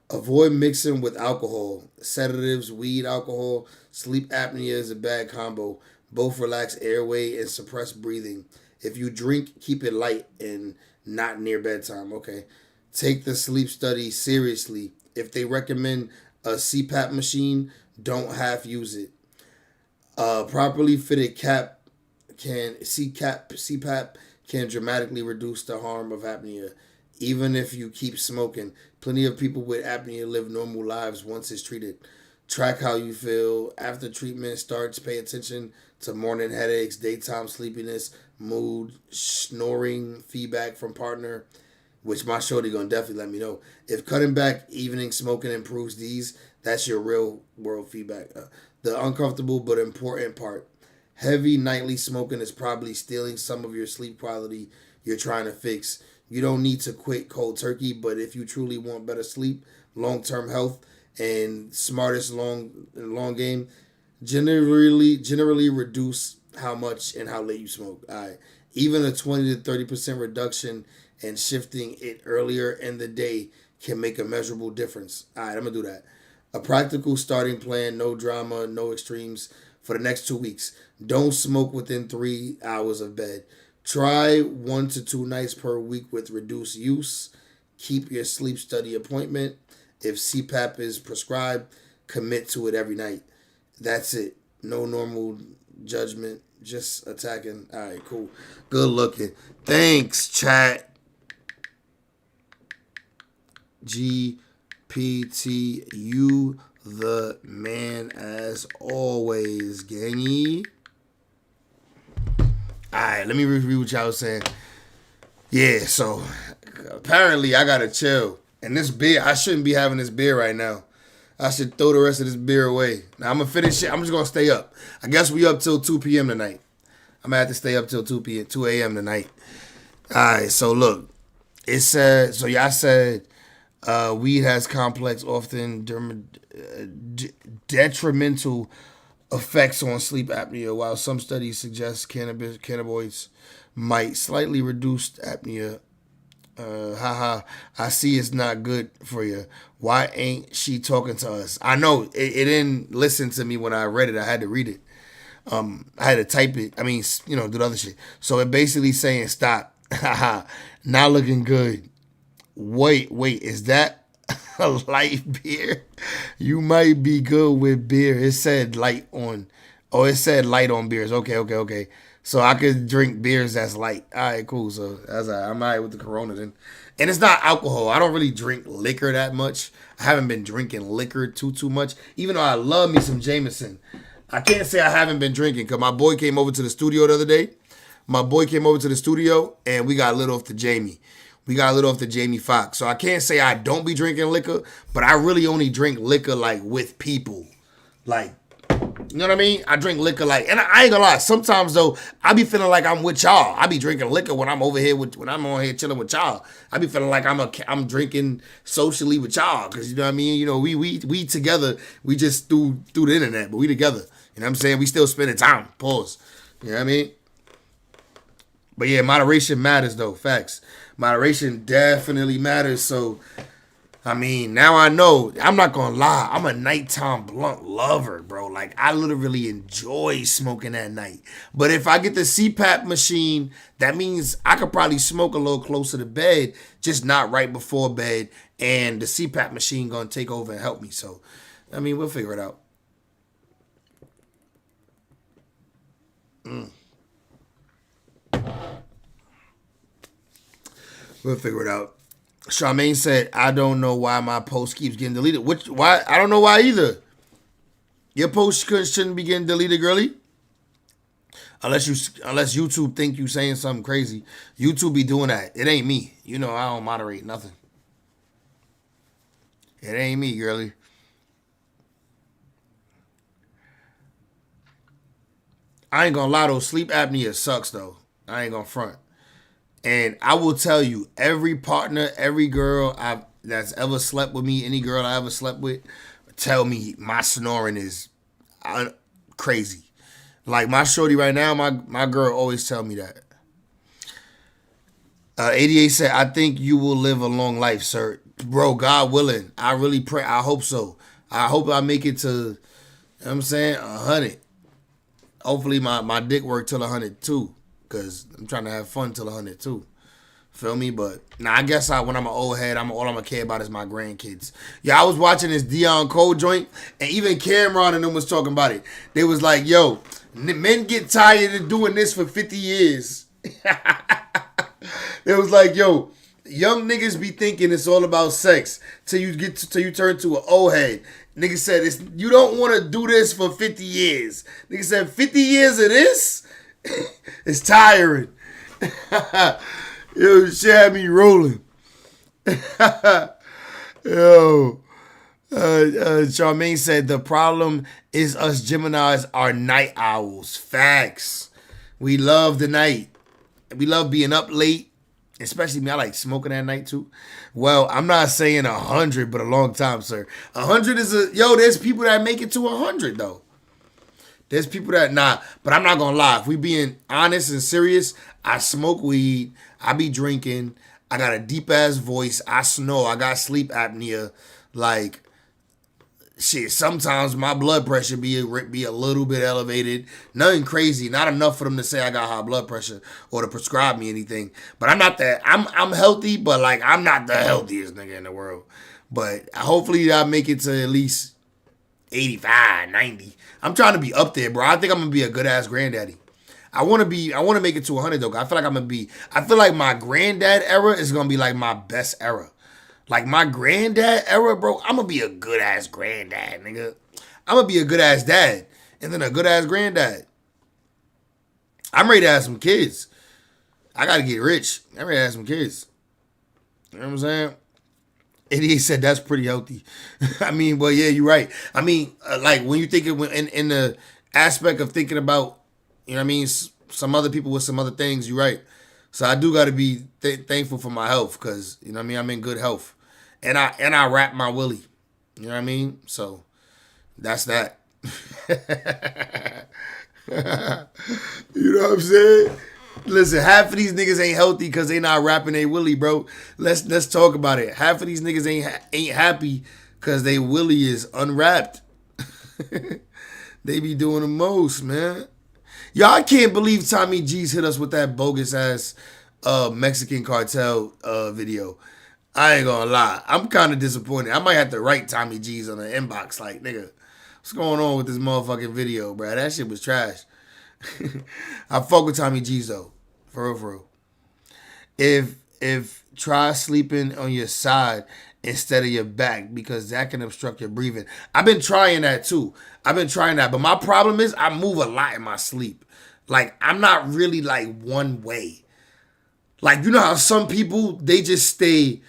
Avoid mixing with alcohol, sedatives, weed, alcohol. Sleep apnea is a bad combo. Both relax airway and suppress breathing. If you drink, keep it light and not near bedtime. Okay. Take the sleep study seriously. If they recommend a CPAP machine, don't half use it. Properly fitted CPAP can dramatically reduce the harm of apnea, even if you keep smoking. Plenty of people with apnea live normal lives once it's treated. Track how you feel after treatment starts. Pay attention to morning headaches, daytime sleepiness, mood, snoring, feedback from partner, which my shorty gonna definitely let me know. If cutting back evening smoking improves these, that's your real world feedback. The uncomfortable but important part. Heavy nightly smoking is probably stealing some of your sleep quality you're trying to fix. You don't need to quit cold turkey, but if you truly want better sleep, long-term health, and smartest long game, generally reduce how much and how late you smoke. All right. Even a 20 to 30% reduction and shifting it earlier in the day can make a measurable difference. All right, I'm going to do that. A practical starting plan, no drama, no extremes for the next 2 weeks. Don't smoke within 3 hours of bed. Try 1 to 2 nights per week with reduced use. Keep your sleep study appointment. If CPAP is prescribed, commit to it every night. That's it. No normal judgment, just attacking. All right, cool. Good looking. Thanks, chat. GPT, you the man as always, gangy. Alright, let me review what y'all was saying. Yeah, so apparently I gotta chill. And this beer, I shouldn't be having this beer right now. I should throw the rest of this beer away. Now I'm gonna finish it. I'm just gonna stay up. I guess we up till 2 p.m. tonight. I'm gonna have to stay up till 2 a.m. tonight. Alright, so look. It said, so y'all said weed has complex, often detrimental effects on sleep apnea, while some studies suggest cannabinoids might slightly reduce apnea. I see it's not good for you. Why ain't she talking to us? I know it didn't listen to me when I read it. I had to read it. I had to type it. I mean, do the other shit. So it basically saying stop. Not looking good. Wait, is that a light beer? You might be good with beer. It said light on. Oh, it said light on beers. Okay. So I could drink beers that's light. All right, cool. So I'm all right with the Corona then. And it's not alcohol. I don't really drink liquor that much. I haven't been drinking liquor too much. Even though I love me some Jameson. I can't say I haven't been drinking because my boy came over to the studio the other day. And we got lit off the Jamie. We got lit off the Jamie Foxx. So I can't say I don't be drinking liquor, but I really only drink liquor like with people. Like, you know what I mean? I drink liquor like, and I ain't gonna lie. Sometimes though, I be feeling like I'm with y'all. I be drinking liquor when I'm over here when I'm on here chilling with y'all. I be feeling like I'm drinking socially with y'all because you know what I mean. We together. We just through the internet, but we together. You know what I'm saying? We still spending time. Pause. You know what I mean? But yeah, moderation matters though. Facts. Moderation definitely matters. So, I mean, now I know. I'm not gonna lie. I'm a nighttime blunt lover, bro. Like, I literally enjoy smoking at night. But if I get the CPAP machine, that means I could probably smoke a little closer to bed, just not right before bed. And the CPAP machine gonna take over and help me. So, I mean, we'll figure it out. We'll figure it out. Charmaine said, I don't know why my post keeps getting deleted. Why? I don't know why either. Your post shouldn't be getting deleted, girly. Unless YouTube think you saying something crazy. YouTube be doing that. It ain't me. You know I don't moderate nothing. It ain't me, girly. I ain't gonna lie though. Sleep apnea sucks though. I ain't gonna front. And I will tell you, every partner, every girl that's ever slept with me, any girl I ever slept with, tell me my snoring is crazy. Like my shorty right now, my girl always tell me that. 88 said, I think you will live a long life, sir. Bro, God willing. I really pray. I hope so. I hope I make it to, you know what I'm saying, 100. Hopefully my dick work till 100 too, cause I'm trying to have fun till 100 too. Feel me? But I guess when I'm an old head, all I'm gonna care about is my grandkids. Yeah, I was watching this Dion Cole joint, and even Cameron and them was talking about it. They was like, "Yo, men get tired of doing this for 50 years." It was like, "Yo, young niggas be thinking it's all about sex till you turn to an old head." Nigga said, "You don't want to do this for 50 years." Nigga said, 50 years of this? It's tiring. Yo, shit had me rolling. Yo. Charmaine said, the problem is us Geminis are night owls. Facts. We love the night. We love being up late. Especially me, I like smoking at night too. Well, I'm not saying 100, but a long time, sir. 100 is there's people that make it to 100 though. There's people that, but I'm not gonna lie. If we being honest and serious, I smoke weed, I be drinking, I got a deep ass voice, I snore, I got sleep apnea. Like, shit, sometimes my blood pressure be a little bit elevated. Nothing crazy, not enough for them to say I got high blood pressure or to prescribe me anything. But I'm not that, I'm healthy, but like, I'm not the healthiest nigga in the world. But hopefully I make it to at least 85, 90. I'm trying to be up there, bro. I think I'm gonna be a good ass granddaddy. I want to make it to 100 though. I feel like my granddad era is gonna be like my best era. Like my granddad era, bro. I'm gonna be a good ass granddad, nigga. I'm gonna be a good ass dad, and then a good ass granddad. I'm ready to have some kids. I gotta get rich. I'm ready to have some kids. You know what I'm saying? 88 said that's pretty healthy. I mean, but yeah, you're right. I mean, like when you think in the aspect of thinking about, you know what I mean, some other people with some other things, you're right. So I do got to be thankful for my health because, you know what I mean, I'm in good health. And I wrap my willy. You know what I mean? So that's that. You know what I'm saying? Listen, half of these niggas ain't healthy because they not rapping their willy, bro. Let's talk about it. Half of these niggas ain't happy because they willy is unwrapped. They be doing the most, man. Y'all, I can't believe Tommy G's hit us with that bogus ass Mexican cartel video. I ain't gonna lie. I'm kind of disappointed. I might have to write Tommy G's on the inbox like, nigga, what's going on with this motherfucking video, bro? That shit was trash. I fuck with Tommy G's though. For real. If try sleeping on your side instead of your back because that can obstruct your breathing. I've been trying that too. But my problem is I move a lot in my sleep. Like I'm not really like one way. Like you know how some people they just stay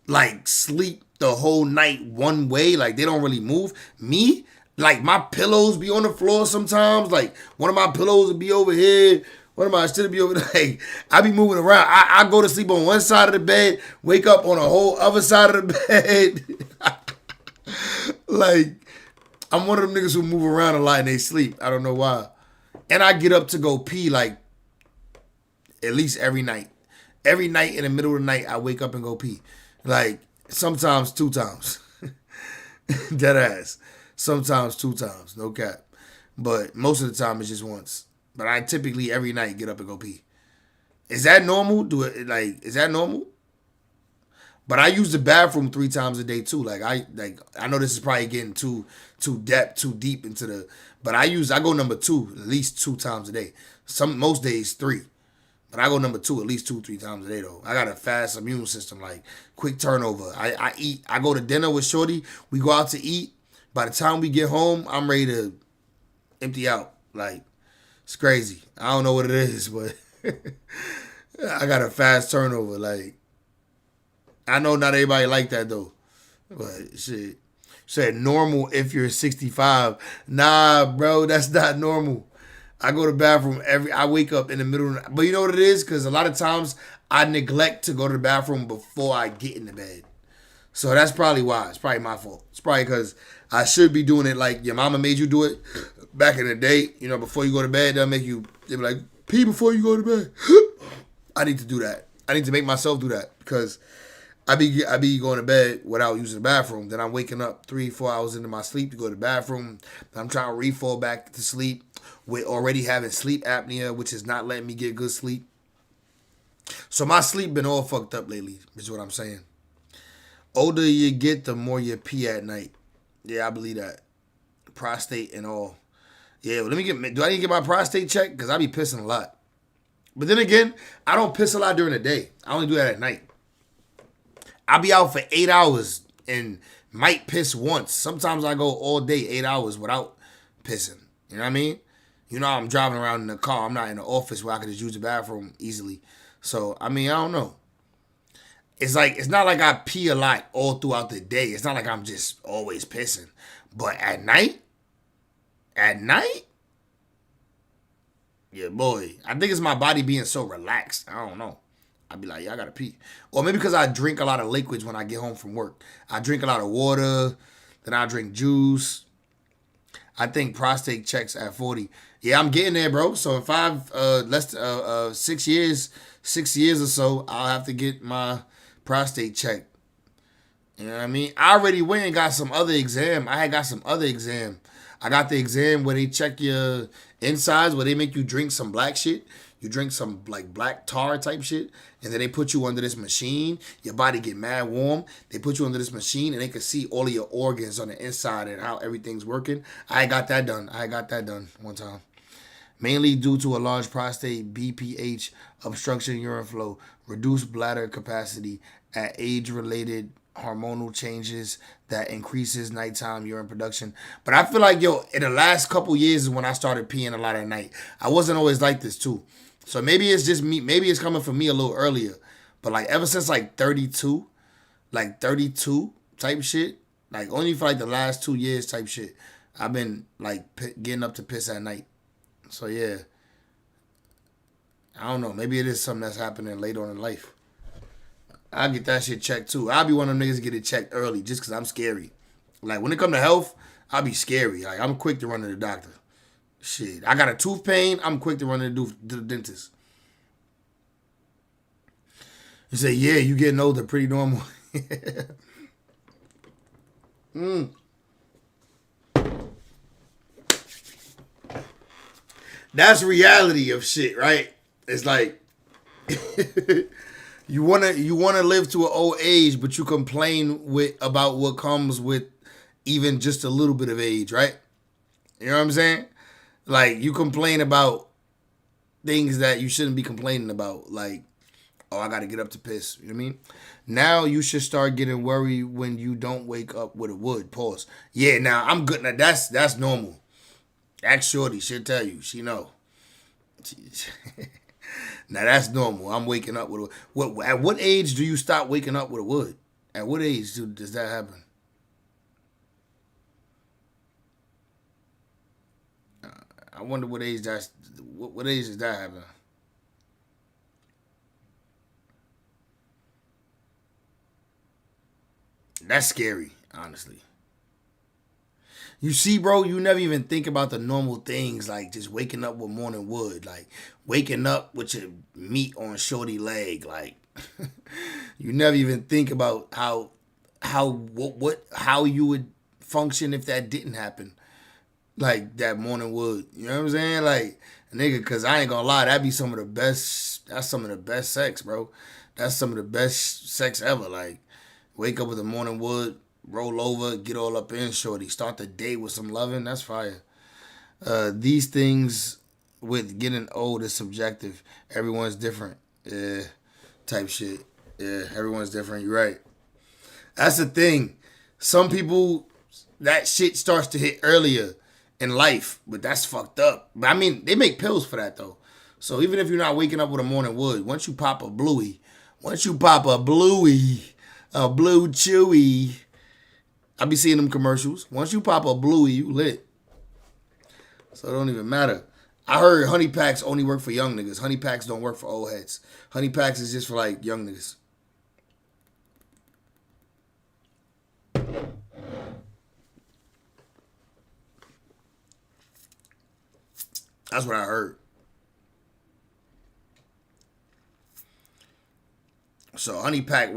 like sleep the whole night one way. Like they don't really move. Me, like my pillows be on the floor sometimes. Like one of my pillows would be over here. One of my shit be over there. Like I be moving around. I go to sleep on one side of the bed, wake up on a whole other side of the bed. Like I'm one of them niggas who move around a lot and they sleep. I don't know why. And I get up to go pee like at least every night. Every night in the middle of the night, I wake up and go pee. Like sometimes 2 times. Dead ass. Sometimes 2 times. No cap. But most of the time it's just once. But I typically every night get up and go pee. Is that normal? Is that normal? But I use the bathroom 3 times a day too. I know this is probably getting too deep into the, but I go number 2 at least 2 times a day. Most days 3. But I go number 2 at least 2-3 times a day though. I got a fast immune system, like quick turnover. I eat. I go to dinner with Shorty. We go out to eat. By the time we get home, I'm ready to empty out. Like it's crazy. I don't know what it is, but I got a fast turnover. Like I know not everybody like that though, but shit. Said normal if you're 65. Nah, bro, that's not normal. I go to the bathroom I wake up in the middle of the night. But you know what it is? Because a lot of times I neglect to go to the bathroom before I get in the bed. So that's probably why. It's probably my fault. It's probably because I should be doing it like your mama made you do it back in the day. You know, before you go to bed, they'll be like, pee before you go to bed. I need to do that. I need to make myself do that because I be going to bed without using the bathroom. Then I'm waking up 3-4 hours into my sleep to go to the bathroom. Then I'm trying to re-fall back to sleep with already having sleep apnea, which is not letting me get good sleep. So my sleep been all fucked up lately, is what I'm saying. Older you get, the more you pee at night. Yeah, I believe that. Prostate and all. Yeah, well, do I need to get my prostate checked? Because I be pissing a lot. But then again, I don't piss a lot during the day. I only do that at night. I be out for 8 hours and might piss once. Sometimes I go all day, 8 hours without pissing. You know what I mean? You know, I'm driving around in the car. I'm not in the office where I can just use the bathroom easily. So, I mean, I don't know. It's not like I pee a lot all throughout the day. It's not like I'm just always pissing. But at night, yeah, boy. I think it's my body being so relaxed. I don't know. I'd be like, yeah, I gotta pee. Or maybe because I drink a lot of liquids when I get home from work. I drink a lot of water, then I drink juice. I think prostate checks at 40. Yeah, I'm getting there, bro. So in 6 years or so, I'll have to get my prostate checked. You know what I mean? I already went and got some other exam. I had got some other exam. I got the exam where they check your insides, where they make you drink some black shit. You drink some like black tar type shit, and then they put you under this machine. Your body get mad warm. They put you under this machine, and they can see all of your organs on the inside and how everything's working. I got that done. One time. Mainly due to a large prostate, BPH, obstruction urine flow, reduced bladder capacity, at age-related hormonal changes that increases nighttime urine production. But I feel like, in the last couple years is when I started peeing a lot at night. I wasn't always like this too. So maybe it's just me. Maybe it's coming from me a little earlier. But like ever since like 32 type shit, like only for like the last 2 years type shit, I've been like getting up to piss at night. So yeah, I don't know. Maybe it is something that's happening later on in life. I'll get that shit checked too. I'll be one of them niggas to get it checked early just because I'm scary. Like when it come to health, I'll be scary. Like I'm quick to run to the doctor. Shit, I got a tooth pain. I'm quick to run to the dentist. You say, yeah, you getting older, pretty normal. That's reality of shit, right? It's like you wanna live to an old age, but you complain about what comes with even just a little bit of age, right? You know what I'm saying? Like you complain about things that you shouldn't be complaining about, like, oh, I gotta get up to piss. You know what I mean? Now you should start getting worried when you don't wake up with a wood. Pause. Yeah, now I'm good. Now that's normal. Ask Shorty, she'll tell you. She know. Now that's normal. I'm waking up with a. At what age do you stop waking up with a wood? At what age does that happen? I wonder what age that's. What age does that happen? That's scary, honestly. You see, bro, you never even think about the normal things like just waking up with morning wood, like waking up with your meat on shorty leg, like you never even think about how you would function if that didn't happen, like that morning wood. You know what I'm saying? Like nigga, cause I ain't gonna lie, that'd be some of the best. That's some of the best sex, bro. That's some of the best sex ever. Like wake up with a morning wood. Roll over, get all up in shorty. Start the day with some loving. That's fire. These things with getting old is subjective. Everyone's different. Yeah, type shit. Yeah, everyone's different. You're right. That's the thing. Some people, that shit starts to hit earlier in life, but that's fucked up. But I mean, they make pills for that though. So even if you're not waking up with a morning wood, once you pop a blue chewy. I be seeing them commercials. Once you pop a bluey, you lit. So it don't even matter. I heard honey packs only work for young niggas. Honey packs don't work for old heads. Honey packs is just for like young niggas. That's what I heard. So a honey pack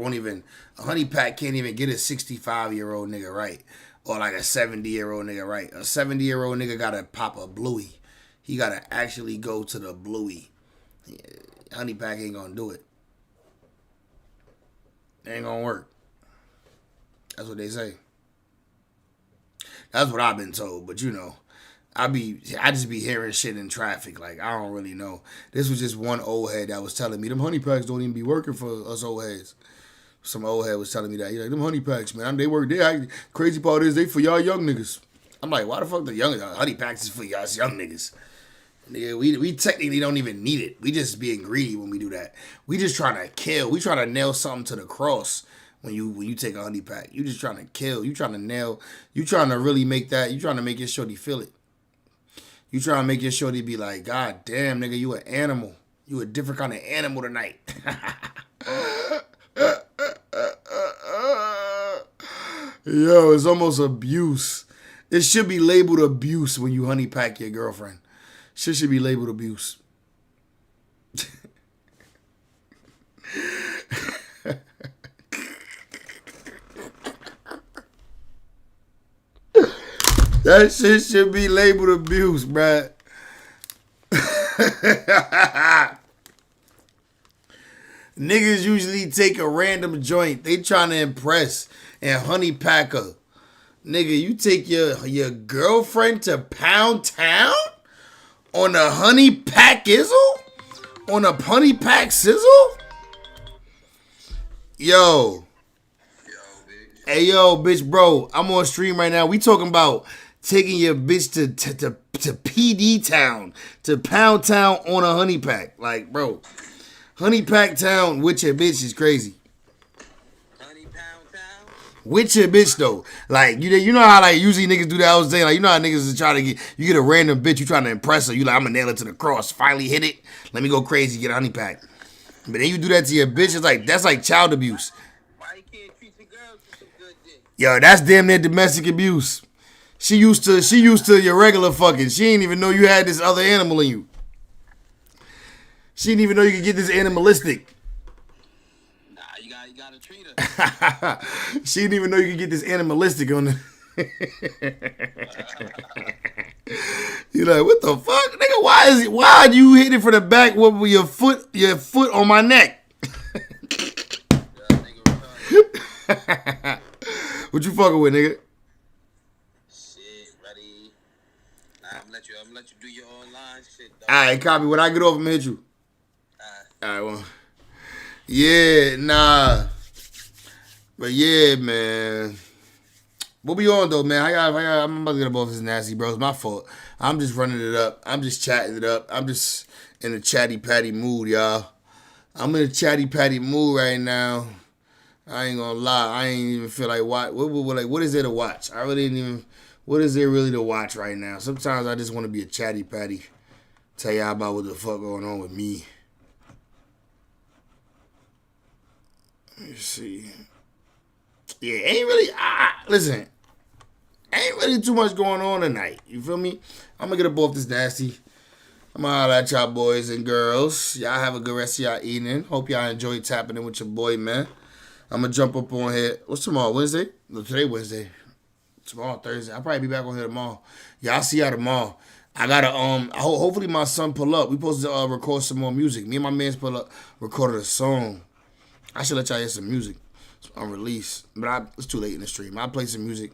can't even get a 65-year-old nigga right. Or like a 70-year-old nigga right. A 70-year-old nigga gotta pop a bluey. He gotta actually go to the bluey. Honey pack ain't gonna do it. Ain't gonna work. That's what they say. That's what I've been told, but you know, I just be hearing shit in traffic. Like, I don't really know. This was just one old head that was telling me them honey packs don't even be working for us old heads. Some old head was telling me that. He's like, them honey packs, man, they work. Crazy part is they for y'all young niggas. I'm like, why the fuck the young honey packs is for y'all young niggas? Nigga, we technically don't even need it. We just being greedy when we do that. We just trying to kill. We trying to nail something to the cross. When you take a honey pack, you just trying to kill. You trying to nail. You trying to really make that. You trying to make your shorty feel it. You trying to make your shorty be like, God damn, nigga, you an animal. You a different kind of animal tonight. Yo, it's almost abuse. It should be labeled abuse when you honey pack your girlfriend. Shit should be labeled abuse. That shit should be labeled abuse, bruh. Niggas usually take a random joint. They trying to impress and honey pack her. Nigga, you take your girlfriend to Pound Town on a honey pack izzle? On a honey pack sizzle? Yo. Hey, yo, bitch, bro. I'm on stream right now. We talking about taking your bitch to PD Town, to Pound Town on a honey pack. Like, bro, honey pack town with your bitch is crazy. With your bitch though, like you know how like usually niggas do that. I was saying like you know how niggas is trying to get a random bitch, you trying to impress her. You like, I'm gonna nail it to the cross. Finally hit it. Let me go crazy, get a honey pack. But then you do that to your bitch. It's like that's like child abuse. Yo, that's damn near domestic abuse. She used to your regular fucking. She didn't even know you had this other animal in you. She didn't even know you could get this animalistic. Nah, you gotta treat her. She didn't even know you could get this animalistic on the. You're like, what the fuck, nigga? Why are you hitting from the back with your foot on my neck? What you fucking with, nigga? Shit, ready. I'm gonna let you do your online shit, dog. Alright, copy. When I get off, I'm gonna hit you. Alright, well. Yeah, nah. But yeah, man. What we on though, man? I'm about to get up off this nasty, bro. It's my fault. I'm just running it up. I'm just chatting it up. I'm just in a chatty patty mood, y'all. I'm in a chatty patty mood right now. I ain't gonna lie. I ain't even feel like what is there to watch? I really didn't even. What is there really to watch right now? Sometimes I just want to be a chatty patty. Tell y'all about what the fuck going on with me. Let me see. Yeah, ain't really. Listen, ain't really too much going on tonight. You feel me? I'm gonna get up off this nasty. I'm gonna holler at y'all boys and girls. Y'all have a good rest of y'all evening. Hope y'all enjoy tapping in with your boy, man. I'm gonna jump up on here. What's tomorrow? Wednesday? No, today Wednesday. Tomorrow Thursday. I'll probably be back on here tomorrow. Y'all see y'all tomorrow. I gotta hopefully my son pull up. We supposed to record some more music. Me and my man's pull up, recorded a song. I should let y'all hear some music on release, but it's too late in the stream. I'll play some music.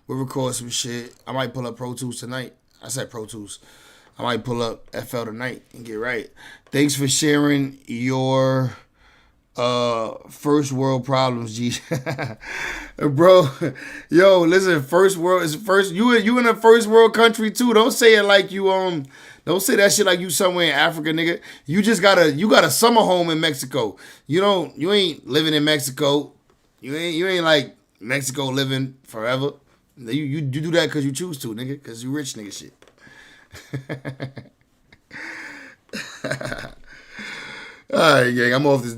We'll record some shit. I might pull up Pro Tools tonight. I said Pro Tools. I might pull up FL tonight and get right. Thanks for sharing your first world problems, G. Bro, yo, listen, first world is first. You in a first world country too. Don't say it like you don't say that shit like you somewhere in Africa, nigga. You got a summer home in Mexico. You ain't living in Mexico. You ain't like Mexico living forever. You do that because you choose to, nigga, because you rich nigga shit. All right, gang, I'm off this